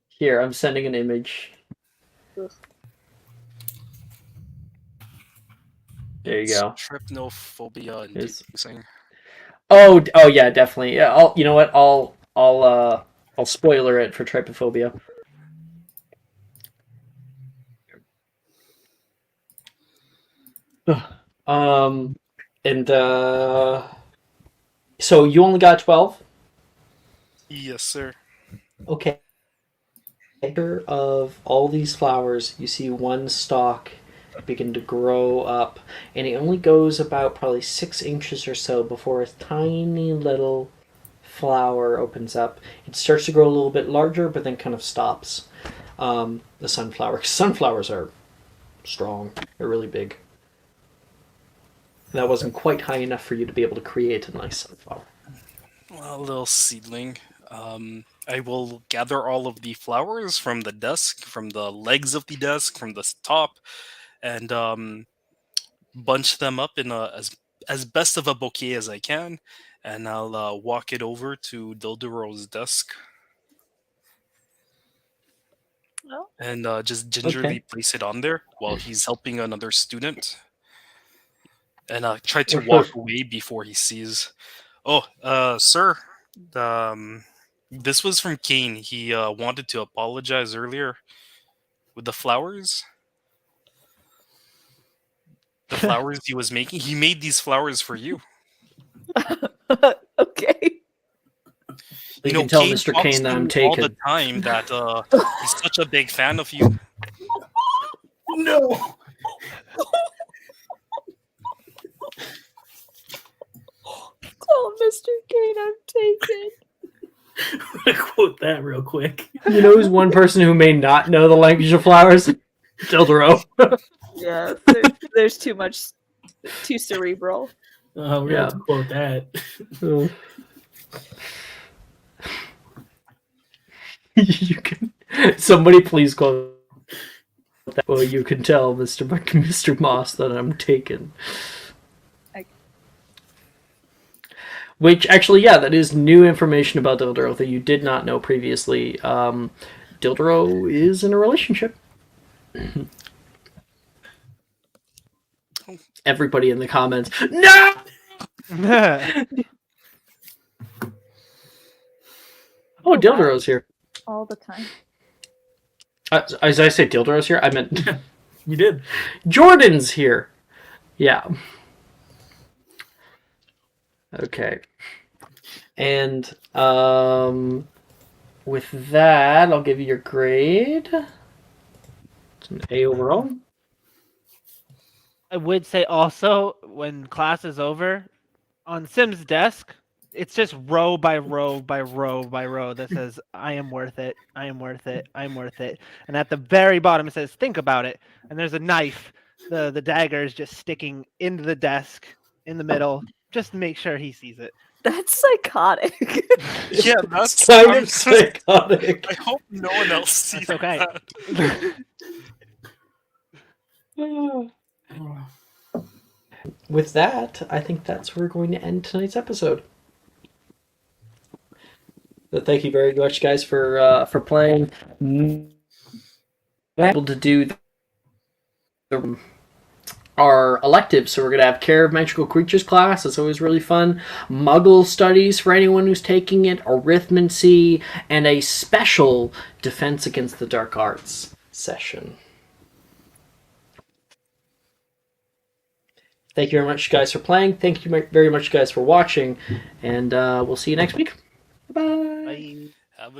Here, I'm sending an image. Ugh. There you go. Trypnophobia Here's- inducing. Oh, yeah, definitely. Yeah, you know what? I'll spoiler it for trypophobia. And so you only got 12? Yes, sir. Okay. Of all these flowers, you see one stalk begin to grow up, and it only goes about probably 6 inches or so before a tiny little flower opens up. It starts to grow a little bit larger, but then kind of stops. The sunflower. 'Cause sunflowers are strong. They're really big. That wasn't quite high enough for you to be able to create a nice sunflower. Well, little seedling. I will gather all of the flowers from the desk, from the legs of the desk, from the top, and bunch them up in as best of a bouquet as I can, and I'll walk it over to Dildero's desk Oh. and just gingerly Okay. place it on there while he's helping another student, and try to Sure. walk away before he sees. Oh, sir, this was from Kane. He wanted to apologize earlier with the flowers. The flowers he was making. He made these flowers for you. Okay. You You know, can tell Kane Mr. talks Kane that to I'm you all the taken. time that he's such a big fan of you. No. Tell Mr. Kane I'm taken. I'm gonna quote that real quick. You know who's one person who may not know the language of flowers? Dildero. Yeah, there's too cerebral. We're gonna Yeah. have to quote that. You can. Somebody please quote that. Well, you can tell Mr. Moss that I'm taken. Which actually, yeah, that is new information about Dildero that you did not know previously. Dildero is in a relationship. Everybody in the comments, no! Oh, Dildero's here. All the time. As I say Dildero's here, I meant You did. Jordan's here. Yeah. Okay. And with that, I'll give you your grade. It's an A overall. I would say also when class is over, on Sim's desk, it's just row by row by row by row that says, I am worth it, I am worth it, I'm worth it. And at the very bottom it says, think about it. And there's a knife. The dagger is just sticking into the desk in the middle. Just make sure he sees it. That's psychotic. Yeah, that's Kind I'm of psychotic. I hope no one else sees That's okay. that. With that, I think that's where we're going to end tonight's episode. So thank you very much, guys, for playing. Able to do our electives, so we're going to have Care of Magical Creatures class. It's always really fun. Muggle Studies for anyone who's taking it. Arithmancy, and a special Defense Against the Dark Arts session. Thank you very much, guys, for playing. Thank you very much, guys, for watching. And we'll see you next week. Bye-bye. Bye.